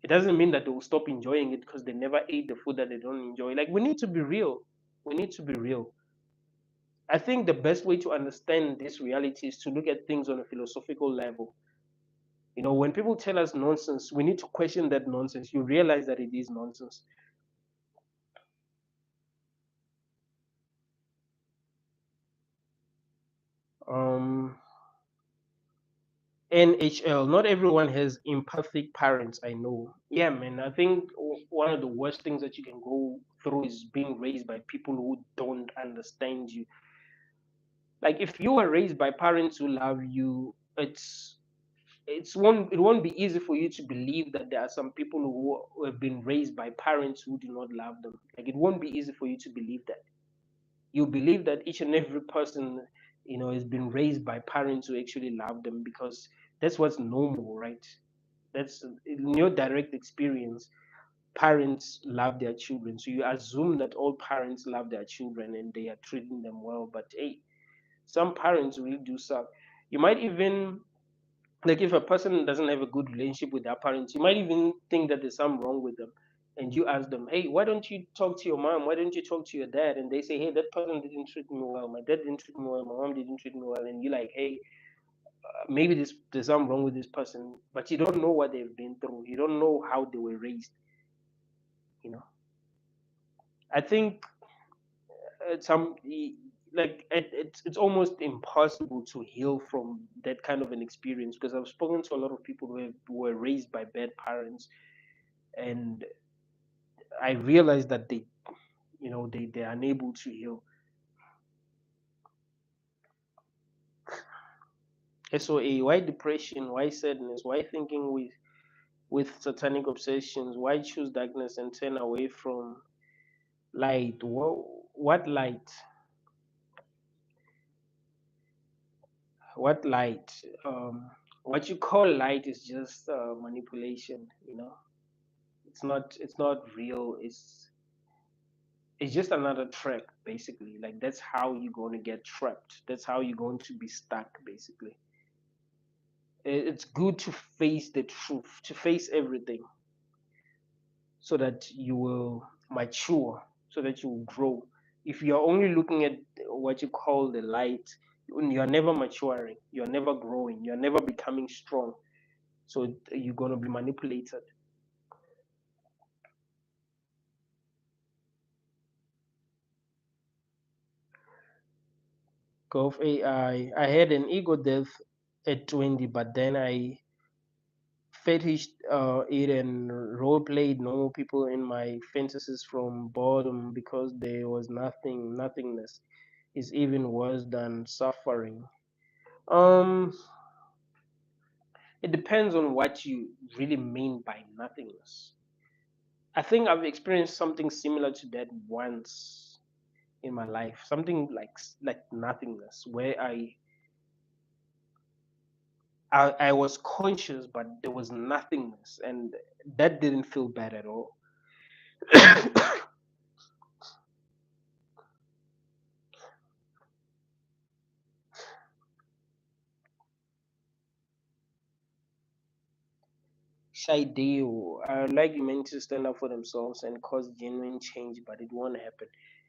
it doesn't mean that they will stop enjoying it because they never ate the food that they don't enjoy. Like, we need to be real. We need to be real. I think the best way to understand this reality is to look at things on a philosophical level. When people tell us nonsense, we need to question that nonsense. You realize that it is nonsense. Um, NHL, not everyone has empathic parents, I know. Yeah, man, I think one of the worst things that you can go through is being raised by people who don't understand you. Like, if you were raised by parents who love you, it won't be easy for you to believe that there are some people who have been raised by parents who do not love them. Like, it won't be easy for you to believe that. You believe that each and every person, has been raised by parents who actually love them because that's what's normal, right? That's in your direct experience. Parents love their children, so you assume that all parents love their children and they are treating them well. But hey, some parents really do suck. You might even, like, if a person doesn't have a good relationship with their parents, you might even think that there's something wrong with them, and you ask them, hey, why don't you talk to your mom, why don't you talk to your dad? And they say, hey, that person didn't treat me well, my dad didn't treat me well, my mom didn't treat me well. And you're like, hey, maybe there's something wrong with this person, but you don't know what they've been through, you don't know how they were raised. you know I think some like it's almost impossible to heal from that kind of an experience, because I've spoken to a lot of people who were raised by bad parents, and I realized that they're unable to heal. SOA, why depression? Why sadness? Why thinking with satanic obsessions? Why choose darkness and turn away from light? What light? What light? What you call light is just manipulation. It's not real. It's just another trap, basically. Like, that's how you're going to get trapped. That's how you're going to be stuck, basically. It's good to face the truth, to face everything, so that you will mature, so that you will grow. If you're only looking at what you call the light, you're never maturing, you're never growing, you're never becoming strong. So you're going to be manipulated. Golf AI. I had an ego death at 20, but then I fetished it and role played normal people in my fantasies from boredom because there was nothingness is even worse than suffering. Um, it depends on what you really mean by nothingness. I think I've experienced something similar to that once in my life, something like nothingness, where I was conscious, but there was nothingness, and that didn't feel bad at all. Shaidio, I like men to stand up for themselves and cause genuine change, but it won't happen.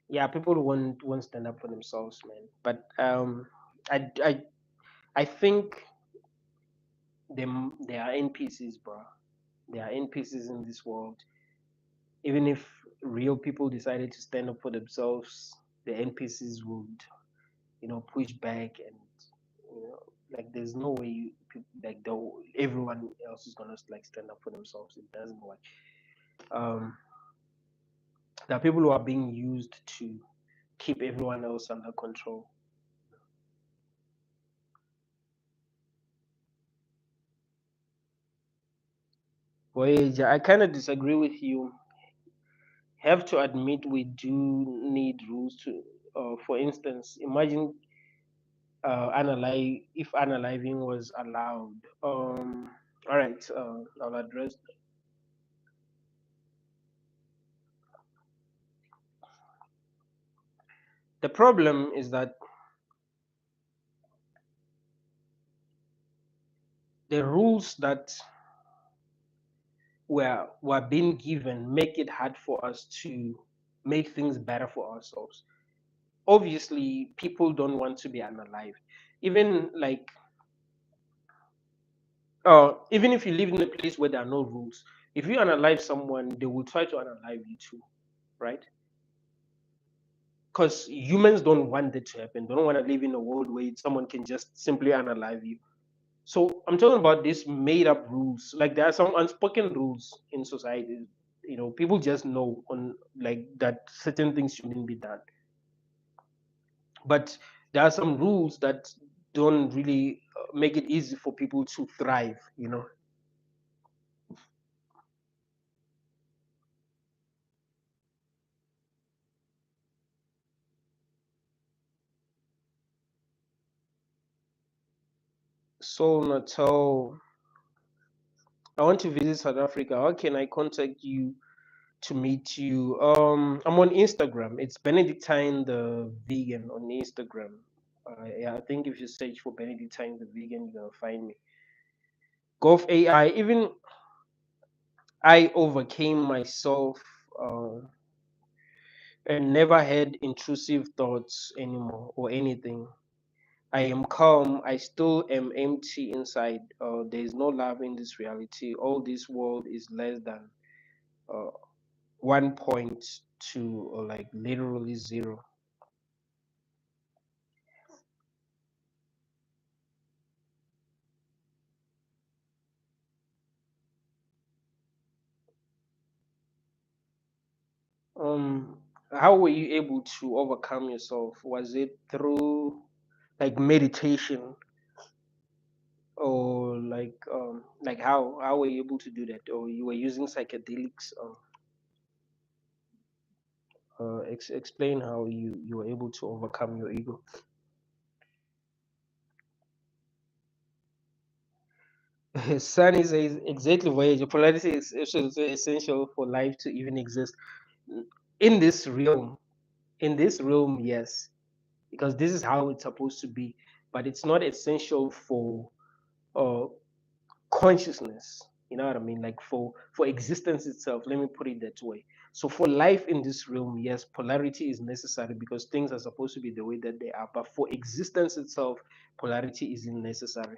Yeah, people won't stand up for themselves, man. But I I I think they are NPCs, bro. They are NPCs in this world. Even if real people decided to stand up for themselves, the NPCs would, push back and, like there's no way like everyone else is gonna like stand up for themselves. It doesn't work. Um, there are people who are being used to keep everyone else under control. Voyager, I kind of disagree with you. Have to admit we do need rules to. For instance, imagine if unaliving was allowed. All right, I'll address. The problem is that the rules that were being given make it hard for us to make things better for ourselves. Obviously, people don't want to be unalived. Even like, even if you live in a place where there are no rules, if you unalive someone, they will try to unalive you too, right? Because humans don't want that to happen. They don't want to live in a world where someone can just simply unalive you. So I'm talking about these made up rules. Like there are some unspoken rules in society. People just know on like that certain things shouldn't be done. But there are some rules that don't really make it easy for people to thrive. So Natal, I want to visit South Africa. How can I contact you to meet you? I'm on Instagram. It's Benedictine the Vegan on Instagram. Yeah, I think if you search for Benedictine the Vegan, you're gonna find me. Golf AI. Even I overcame myself and never had intrusive thoughts anymore or anything. I am calm. I still am empty inside. There is no love in this reality. All this world is less than uh, 1 point to like literally zero. Um, how were you able to overcome yourself? Was it through like meditation or like how were you able to do that? Or you were using psychedelics? Explain how you were able to overcome your ego. Sun is exactly where your polarity is essential for life to even exist in this realm. In this realm, yes, because this is how it's supposed to be, but it's not essential for uh, consciousness. You know what I mean? Like for existence itself. Let me put it that way. So for life in this realm, yes, polarity is necessary because things are supposed to be the way that they are. But for existence itself, polarity isn't necessary.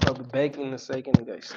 I'll be back in a second, guys.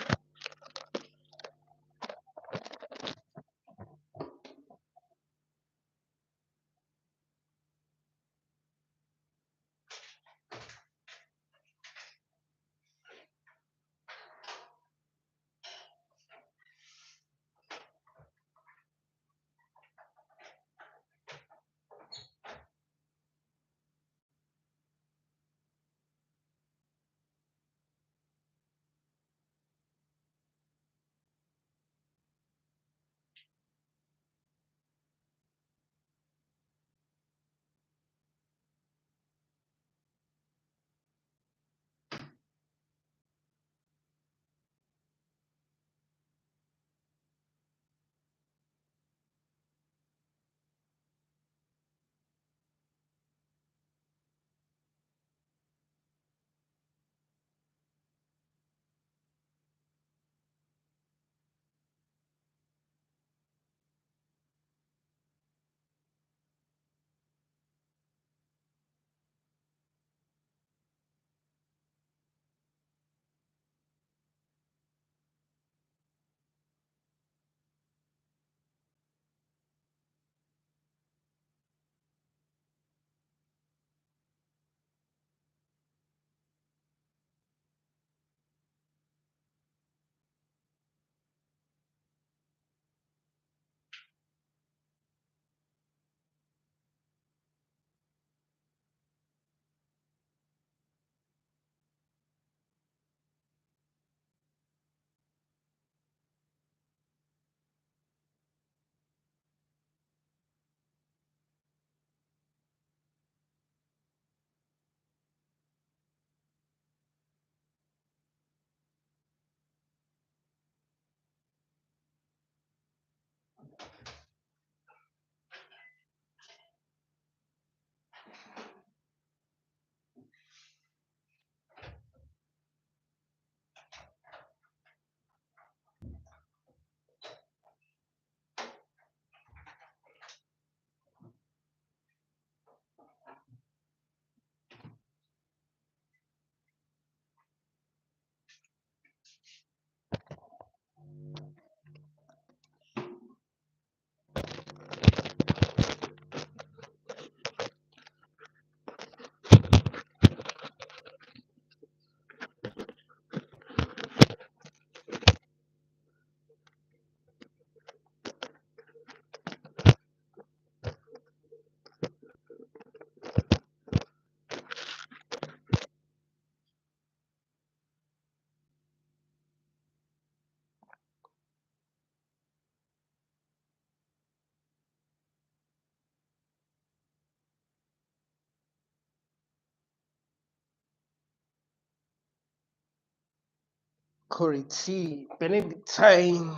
Corey T. Benedictine.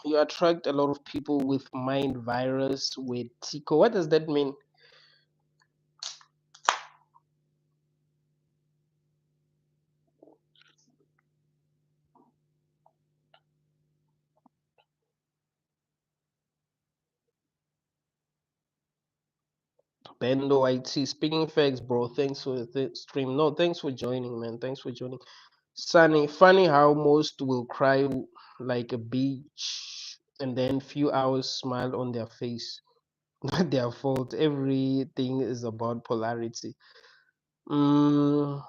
You attract a lot of people with mind virus with Tico. What does that mean? Bendo IT. Speaking facts, bro. Thanks for the stream. No, thanks for joining, man. Thanks for joining. Sunny. Funny how most will cry like a beach and then few hours smile on their face. Not their fault. Everything is about polarity. Mm,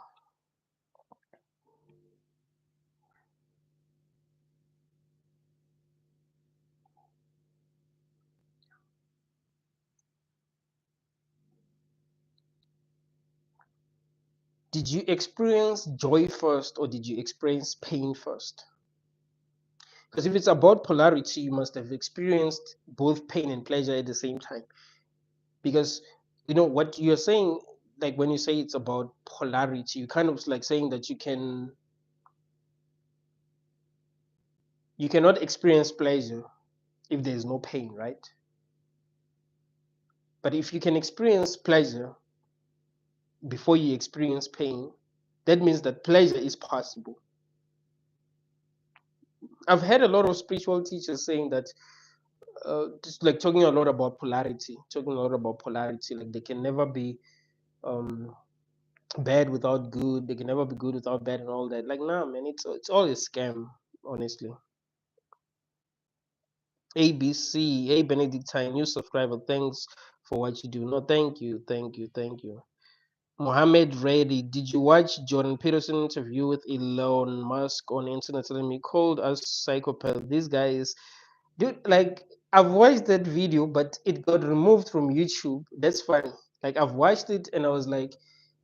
did you experience joy first or did you experience pain first? Because if it's about polarity, you must have experienced both pain and pleasure at the same time. Because you know what you're saying, like when you say it's about polarity, you kind of like saying that you cannot experience pleasure if there's no pain, right? But if you can experience pleasure before you experience pain, that means that pleasure is possible. I've heard a lot of spiritual teachers saying that, just like talking a lot about polarity, like they can never be um, bad without good, they can never be good without bad and all that. Like, nah, man, it's all a scam, honestly. ABC, hey Benedictine, new subscriber, thanks for what you do. No, thank you. Mohammed Reddy, did you watch Jordan Peterson interview with Elon Musk on internet telling me called us psychopath? This guy is, dude, like I've watched that video, but it got removed from YouTube. That's funny. Like I've watched it and I was like,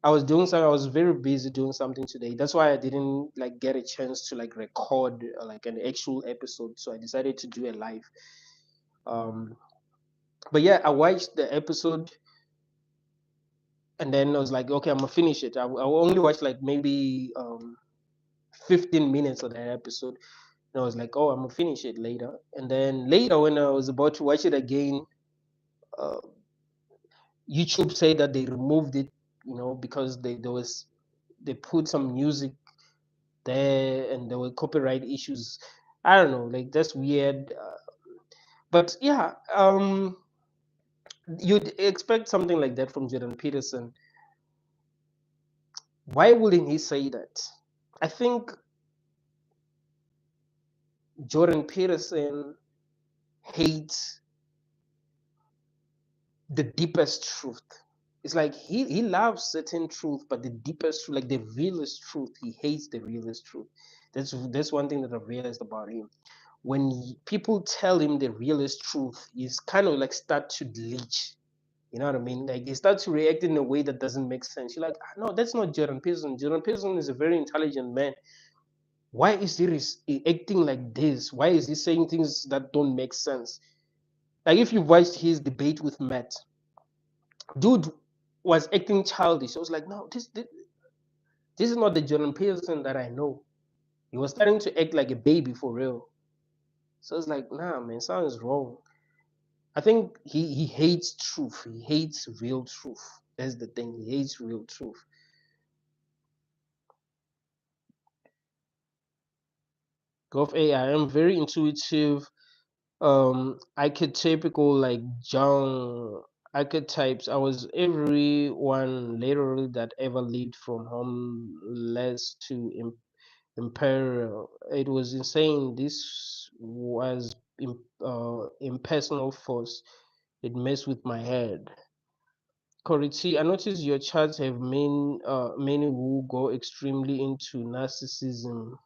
I was doing something, I was very busy doing something today. That's why I didn't like get a chance to like record like an actual episode. So I decided to do a live. Um, but yeah, I watched the episode and then I was like, okay, I'm gonna finish it. I only watched like maybe 15 minutes of that episode. And I was like, oh, I'm gonna finish it later. And then later, when I was about to watch it again, uh, YouTube said that they removed it, you know, because they put some music there and there were copyright issues. I don't know, like that's weird. But yeah, you'd expect something like that from Jordan Peterson. Why wouldn't he say that? I think Jordan Peterson hates the deepest truth. It's like he loves certain truth, but the deepest truth, like the realest truth, he hates the realest truth. That's one thing that I've realized about him. When people tell him the realest truth, he's kind of like start to leech. You know what I mean? Like he starts to react in a way that doesn't make sense. You're like, "Ah, no, that's not Jordan Peterson. Jordan Peterson is a very intelligent man. Why is he acting like this? Why is he saying things that don't make sense? Like if you watched his debate with Matt, dude was acting childish. I was like, no, this is not the Jordan Peterson that I know. He was starting to act like a baby for real. So I was like, nah, man, something's wrong. I think he hates truth. He hates real truth. That's the thing. He hates real truth. Golf AI. I'm very intuitive. Archetypical like John archetypes. I was everyone literally that ever lived from homeless to imperial. It was insane. This was impersonal force. It messed with my head. Coriti, I noticed your charts have many who go extremely into narcissism.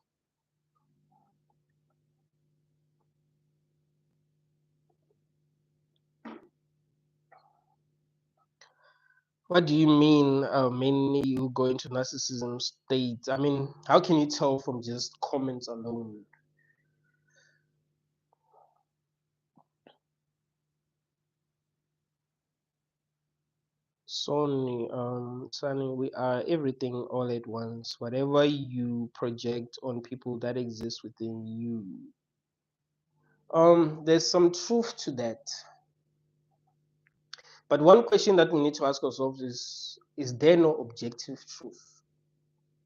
What do you mean, many who go into narcissism state? I mean, how can you tell from just comments alone? Sonny, we are everything all at once. Whatever you project on people, that exists within you. There's some truth to that. But one question that we need to ask ourselves is there no objective truth?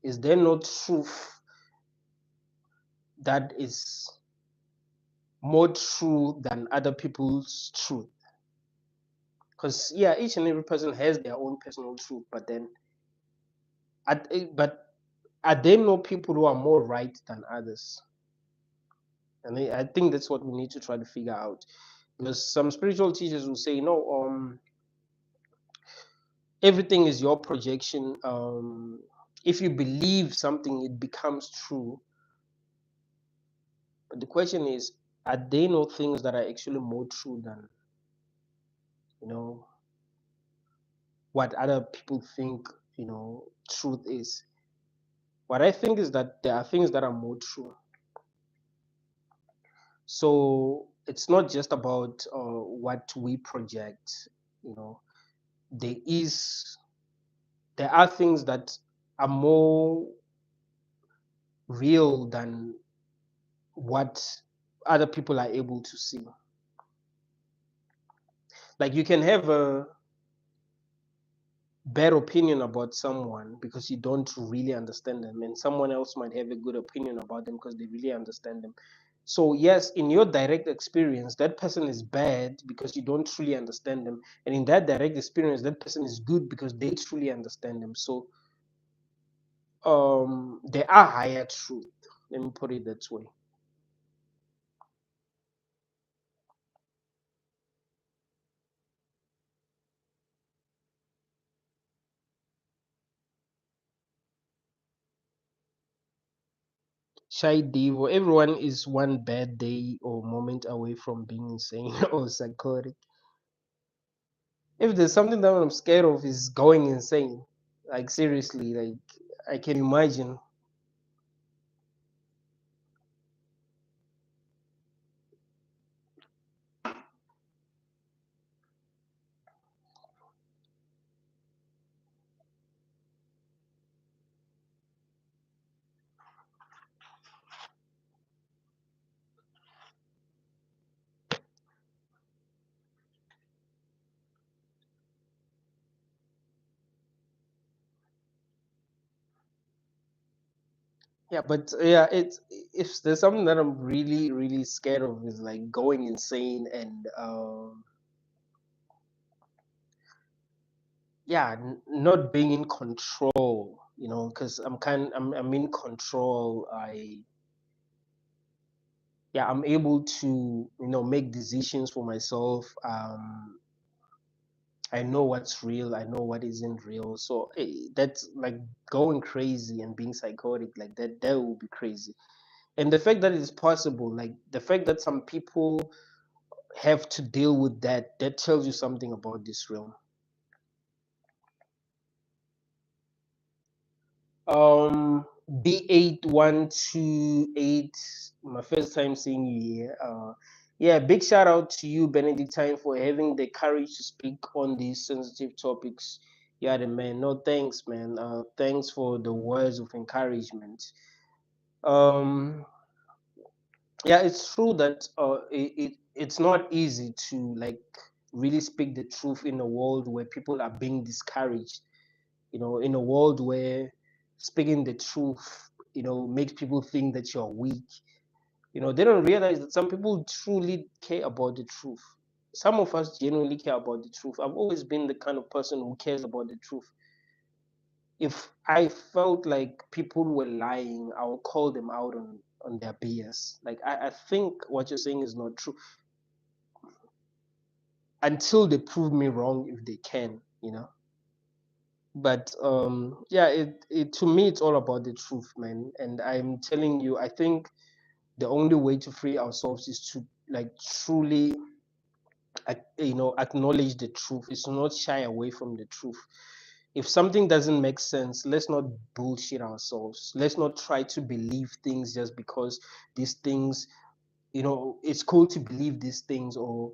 Is there no truth that is more true than other people's truth? Because yeah, each and every person has their own personal truth, but then but are there no people who are more right than others? And I think that's what we need to try to figure out. Because some spiritual teachers will say, no, everything is your projection. If you believe something, it becomes true. But the question is, are there no things that are actually more true than, you know, what other people think, truth is? What I think is that there are things that are more true. So it's not just about what we project, you know. There is there are things that are more real than what other people are able to see. Like you can have a bad opinion about someone because you don't really understand them, and someone else might have a good opinion about them because they really understand them. So yes, in your direct experience, that person is bad because you don't truly understand them, and in that direct experience, that person is good because they truly understand them. So there are higher truth. Let me put it that way. Shy Devo, everyone is one bad day or moment away from being insane or psychotic. If there's something that I'm scared of is going insane. Like seriously, like I can imagine. Yeah, but yeah, it's if there's something that I'm really, really scared of is like going insane and yeah, not being in control, because I'm in control. I'm able to, make decisions for myself. I know what's real, I know what isn't real. So that's like going crazy and being psychotic like that. That would be crazy. And the fact that it's possible, like the fact that some people have to deal with that, that tells you something about this realm. B8128, my first time seeing you here. Yeah, big shout out to you, Benedictine, for having the courage to speak on these sensitive topics. Yeah, the man. No, thanks, man. Thanks for the words of encouragement. Um, yeah, it's true that it's not easy to like really speak the truth in a world where people are being discouraged. In a world where speaking the truth, makes people think that you're weak. They don't realize that some people truly care about the truth. Some of us genuinely care about the truth. I've always been the kind of person who cares about the truth. If I felt like people were lying, I would call them out on their BS. Like I think what you're saying is not true until they prove me wrong if they can. But yeah, it to me it's all about the truth, man. And I'm telling you, I think the only way to free ourselves is to like truly acknowledge the truth. It's not shy away from the truth. If something doesn't make sense, let's not bullshit ourselves. Let's not try to believe things just because these things, it's cool to believe these things, or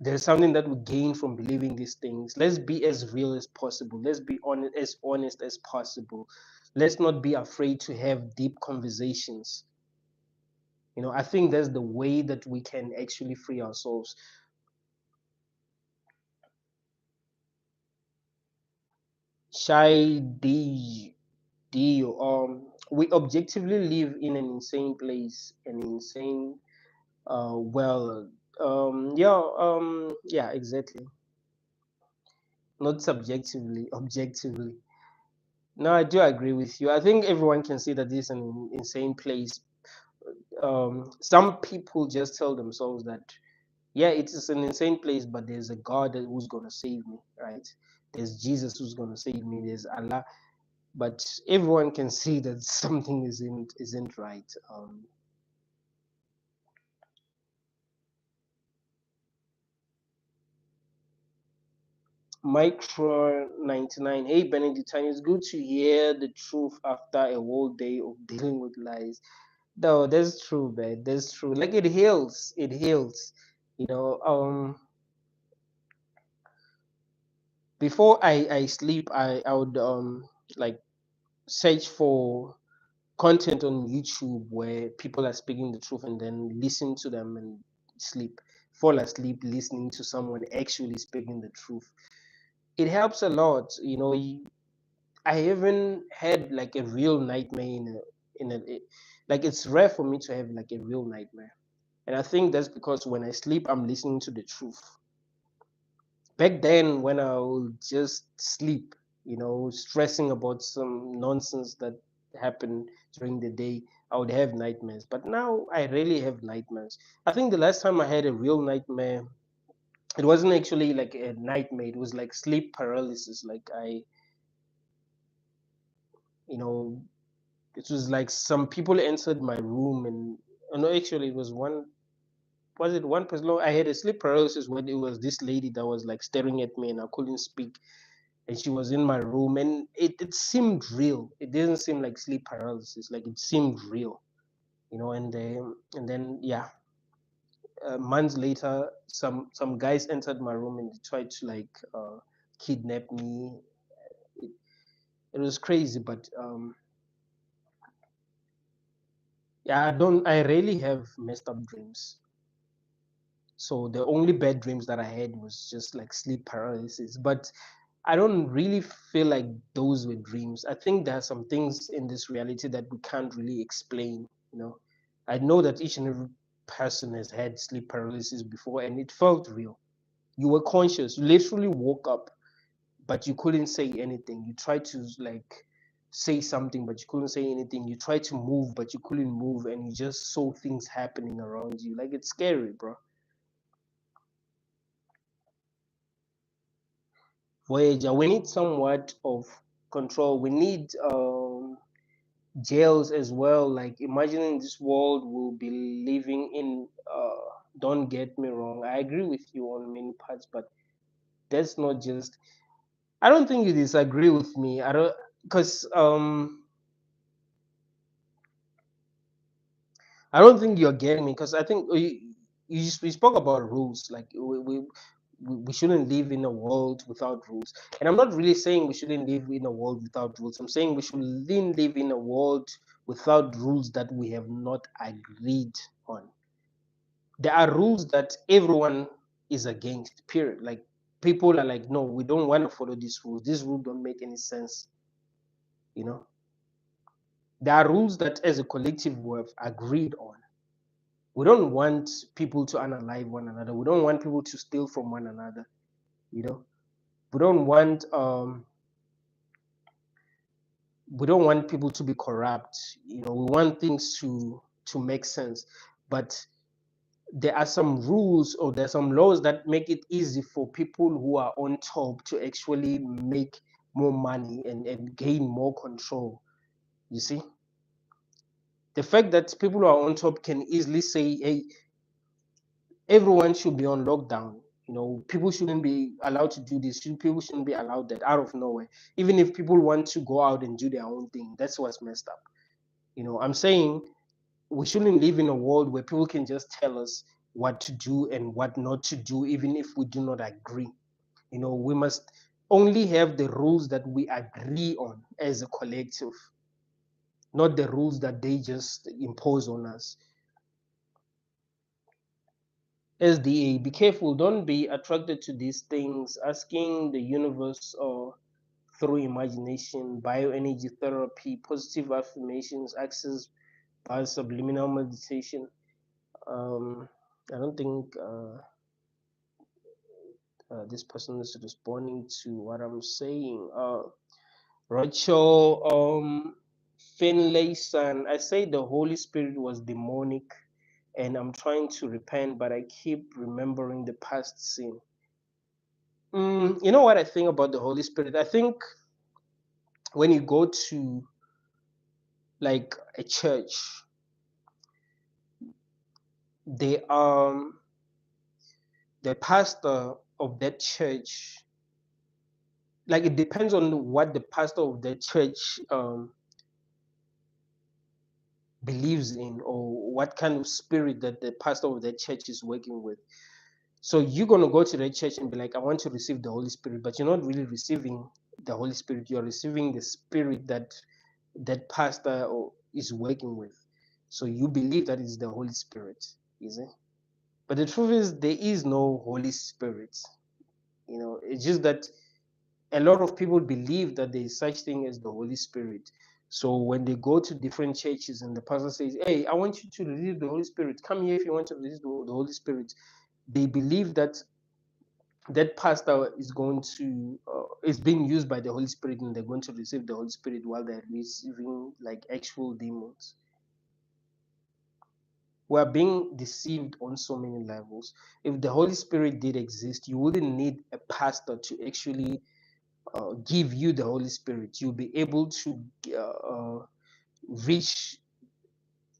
There's something that we gain from believing these things. Let's be as real as possible. Let's be honest as possible. Let's not be afraid to have deep conversations. I think that's the way that we can actually free ourselves. Shy D, we objectively live in an insane place, an insane, well, yeah, exactly. Not subjectively, objectively. No, I do agree with you. I think everyone can see that this is an insane place. Some people just tell themselves that, yeah, it is an insane place, but there's a God who's gonna save me, right? There's Jesus who's gonna save me. There's Allah, but everyone can see that something isn't right. Micro 99. Hey Benedictine, it's good to hear the truth after a whole day of dealing with lies. No, that's true, man. That's true. Like it heals. It heals. You know, before I sleep, I would like search for content on YouTube where people are speaking the truth and then listen to them and sleep. Fall asleep listening to someone actually speaking the truth. It helps a lot. I haven't had like a real nightmare like it's rare for me to have like a real nightmare. And I think that's because when I sleep, I'm listening to the truth. Back then, when I would just sleep, stressing about some nonsense that happened during the day, I would have nightmares. But now I rarely have nightmares. I think the last time I had a real nightmare, it wasn't actually like a nightmare, it was like sleep paralysis. Like you know, it was like some people entered my room and, no, actually, it was one. Was it one person? No, I had a sleep paralysis when it was this lady that was like staring at me and I couldn't speak. And she was in my room and it seemed real. It didn't seem like sleep paralysis. Like it seemed real, and then yeah, months later, some guys entered my room and tried to like kidnap me. It, it was crazy, but yeah, I rarely have messed up dreams. So the only bad dreams that I had was just like sleep paralysis. But I don't really feel like those were dreams. I think there are some things in this reality that we can't really explain. I know that each and every person has had sleep paralysis before and it felt real. You were conscious, you literally woke up, but you couldn't say anything. You tried to like say something, but you couldn't say anything. You tried to move, but you couldn't move, and you just saw things happening around you. Like it's scary, bro. Voyager, we need somewhat of control. We need jails as well. Like imagining this world we'll be living in. Don't get me wrong, I agree with you on many parts, but that's not just. I don't think you disagree with me. I don't, because I don't think you're getting me, because I think we spoke about rules. Like we shouldn't live in a world without rules. And I'm not really saying we shouldn't live in a world without rules. I'm saying we should live in a world without rules that we have not agreed on. There are rules that everyone is against, period. Like people are like, no, we don't want to follow these rules. These rules don't make any sense. You know, there are rules that as a collective we have agreed on. We don't want people to unalive one another. We don't want people to steal from one another. You know, we don't want people to be corrupt. We want things to make sense. But there are some rules or there are some laws that make it easy for people who are on top to actually make more money and gain more control. You see, the fact that people who are on top can easily say, hey, everyone should be on lockdown. People shouldn't be allowed to do this. People shouldn't be allowed that out of nowhere. Even if people want to go out and do their own thing, that's what's messed up. I'm saying we shouldn't live in a world where people can just tell us, what to do and what not to do, even if we do not agree. We must only have the rules that we agree on as a collective, not the rules that they just impose on us. SDA, be careful, don't be attracted to these things, asking the universe or through imagination, bioenergy therapy, positive affirmations, access by subliminal meditation. I don't think this person is responding to what I'm saying. Rachel Finlayson, I say the Holy Spirit was demonic and I'm trying to repent, but I keep remembering the past sin. You know what I think about the Holy Spirit? I think when you go to like a church, they the pastor of that church, like it depends on what the pastor of that church believes in, or what kind of spirit that the pastor of that church is working with. So you're going to go to that church and be like, I want to receive the Holy Spirit, but you're not really receiving the Holy Spirit. You're receiving the spirit that that pastor is working with. So you believe that it's the Holy Spirit, is it? But the truth is, there is no Holy Spirit. It's just that a lot of people believe that there is such thing as the Holy Spirit. So when they go to different churches and the pastor says, "Hey, I want you to receive the Holy Spirit. Come here if you want to receive the Holy Spirit," they believe that that pastor is going to is being used by the Holy Spirit, and they're going to receive the Holy Spirit while they're receiving like actual demons. We're being deceived on so many levels. If the Holy Spirit did exist, you wouldn't need a pastor to actually give you the Holy Spirit. You'll be able to reach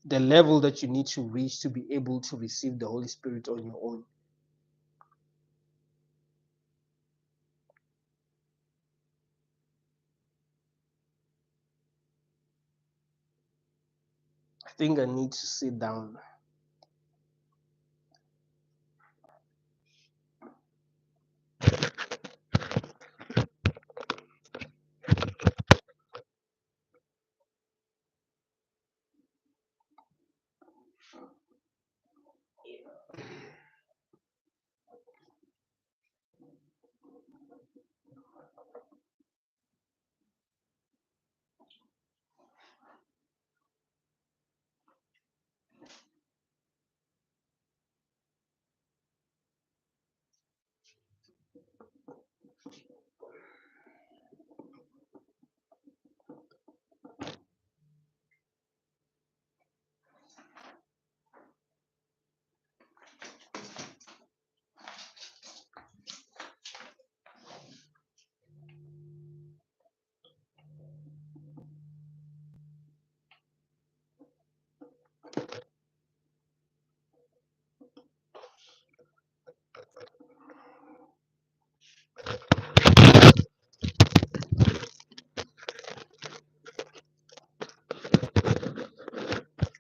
the level that you need to reach to be able to receive the Holy Spirit on your own. I think I need to sit down.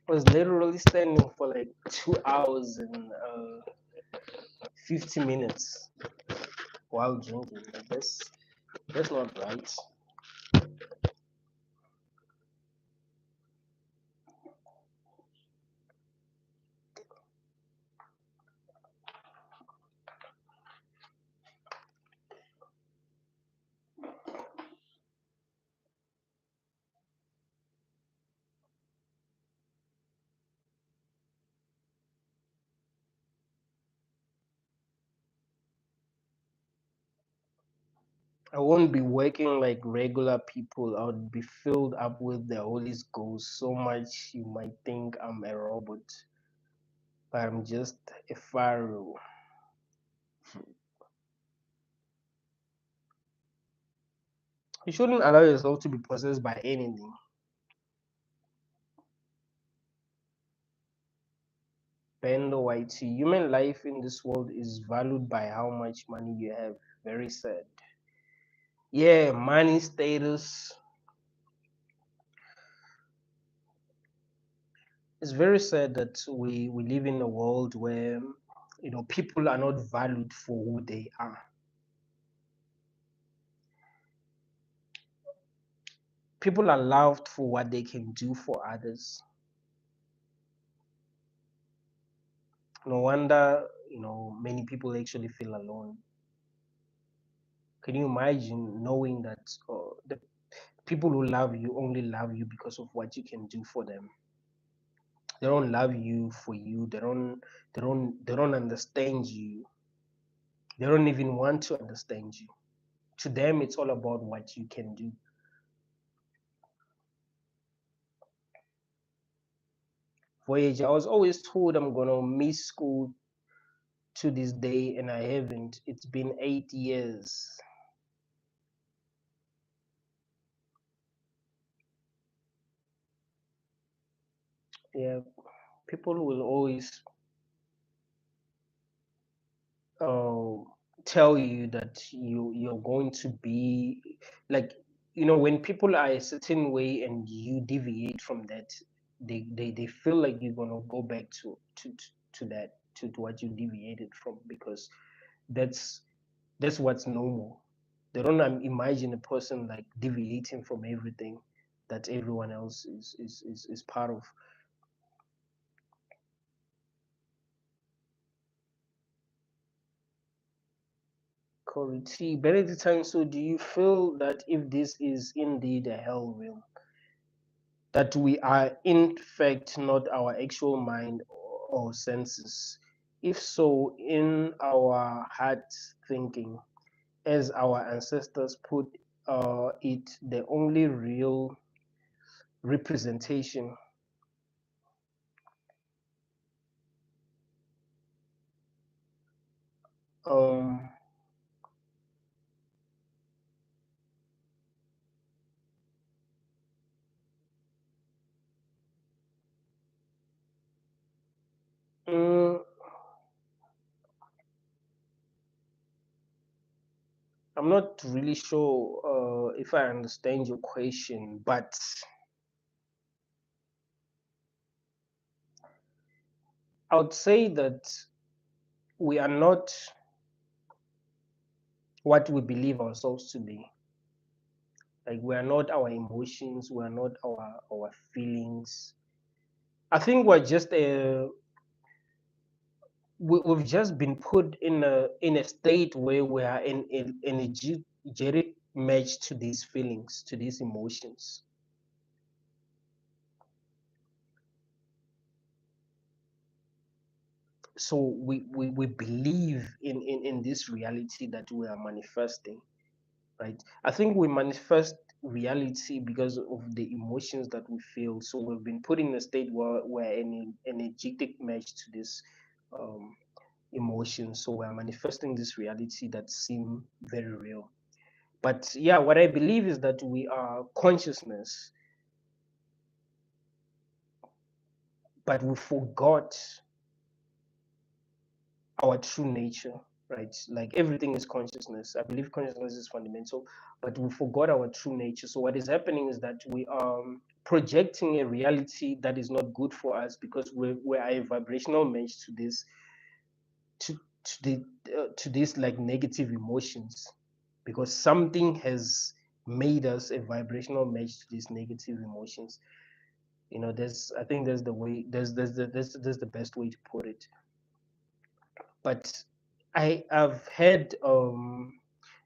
I was literally standing for like 2 hours and 50 minutes while drinking. Like that's not right. I won't be working like regular people. I would be filled up with the Holy Ghost so much you might think I'm a robot, but I'm just a pharaoh. You shouldn't allow yourself to be possessed by anything. Bend white. Human life in this world is valued by how much money you have. Very sad. Yeah, money, status. It's very sad that we live in a world where people are not valued for who they are. People are loved for what they can do for others. No wonder, many people actually feel alone. Can you imagine knowing that the people who love you only love you because of what you can do for them? They don't love you for you. They don't understand you. They don't even want to understand you. To them, it's all about what you can do. Voyager, I was always told I'm gonna miss school to this day, and I haven't. It's been 8 years. Yeah, people will always uh, tell you that you're going to be like, when people are a certain way and you deviate from that, they feel like you're gonna go back to that, to what you deviated from, because that's that's what's normal. They don't imagine a person like deviating from everything that everyone else is part of. Corey T. Benedict, so do you feel that if this is indeed a hell realm, that we are in fact not our actual mind or senses? If so, in our heart thinking, as our ancestors put it, the only real representation. Um, mm, I'm not really sure if I understand your question, but I would say that we are not what we believe ourselves to be. Like, we are not our emotions, we are not our feelings. I think we've just been put in a state where we are in an energetic match to these feelings, to these emotions. So we believe in this reality that we are manifesting, right? I think we manifest reality because of the emotions that we feel. So we've been put in a state where we're in an energetic match to this um, emotion. So we're manifesting this reality that seem very real. But yeah, what I believe is that we are consciousness, but we forgot our true nature, right? Like, everything is consciousness. I believe consciousness is fundamental, but we forgot our true nature. So what is happening is that we are projecting a reality that is not good for us, because we are a vibrational match to this, to the to this, like, negative emotions, because something has made us a vibrational match to these negative emotions. There's I think there's the way there's the best way to put it. But I've had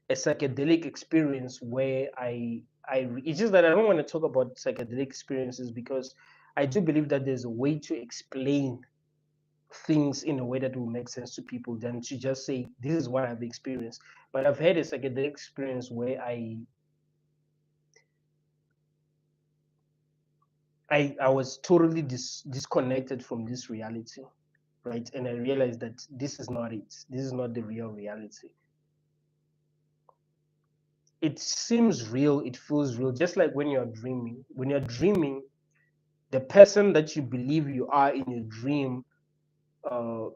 a psychedelic experience where it's just that I don't want to talk about psychedelic experiences, because I do believe that there's a way to explain things in a way that will make sense to people than to just say this is what I've experienced. But I've had a psychedelic experience where I was totally disconnected from this reality, right? And I realized that this is not it. This is not the real reality. It seems real, it feels real, just like when you're dreaming. When you're dreaming, the person that you believe you are in your dream, uh,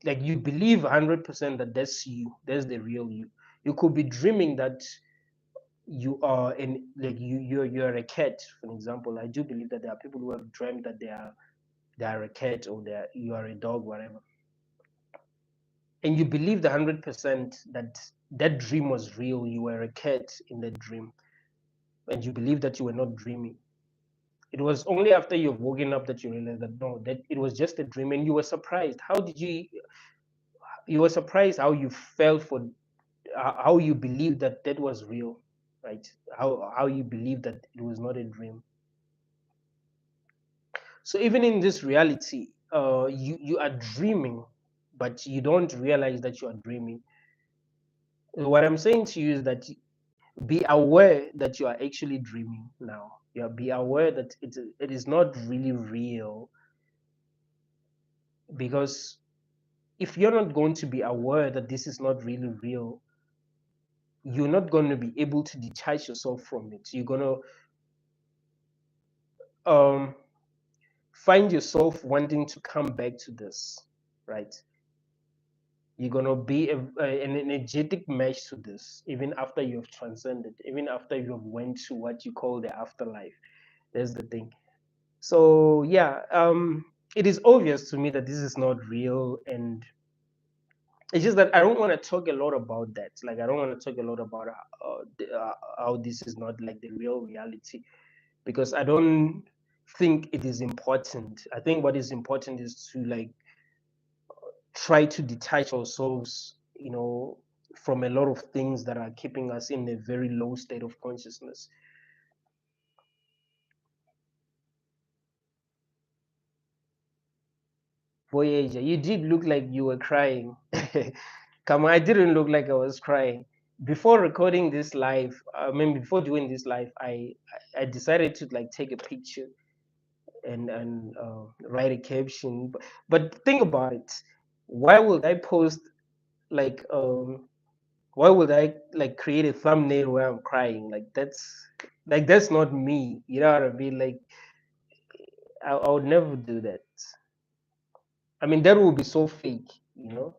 like, you believe 100% that that's you, that's the real you. You could be dreaming that you are in, like, you're a cat, for example. I do believe that there are people who have dreamt that they are a cat, or you are a dog, whatever. and you believed 100% that that dream was real, you were a kid in that dream, and you believed that you were not dreaming. It was only after you've woken up that you realized that no, that it was just a dream, and you were surprised. How did you were surprised how you felt for how you believed that that was real, right? How you believed that it was not a dream. So even in this reality, you are dreaming, but you don't realize that you are dreaming. What I'm saying to you is that be aware that you are actually dreaming now. You are be aware that it is not really real, because if you're not going to be aware that this is not really real, you're not going to be able to detach yourself from it. You're going to find yourself wanting to come back to this, right? You're going to be an energetic match to this, even after you've transcended, even after you've went to what you call the afterlife. That's the thing. So yeah, it is obvious to me that this is not real, and it's just that I don't want to talk a lot about that. Like I don't want to talk a lot about how this is not like the real reality, because I don't think it is important. I think what is important is to like try to detach ourselves, from a lot of things that are keeping us in a very low state of consciousness. Voyager, you did look like you were crying. Come on, I didn't look like I was crying. Before recording this live, I mean, before doing this live, I decided to like take a picture and write a caption. But think about it. Why would I post like why would I like create a thumbnail where I'm crying? Like that's not me. You know what I mean? Like I would never do that. I mean, that would be so fake, you know.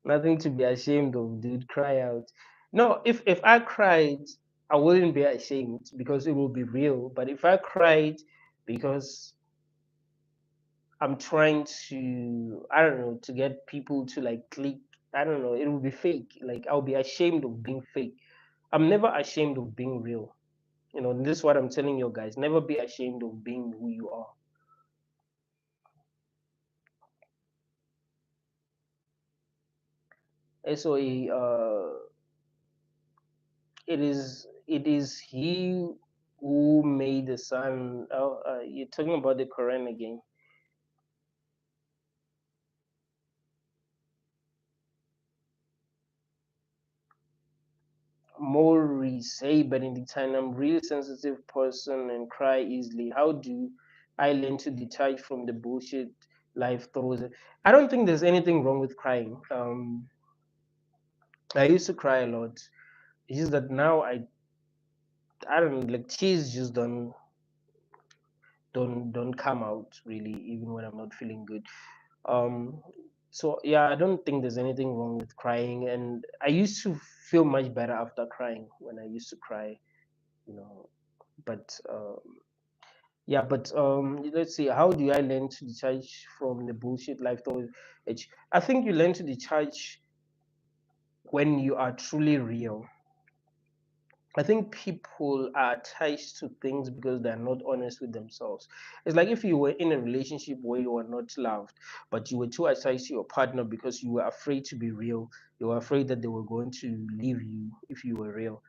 Nothing to be ashamed of, dude. Cry out. No, if I cried, I wouldn't be ashamed because it will be real. But if I cried because I'm trying to, I don't know, to get people to like click, I don't know, it will be fake. Like I'll be ashamed of being fake. I'm never ashamed of being real. This is what I'm telling you guys. Never be ashamed of being who you are. SOE, it is he who made the sun. Oh, you're talking about the Quran again. Maurice, hey Benedictine, I'm a really sensitive person and cry easily. How do I learn to detach from the bullshit life throws? I don't think there's anything wrong with crying. I used to cry a lot. It's just that now I don't know, like tears just don't come out really, even when I'm not feeling good. Um, so yeah, I don't think there's anything wrong with crying, and I used to feel much better after crying when I used to cry, you know. But yeah, but let's see, how do I learn to detach from the bullshit life thought? I think you learn to detach when you are truly real. I think people are attached to things because they're not honest with themselves. It's like if you were in a relationship where you were not loved, but you were too attached to your partner because you were afraid to be real. You were afraid that they were going to leave you if you were real.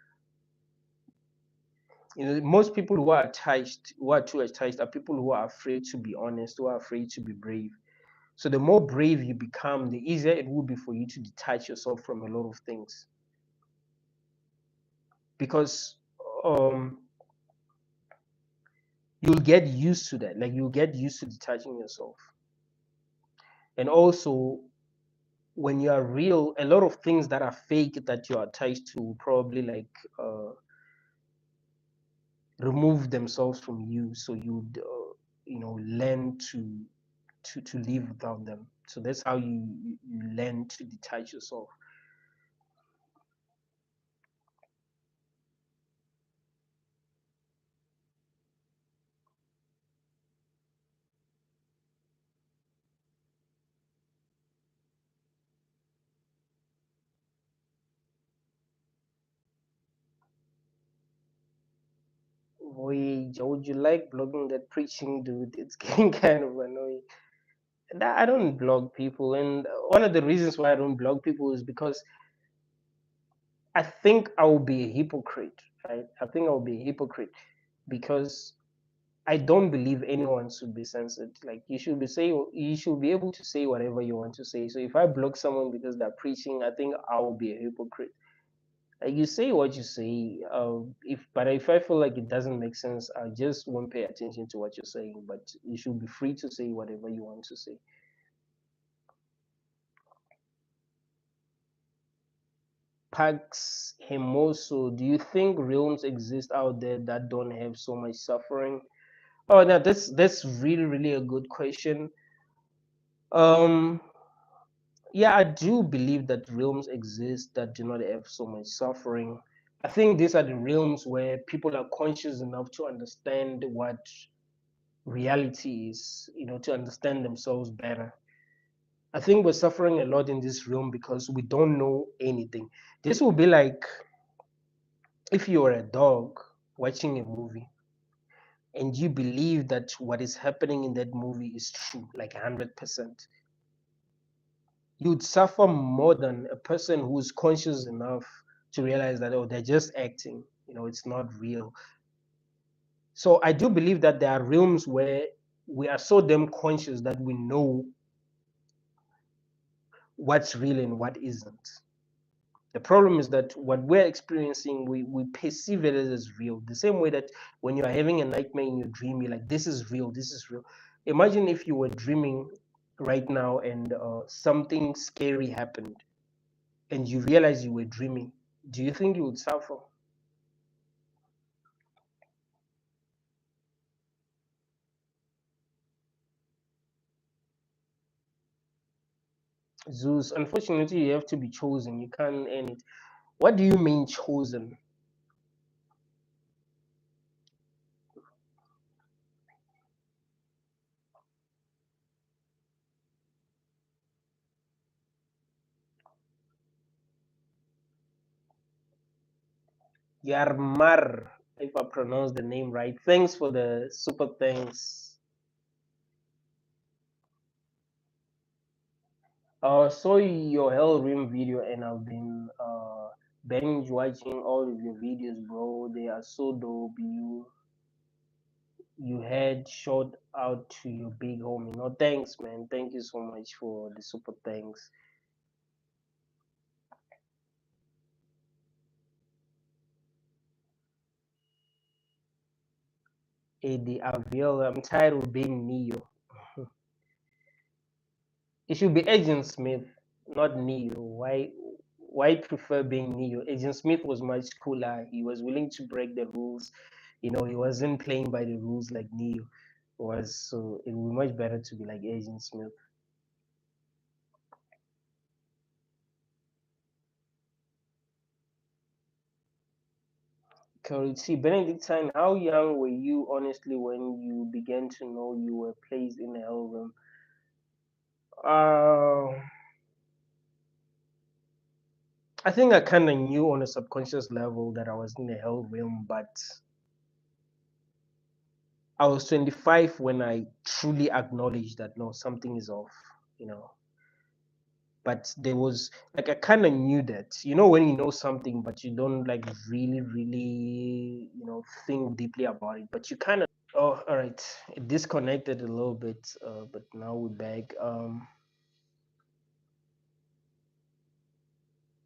Most people who are attached, who are too attached, are people who are afraid to be honest, who are afraid to be brave. So the more brave you become, the easier it will be for you to detach yourself from a lot of things. Because um, you'll get used to that. Like you'll get used to detaching yourself. And also, when you are real, a lot of things that are fake that you're attached to probably like remove themselves from you. So you'd learn to live without them. So that's how you learn to detach yourself. Would you like blogging that preaching dude? It's getting kind of annoying. I don't blog people, and one of the reasons why I don't blog people is because I think I will be a hypocrite, right? I think I will be a hypocrite because I don't believe anyone should be censored. Like you should be able to say whatever you want to say. So if I block someone because they're preaching, I think I will be a hypocrite. Like you say what you say. If I feel like it doesn't make sense, I just won't pay attention to what you're saying. But you should be free to say whatever you want to say. Pax Hemoso, do you think realms exist out there that don't have so much suffering? Oh, now that's really a good question. Um, yeah, I do believe that realms exist that do not have so much suffering. I think these are the realms where people are conscious enough to understand what reality is, to understand themselves better. I think we're suffering a lot in this realm because we don't know anything. This will be like if you are a dog watching a movie and you believe that what is happening in that movie is true, like 100%, you'd suffer more than a person who's conscious enough to realize that, oh, they're just acting, it's not real. So I do believe that there are realms where we are so damn conscious that we know what's real and what isn't. The problem is that what we're experiencing, we perceive it as real. The same way that when you're having a nightmare in your dream, you're like, this is real, this is real. Imagine if you were dreaming right now and something scary happened and you realize you were dreaming. Do you think you would suffer? Zeus, unfortunately, you have to be chosen. You can't end it. What do you mean chosen? Yarmar, if I pronounce the name right. Thanks for the super thanks. Saw your Hell Rim video and I've been binge watching all of your videos, bro. They are so dope. You had shout out to your big homie. No, thanks, man. Thank you so much for the super thanks. Eddie Aviel, I'm tired of being Neo. It should be Agent Smith, not Neo. Why prefer being Neo? Agent Smith was much cooler. He was willing to break the rules. He wasn't playing by the rules like Neo was. So it would be much better to be like Agent Smith. Currency Benedictine, how young were you honestly when you began to know you were placed in the hell room? Uh, I think I kind of knew on a subconscious level that I was in the hell realm, but I was 25 when I truly acknowledged that no, something is off, you know. But there was like I kind of knew that, when you know something, but you don't like really, think deeply about it. But you kind of, oh, all right, it disconnected a little bit, but now we're back.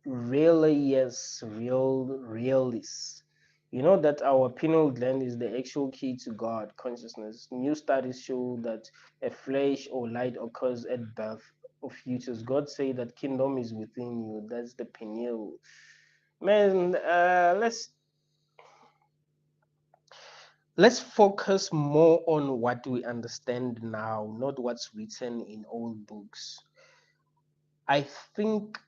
Really, yes, realist. You know that our pineal gland is the actual key to God consciousness. New studies show that a flash or light occurs at birth of futures. God say that kingdom is within you. That's the pineal. Man, let's focus more on what we understand now, not what's written in old books. I think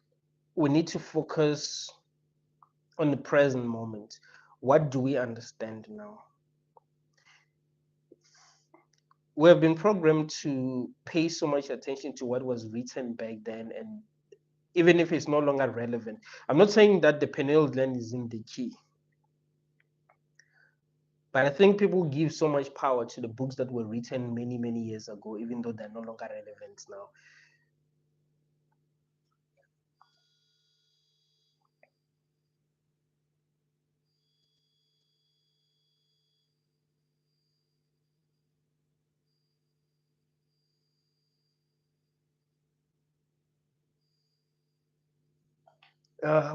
we need to focus on the present moment. What do we understand now? We have been programmed to pay so much attention to what was written back then, and even if it's no longer relevant, I'm not saying that the pineal gland isn't the key. But I think people give so much power to the books that were written many, many years ago, even though they're no longer relevant now.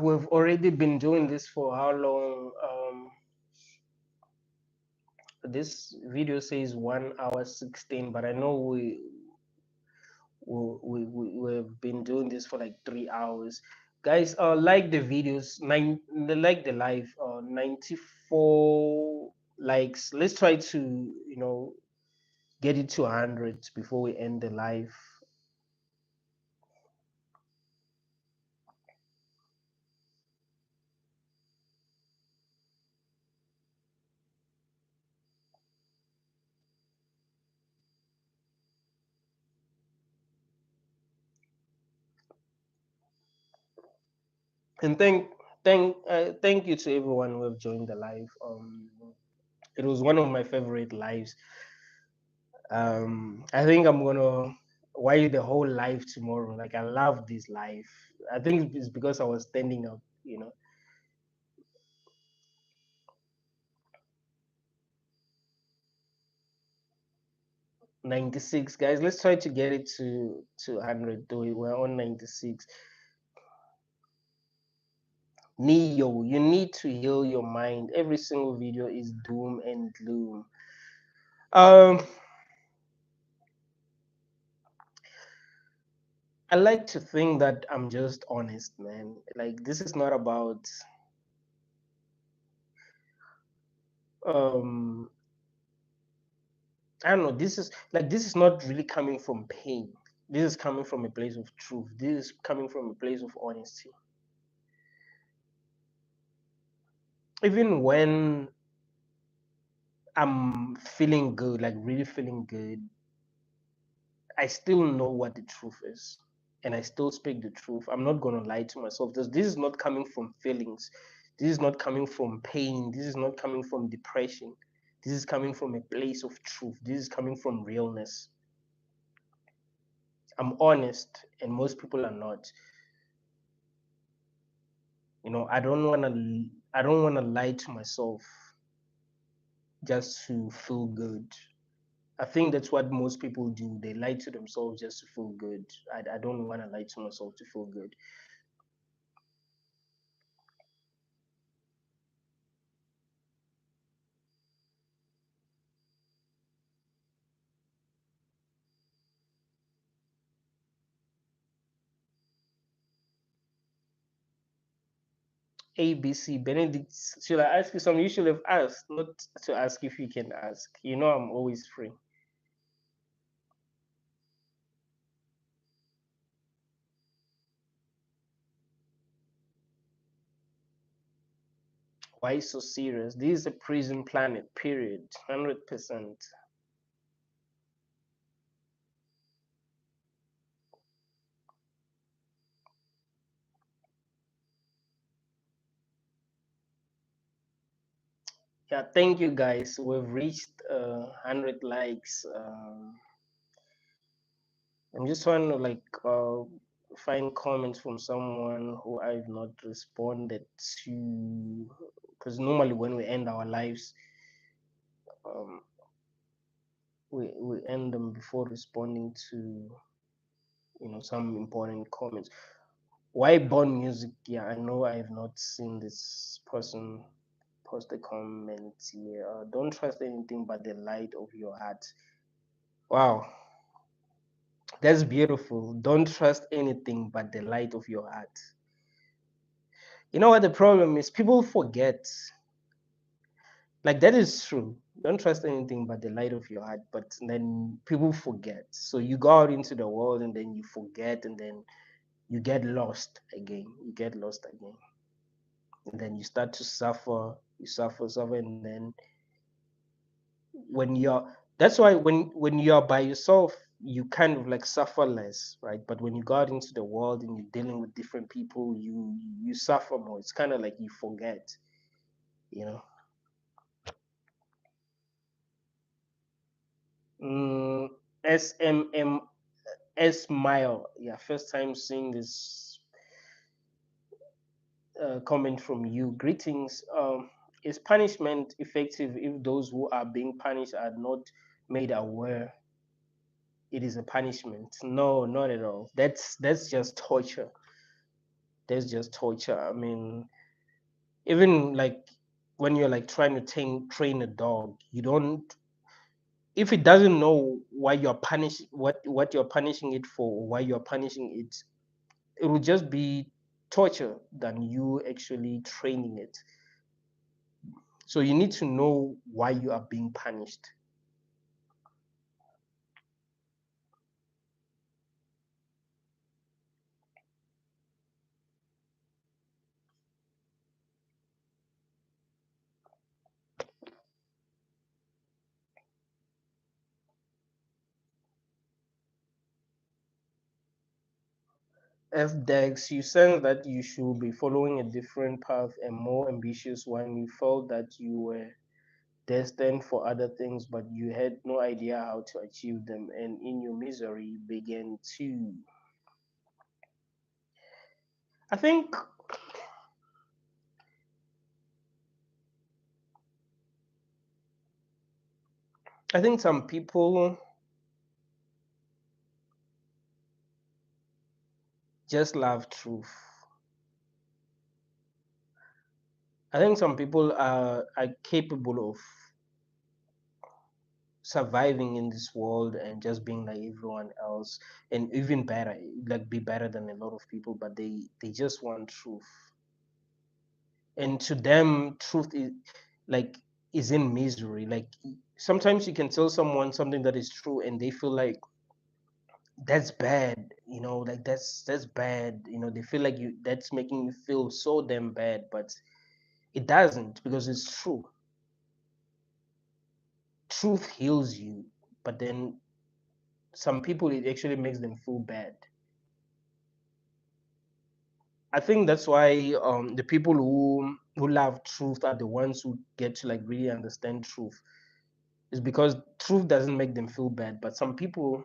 We've already been doing this for how long? This video says 1 hour 16, but I know we've been doing this for like 3 hours. Guys, like the videos, like the live, 94 likes. Let's try to, get it to 100 before we end the live. And thank you to everyone who have joined the live. It was one of my favorite lives. I think I'm gonna watch the whole live tomorrow. Like I love this live. I think it's because I was standing up, 96 guys. Let's try to get it to 100. Though we're on 96. Neo, you need to heal your mind. Every single video is doom and gloom. Um, I like to think that I'm just honest, man. Like this is not about um I don't know, this is not really coming from pain. This is coming from a place of truth. This is coming from a place of honesty. Even when I'm feeling good, like really feeling good, I still know what the truth is. And I still speak the truth. I'm not gonna lie to myself. This is not coming from feelings. This is not coming from pain. This is not coming from depression. This is coming from a place of truth. This is coming from realness. I'm honest, and most people are not. I don't wanna lie to myself just to feel good. I think that's what most people do. They lie to themselves just to feel good. I don't want to lie to myself to feel good. ABC Benedict, should I ask you something? You should have asked, not to ask if you can ask. I'm always free. Why so serious? This is a prison planet, period. 100%. Yeah, thank you guys. We've reached 100 likes. I'm just trying to find comments from someone who I've not responded to, because normally when we end our lives, um, we end them before responding to some important comments. Why born music? Yeah, I know I have not seen this person post a comment here. Don't trust anything but the light of your heart. Wow, that's beautiful. Don't trust anything but the light of your heart. You know what the problem is? People forget. Like that is true. Don't trust anything but the light of your heart. But then people forget. So you go out into the world and then you forget, and then you get lost again. You get lost again. And then you start to suffer. You suffer, and then when you're that's why when you're by yourself, you kind of like suffer less, right? But when you go out into the world and you're dealing with different people, you suffer more. It's kind of like you forget, you know. SMMS Mile. Yeah, first time seeing this comment from you. Greetings. Is punishment effective if those who are being punished are not made aware it is a punishment? No, not at all. That's just torture. That's just torture. I mean, even like when you're like trying to train a dog, you don't, if it doesn't know why you're punishing, what you're punishing it for, or why you're punishing it, it will just be torture than you actually training it. So you need to know why you are being punished. FDEX, you sense that you should be following a different path, a more ambitious one. You felt that you were destined for other things, but you had no idea how to achieve them, and in your misery began to. I think I think some people just love truth. I think some people are capable of surviving in this world and just being like everyone else, and even better, like be better than a lot of people, but they just want truth. And to them, truth is like is in misery. Like sometimes you can tell someone something that is true and they feel like that's bad, like that's bad, they feel like you that's making you feel so damn bad, but it doesn't, because it's true. Truth heals you, but then some people, it actually makes them feel bad. I think that's why the people who love truth are the ones who get to like really understand truth. Is because truth doesn't make them feel bad, but some people,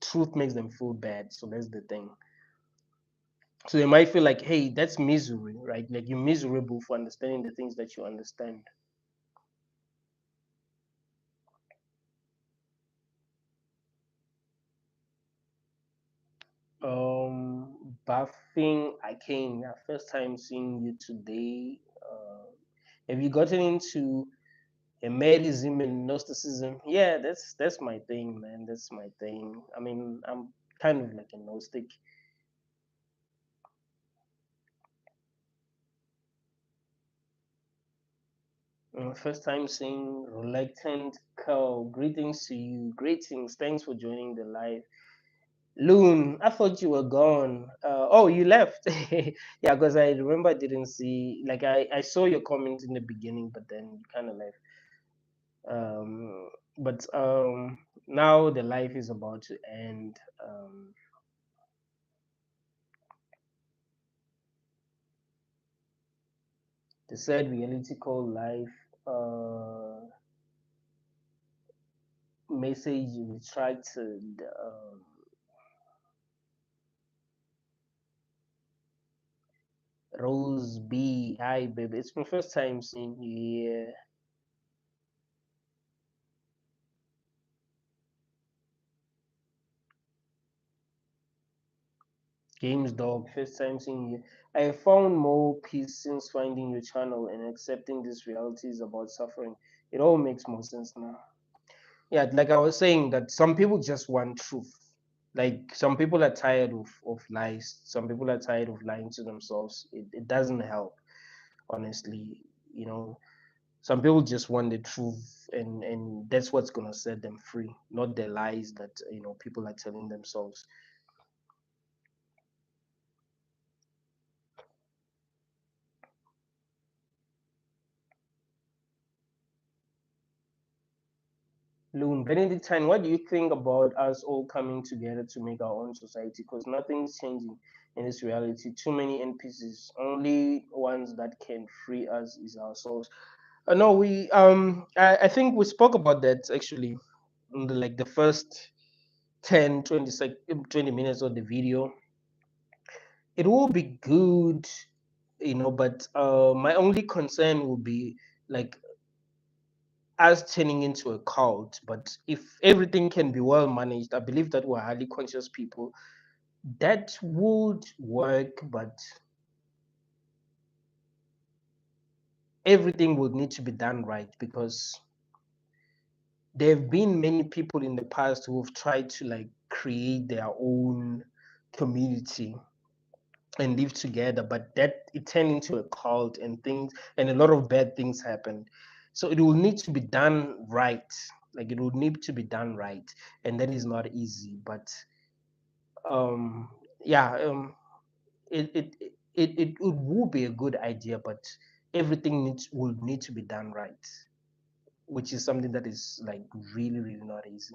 truth makes them feel bad. So that's the thing. So they might feel like, hey, that's misery, right? Like you're miserable for understanding the things that you understand. Buffing, I came. Yeah, first time seeing you today. Have you gotten into Hermetism and Gnosticism? Yeah, that's my thing, man. That's my thing. I mean, I'm kind of like a Gnostic. First time seeing Reluctant Cow. Greetings to you. Greetings. Thanks for joining the live. Loon, I thought you were gone. Oh, you left. Yeah, because I remember I didn't see, like, I saw your comment in the beginning, but then you kind of left. But now the life is about to end. The sad reality called life. Message retracted. Rose B. Hi, baby. It's my first time seeing you here. Games Dog. First time seeing you. I have found more peace since finding your channel and accepting these realities about suffering. It all makes more sense now. Yeah, like I was saying, that some people just want truth. Like some people are tired of lies. Some people are tired of lying to themselves. It doesn't help, honestly. You know, some people just want the truth, and that's what's gonna set them free, not the lies that people are telling themselves. Loon, Benedictine, what do you think about us all coming together to make our own society? Because nothing's changing in this reality. Too many NPCs. Only ones that can free us is ourselves. No, we I think we spoke about that actually. like the first 10, 20 minutes of the video. It will be good, but my only concern will be like us turning into a cult. But if everything can be well managed, I believe that we're highly conscious people. That would work, but everything would need to be done right, because there have been many people in the past who have tried to like create their own community and live together, but that it turned into a cult and things, and a lot of bad things happened. So it will need to be done right. Like it would need to be done right, and that is not easy. But um, yeah, it would be a good idea, but everything will need to be done right, which is something that is like really, really not easy.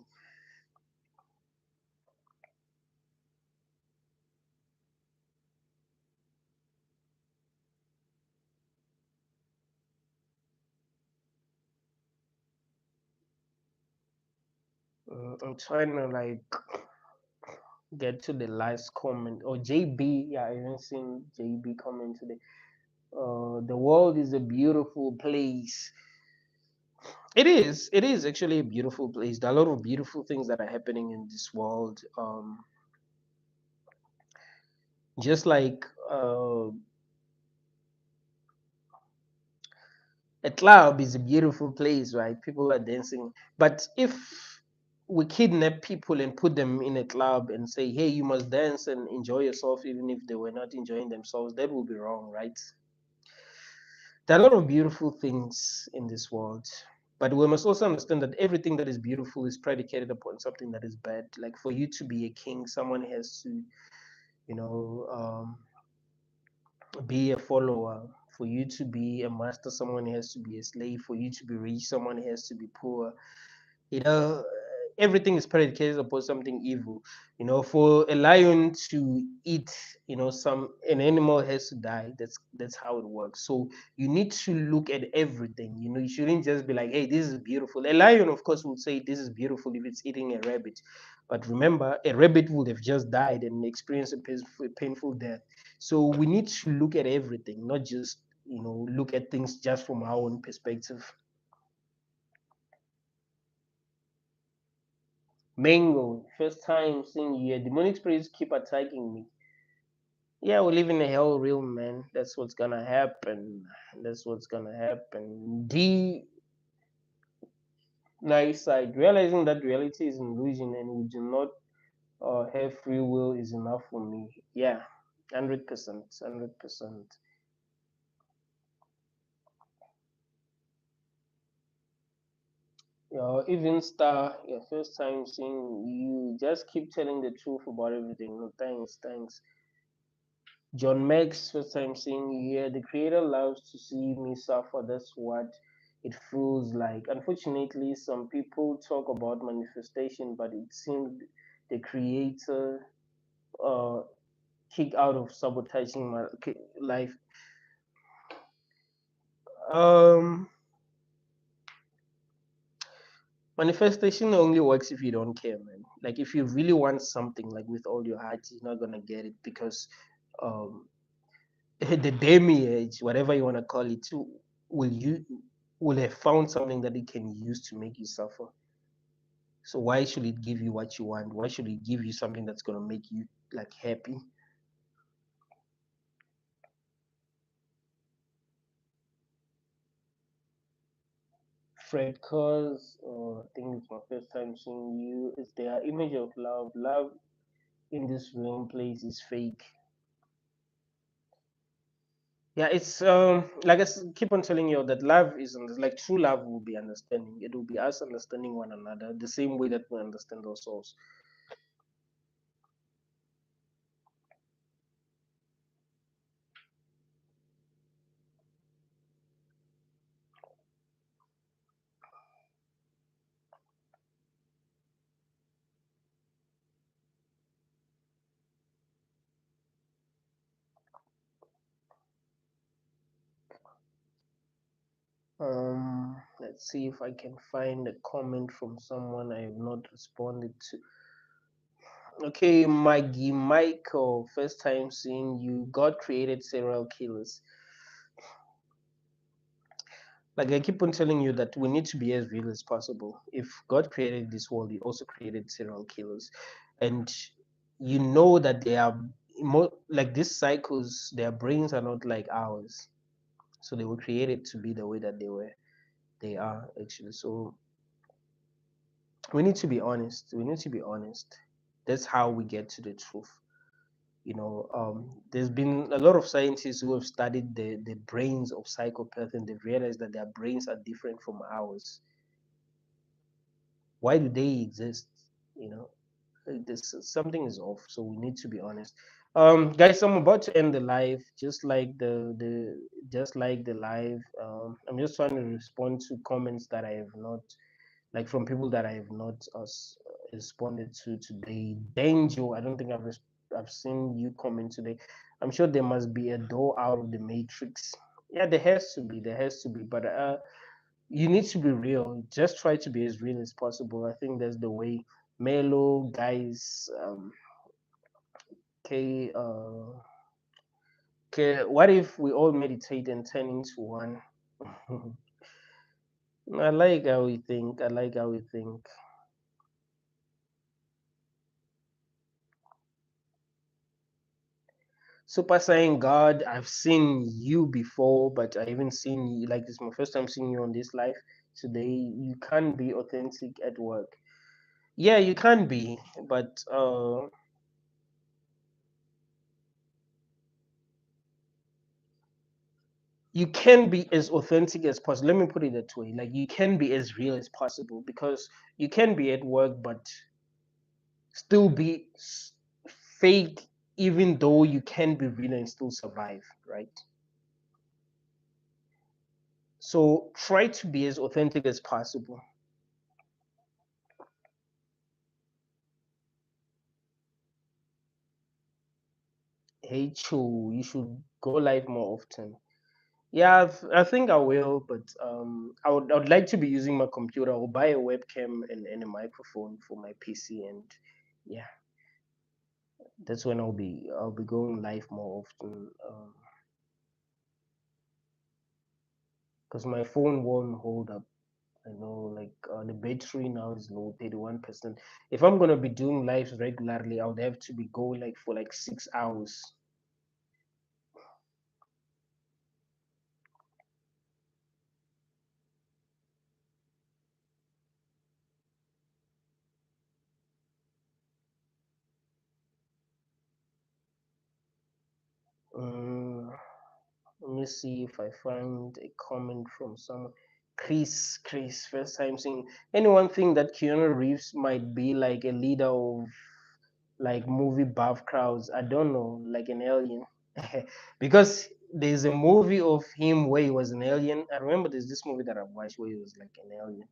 I'm trying to like get to the last comment. Or JB, yeah, I haven't seen JB comment today. The world is a beautiful place. It is actually a beautiful place. There are a lot of beautiful things that are happening in this world. Just like a club is a beautiful place, right? People are dancing. But if we kidnap people and put them in a club and say, hey, you must dance and enjoy yourself, even if they were not enjoying themselves, that would be wrong, right? There are a lot of beautiful things in this world, but we must also understand that everything that is beautiful is predicated upon something that is bad. Like for you to be a king, someone has to, you know, be a follower. For you to be a master, someone has to be a slave. For you to be rich, someone has to be poor. you know Everything is predicated upon something evil. For a lion to eat, some an animal has to die. That's how it works. So you need to look at everything. You shouldn't just be like, hey, this is beautiful. A lion, of course, would say this is beautiful if it's eating a rabbit, but remember, a rabbit would have just died and experienced a painful death. So we need to look at everything, not just look at things just from our own perspective. Mango, first time seeing you here. Demonic spirits keep attacking me. Yeah, we live in a hell realm, man. That's what's gonna happen. That's what's gonna happen. The nice side, realizing that reality is an illusion and we do not have free will is enough for me. Yeah, 100%, 100%. Even Star, your first time seeing you, just keep telling the truth about everything. No, thanks, thanks. John Meg's first time seeing you here. The creator loves to see me suffer. That's what it feels like. Unfortunately, some people talk about manifestation, but it seems the creator uh, kicked out of sabotaging my life. Um, Manifestation only works if you don't care, man. Like if you really want something, like with all your heart, you're not gonna get it because um, the demiurge, whatever you want to call it, will you will have found something that it can use to make you suffer. So why should it give you what you want? Why should it give you something that's gonna make you like happy? Fred Cause, I think it's my first time seeing you. Is their image of love. Love in this realm place is fake. Yeah, it's like keep on telling you that love is like true love will be understanding. It will be us understanding one another the same way that we understand ourselves. Let's Let's see if I can find a comment from someone I have not responded to. Okay, Maggie Michael, first time seeing you. God created serial killers. Like I keep on telling you that we need to be as real as possible. If God created this world, He also created serial killers, and you know that they are more like these cycles. Their brains are not like ours, so they were created to be the way that they are actually. So we need to be honest. We need to be honest. That's how we get to the truth. There's been a lot of scientists who have studied the brains of psychopaths, and they've realized that their brains are different from ours. Why do they exist? You know, this something is off. So we need to be honest. Guys, I'm about to end the live, just like the live. I'm just trying to respond to comments that I have not, like from people that I have not responded to today. Danger, I don't think I've seen you comment today. I'm sure there must be a door out of the matrix. Yeah, there has to be. There has to be. But you need to be real. Just try to be as real as possible. I think that's the way. Melo, guys. Okay. Okay. What if we all meditate and turn into one? I like how we think. I like how we think. Super saying, God, I've seen you before, but I haven't seen you. Like, this is my first time seeing you on this live today. You can't be authentic at work. Yeah, you can be, but you can be as authentic as possible. Let me put it that way. Like, you can be as real as possible, because you can be at work, but still be fake, even though you can be real and still survive, right? So try to be as authentic as possible. Hey, Chu, you should go live more often. Yeah, I think I will, but I would like to be using my computer. I'll buy a webcam and a microphone for my PC, and yeah, that's when I'll be going live more often. Because my phone won't hold up. I know, like the battery now is low, 31%. If I'm gonna be doing lives regularly, I would have to be going like for like 6 hours. Um, Let me see if I find a comment from someone. Chris, first time seeing. Anyone think that Keanu Reeves might be like a leader of like movie buff crowds? I don't know, like an alien. Because there's a movie of him where he was an alien. I remember there's this movie that I watched where he was like an alien.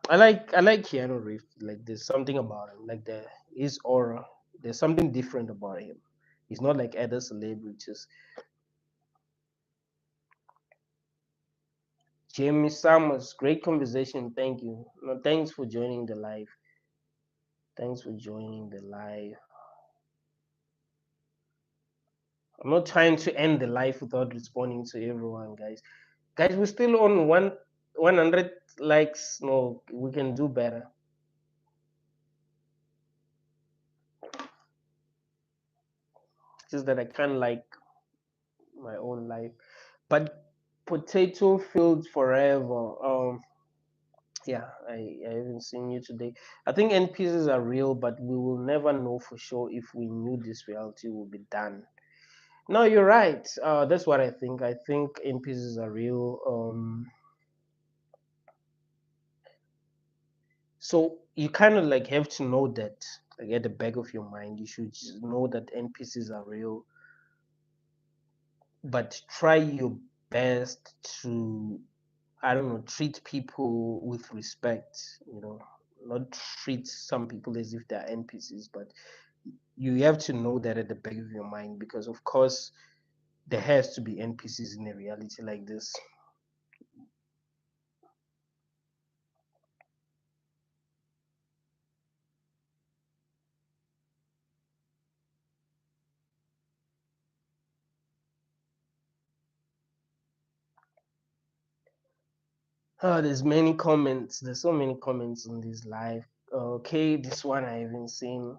I like Keanu Reeves. Like there's something about him, like his aura. There's something different about him. He's not like other celebrities. Jamie Summers, great conversation. Thank you. No, thanks for joining the live. Thanks for joining the live. I'm not trying to end the live without responding to everyone, guys. Guys, we're still on 100 likes. No, we can do better. Just that I can't like my own life. But potato fields forever. Yeah, I haven't seen you today. I think NPCs are real, but we will never know for sure if we knew this reality would be done. No, you're right. That's what I think. I think NPCs are real. So you kind of like have to know that, like at the back of your mind, you should just know that NPCs are real, but try your best to, I don't know, treat people with respect. Not treat some people as if they're NPCs, but you have to know that at the back of your mind, because of course there has to be NPCs in a reality like this. Oh, there's many comments. There's so many comments on this live. Okay, this one I haven't seen.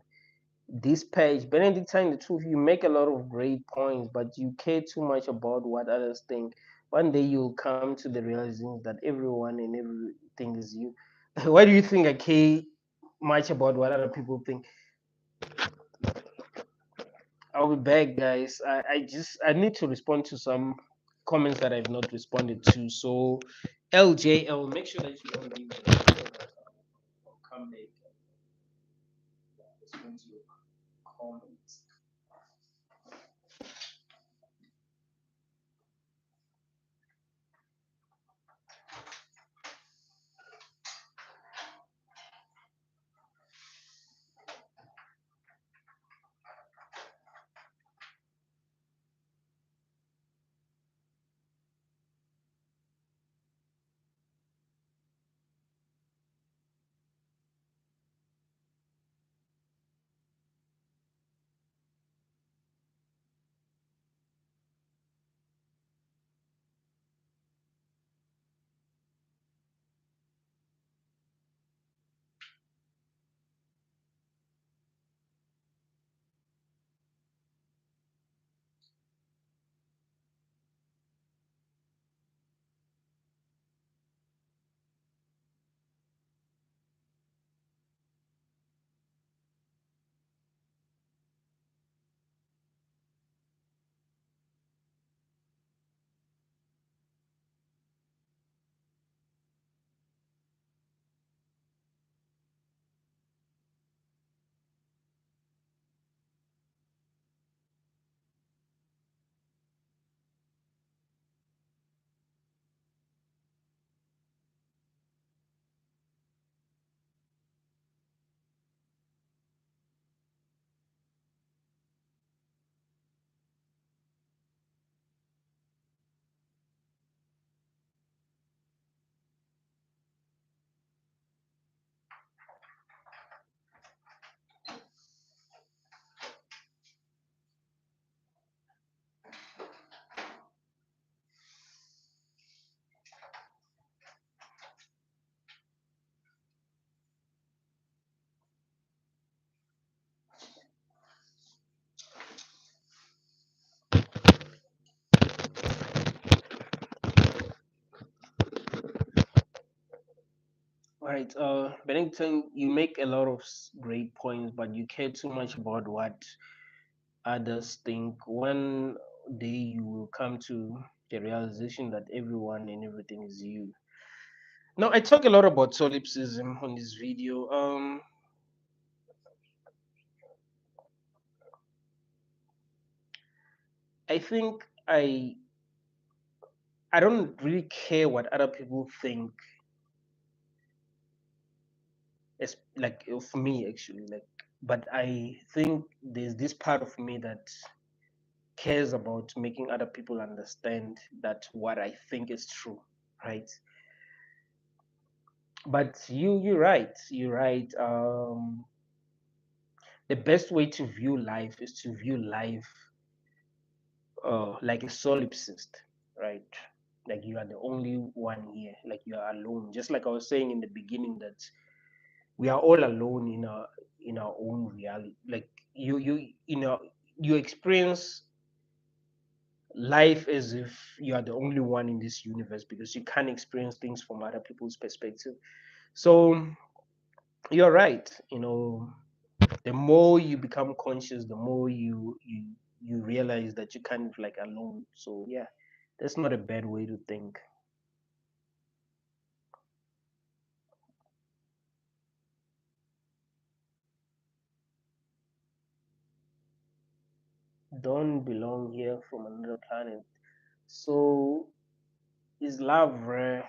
This page, Benedictine, the truth, you make a lot of great points, but you care too much about what others think. One day you'll come to the realization that everyone and everything is you. Why do you think I care much about what other people think? I'll be back, guys. I need to respond to some comments that I've not responded to. So LJL, make sure that you don't leave the I'll come back and respond to your comments. All right, Bennington, you make a lot of great points, but you care too much about what others think. One day you will come to the realization that everyone and everything is you. Now, I talk a lot about solipsism on this video. I think I don't really care what other people think. It's like for me actually, like, but I think there's this part of me that cares about making other people understand that what I think is true, right? But you're right. You're right. The best way to view life is to view life like a solipsist, right? Like you are the only one here. Like you are alone. Just like I was saying in the beginning that we are all alone in our own reality. Like you experience life as if you are the only one in this universe because you can't experience things from other people's perspective. So you're right. The more you become conscious, the more you realize that you can't like alone. So yeah, that's not a bad way to think. Don't belong here from another planet. So is love rare?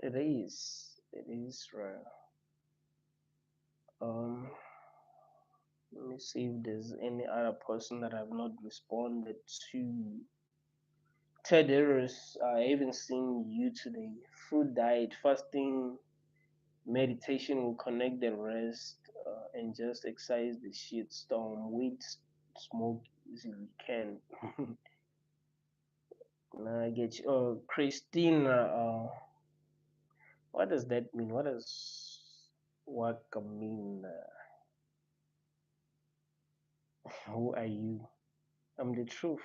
It is. It is rare. Um, Let me see if there's any other person that I've not responded to. Ted Harris, I haven't seen you today. Food diet, fasting, meditation will connect the rest and just excise the shit storm. Weed, smoke as you can. Nah, I get you. Christina, What does that mean? What does waka mean? Who are you? I'm the truth.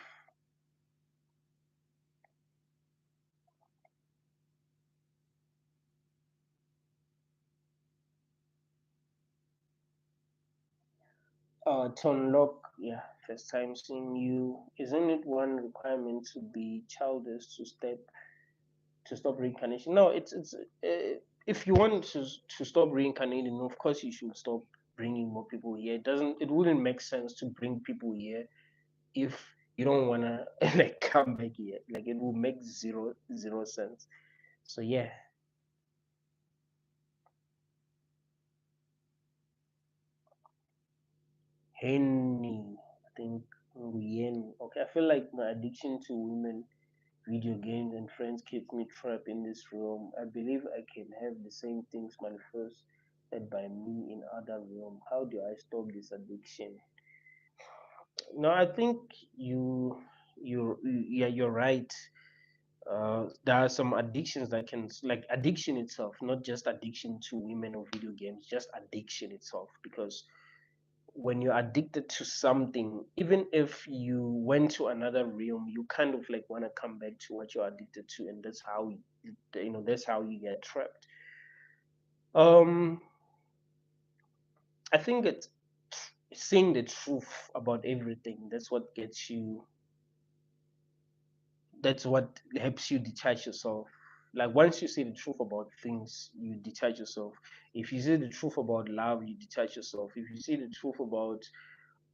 To unlock, yeah, first time seeing you. Isn't it one requirement to be childish to stop reincarnation? No, if you want to stop reincarnating, of course you should stop bringing more people here. It wouldn't make sense to bring people here if you don't wanna like come back here. Like it will make zero sense. So yeah, Henny, I think Nguyen. Okay, I feel like my addiction to women, video games, and friends keeps me trapped in this realm. I believe I can have the same things manifested by me in other realm. How do I stop this addiction? No, I think yeah, you're right. There are some addictions that can, like addiction itself, not just addiction to women or video games, just addiction itself. Because when you're addicted to something, even if you went to another realm, you kind of like want to come back to what you're addicted to, and that's how you get trapped. Um, I think it's seeing the truth about everything. That's what helps you detach yourself. Like once you see the truth about things, you detach yourself. If you see the truth about love, you detach yourself. If you see the truth about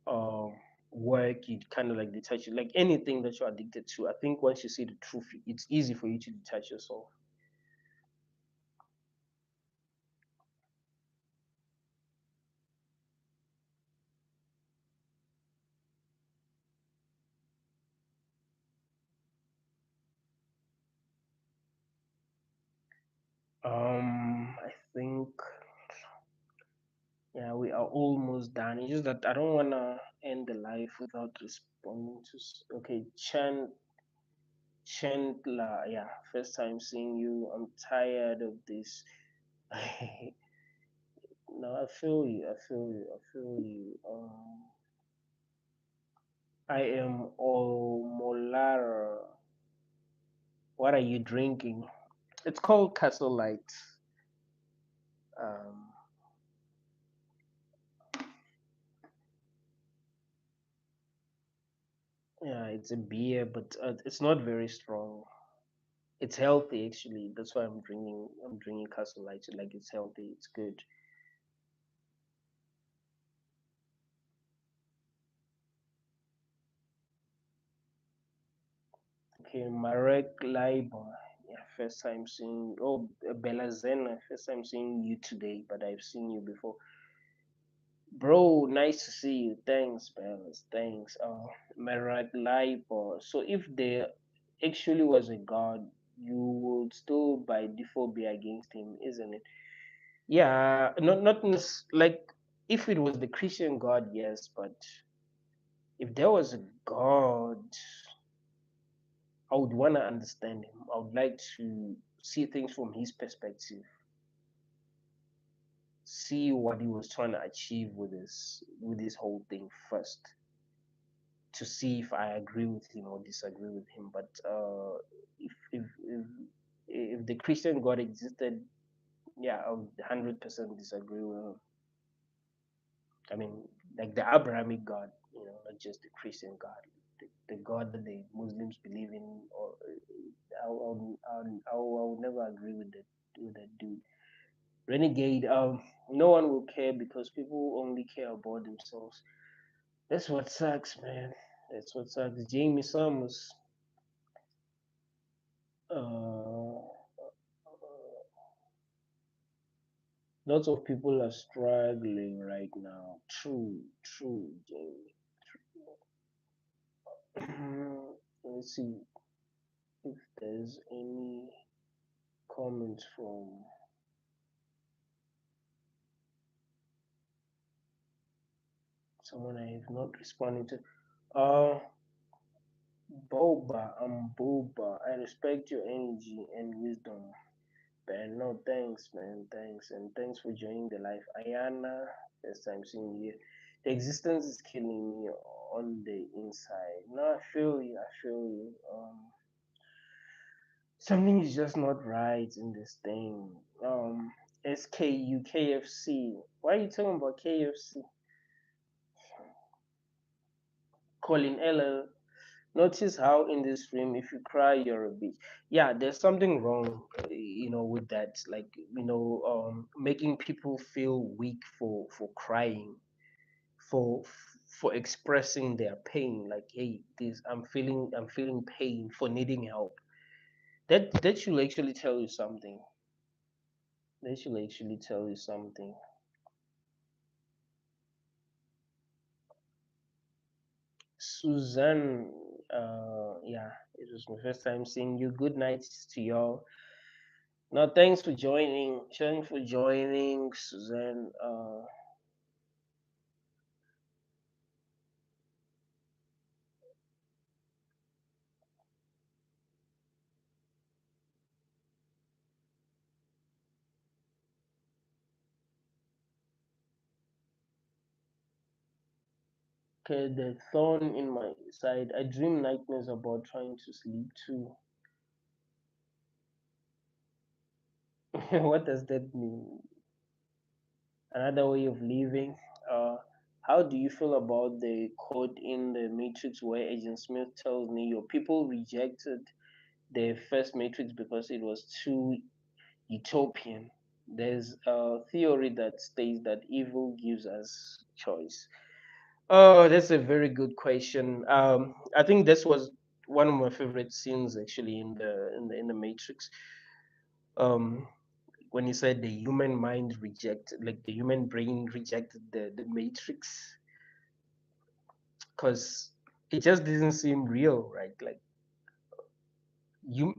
uh, work, you kind of like detach it. Like anything that you're addicted to, I think once you see the truth, it's easy for you to detach yourself. I think yeah, we are almost done. It's just that I don't wanna end the life without responding to. Okay, Chandler, yeah, first time seeing you. I'm tired of this. No, I feel you. I feel you. I feel you. I am all molar. What are you drinking? It's called Castle Light. Um, yeah, it's a beer, but it's not very strong. It's healthy actually. That's why I'm drinking. I'm drinking Castle Light. Like it's healthy. It's good. Okay, Marek Leiber. Yeah, first time seeing. Oh, Bella Zena. First time seeing you today, but I've seen you before. Bro, nice to see you. Thanks, Bellas. Thanks. Merak Leiber. So if there actually was a god, you would still by default be against him, isn't it? Yeah, like if it was the Christian God, yes, but if there was a God, I would want to understand him. I would like to see things from his perspective, see what he was trying to achieve with this whole thing first, to see if I agree with him or disagree with him. But if the Christian God existed, yeah, I would 100% disagree with him. I mean, like the Abrahamic God, not just the Christian God, the God that the Muslims believe in. Or I will never agree with that dude. Renegade. No one will care because people only care about themselves. That's what sucks, man. That's what sucks. Jamie Summers. Uh, Lots of people are struggling right now. True, Jamie. Let's see if there's any comments from someone I have not responded to. Boba, I'm Boba. I respect your energy and wisdom. Ben, no, thanks, man. Thanks. And thanks for joining the live. Ayana, first time seeing you. The existence is killing me on the inside. No, I feel you. I feel you. Something is just not right in this thing. SKU, KFC. Why are you talking about KFC? Colin Ella. Notice how in this film, if you cry, you're a bitch. Yeah, there's something wrong, with that. Like, making people feel weak for crying, for for expressing their pain. Like, hey, this I'm feeling pain for needing help. That should actually tell you something. That should actually tell you something. Suzanne, yeah, it was my first time seeing you. Good night to y'all. No, thanks for joining. Thanks for joining, Suzanne. Okay, the thorn in my side. I dream nightmares about trying to sleep too. What does that mean? Another way of living. Uh, how do you feel about the quote in the Matrix where Agent Smith tells Neo people rejected the first Matrix because it was too utopian? There's a theory that states that evil gives us choice. Oh, that's a very good question. I think this was one of my favorite scenes actually in the Matrix. Um, when he said the human mind rejected, like the human brain rejected the Matrix, because it just doesn't seem real, right? Like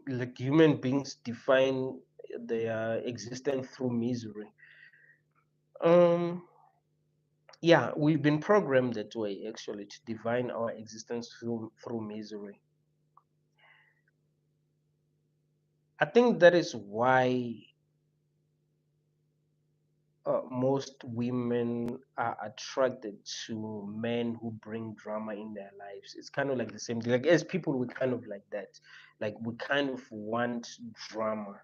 like human beings define their existence through misery. Um, yeah, we've been programmed that way actually to define our existence through misery. I think that is why most women are attracted to men who bring drama in their lives. It's kind of like the same thing. Like as people, we kind of like that. Like we kind of want drama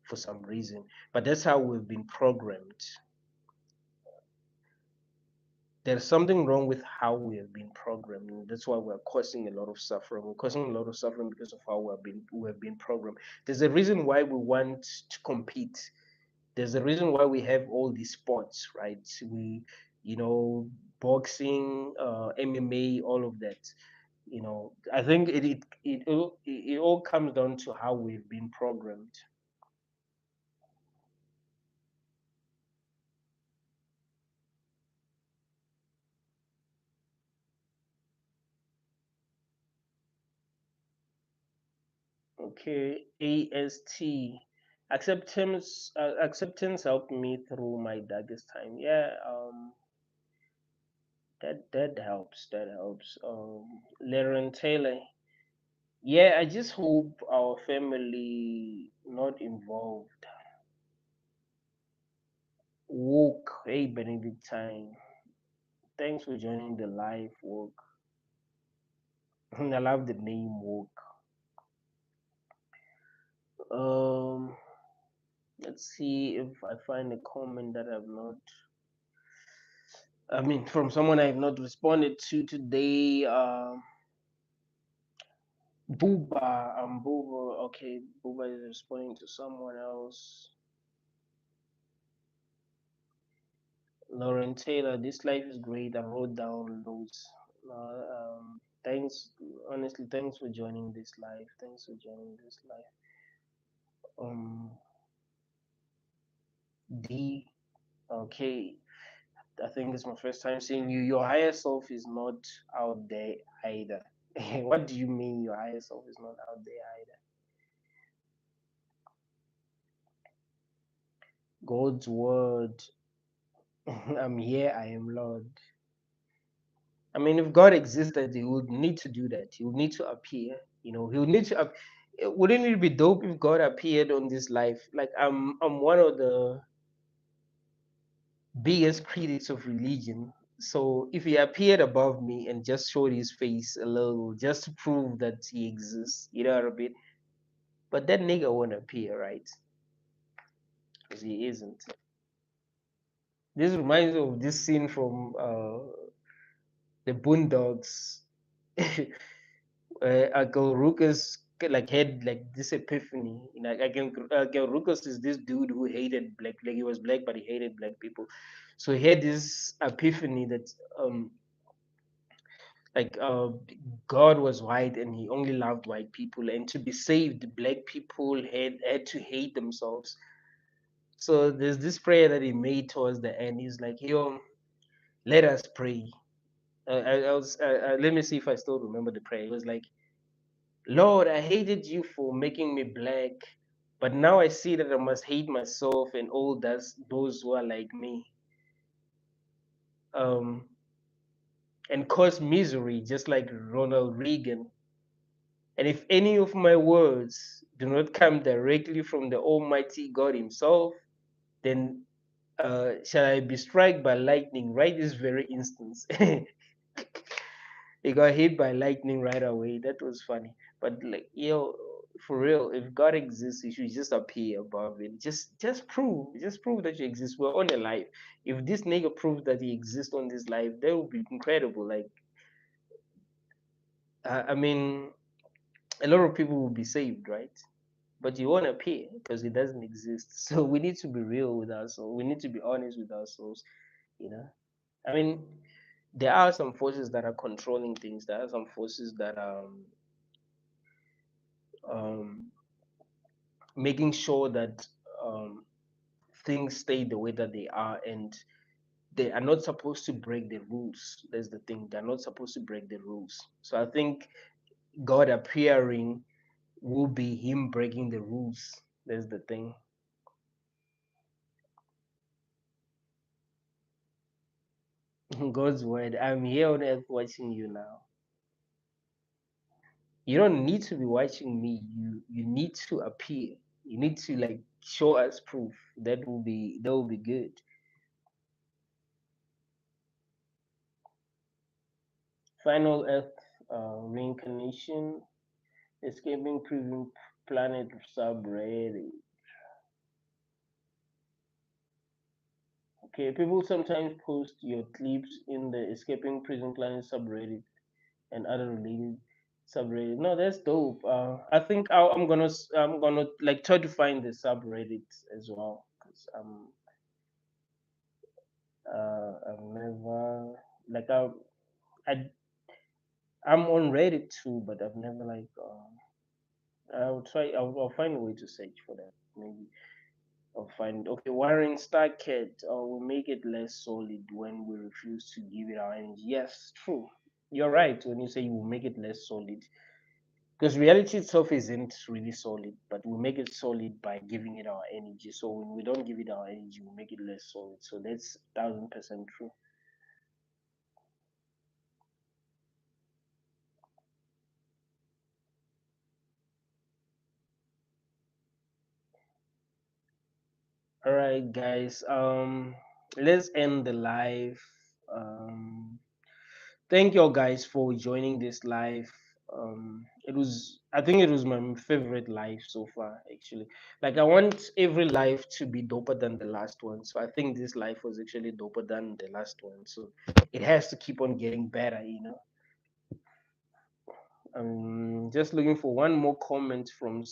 for some reason, but that's how we've been programmed. There's something wrong with how we have been programmed. And that's why we're causing a lot of suffering. We're causing a lot of suffering because of how we have been programmed. There's a reason why we want to compete. There's a reason why we have all these sports, right? You know, boxing, MMA, all of that. I think it all comes down to how we've been programmed. Okay, AST. Acceptance helped me through my darkest time. Yeah, that helps. That helps. Laren Taylor. Yeah, I just hope our family not involved. Woke, hey Benedictine. Thanks for joining the live woke. I love the name woke. Um, let's see if I find a comment that from someone I've not responded to today. Booba. Okay, Booba is responding to someone else. Lauren Taylor, this life is great. I wrote down those. Thanks, honestly, thanks for joining this live. Thanks for joining this live. Um, D. Okay, I think it's my first time seeing you. Your higher self is not out there either. What do you mean your higher self is not out there either? God's word. I'm here, I am Lord. I mean, if God existed, he would need to do that. He would need to appear. He would need to. Wouldn't it be dope if God appeared on this life? Like I'm one of the biggest critics of religion. So if he appeared above me and just showed his face a little, just to prove that he exists, you know what I mean? But that nigga won't appear, right? Because he isn't. This reminds me of this scene from the Boondocks. Uncle Ruckus like had like this epiphany. You know, Uncle Ruckus is this dude who hated black, like he was black, but he hated black people. So he had this epiphany that um like God was white and he only loved white people, and to be saved, black people had to hate themselves. So there's this prayer that he made towards the end. He's like, "Yo, let us pray." Let me see if I still remember the prayer. It was like, Lord, I hated you for making me black, but now I see that I must hate myself and all those who are like me, um, and cause misery, just like Ronald Reagan. And if any of my words do not come directly from the Almighty God Himself, then shall I be struck by lightning right this very instance. He got hit by lightning right away. That was funny. But like, yo, for real, if God exists, He should just appear above it. Just prove that you exist. We're on a life. If this nigga proves that he exists on this life, that would be incredible. Like, I mean, a lot of people will be saved, right? But you won't appear because it doesn't exist. So we need to be real with ourselves. We need to be honest with ourselves. You know, I mean, there are some forces that are controlling things. There are some forces that are um, making sure that um, things stay the way that they are, and they are not supposed to break the rules. That's the thing. They're not supposed to break the rules. So I think God appearing will be Him breaking the rules. That's the thing. God's word. I'm here on earth watching you now. You don't need to be watching me. You need to appear. You need to like show us proof. That will be good. Final Earth reincarnation, escaping prison planet subreddit. Okay, people sometimes post your clips in the escaping prison planet subreddit and other related subreddit. No, that's dope. I think I'm gonna like try to find the subreddit as well because I've never like I I'm on Reddit too, but I've never like I'll try. I'll find a way to search for that. Maybe I'll find. Okay, wiring Starcat will make it less solid when we refuse to give it our energy. Yes, true. You're right when you say you will make it less solid. Because reality itself isn't really solid, but we make it solid by giving it our energy. So when we don't give it our energy, we make it less solid. So that's 1000% true. All right, guys. Let's end the live. Um, thank you all guys for joining this live. I think it was my favorite live so far, actually. Like, I want every live to be doper than the last one. So I think this live was actually doper than the last one. So it has to keep on getting better, you know. Just looking for one more comment from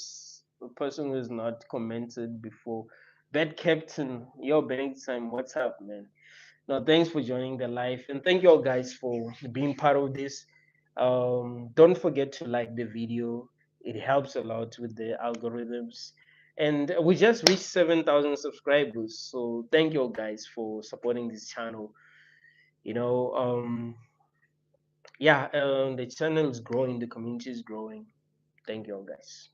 a person who has not commented before. Bad Captain, yo, Benedict time, what's up, man? No, thanks for joining the live, and thank you all guys for being part of this. Don't forget to like the video; it helps a lot with the algorithms. And we just reached 7,000 subscribers, so thank you all guys for supporting this channel. You know, yeah, the channel is growing, the community is growing. Thank you all guys.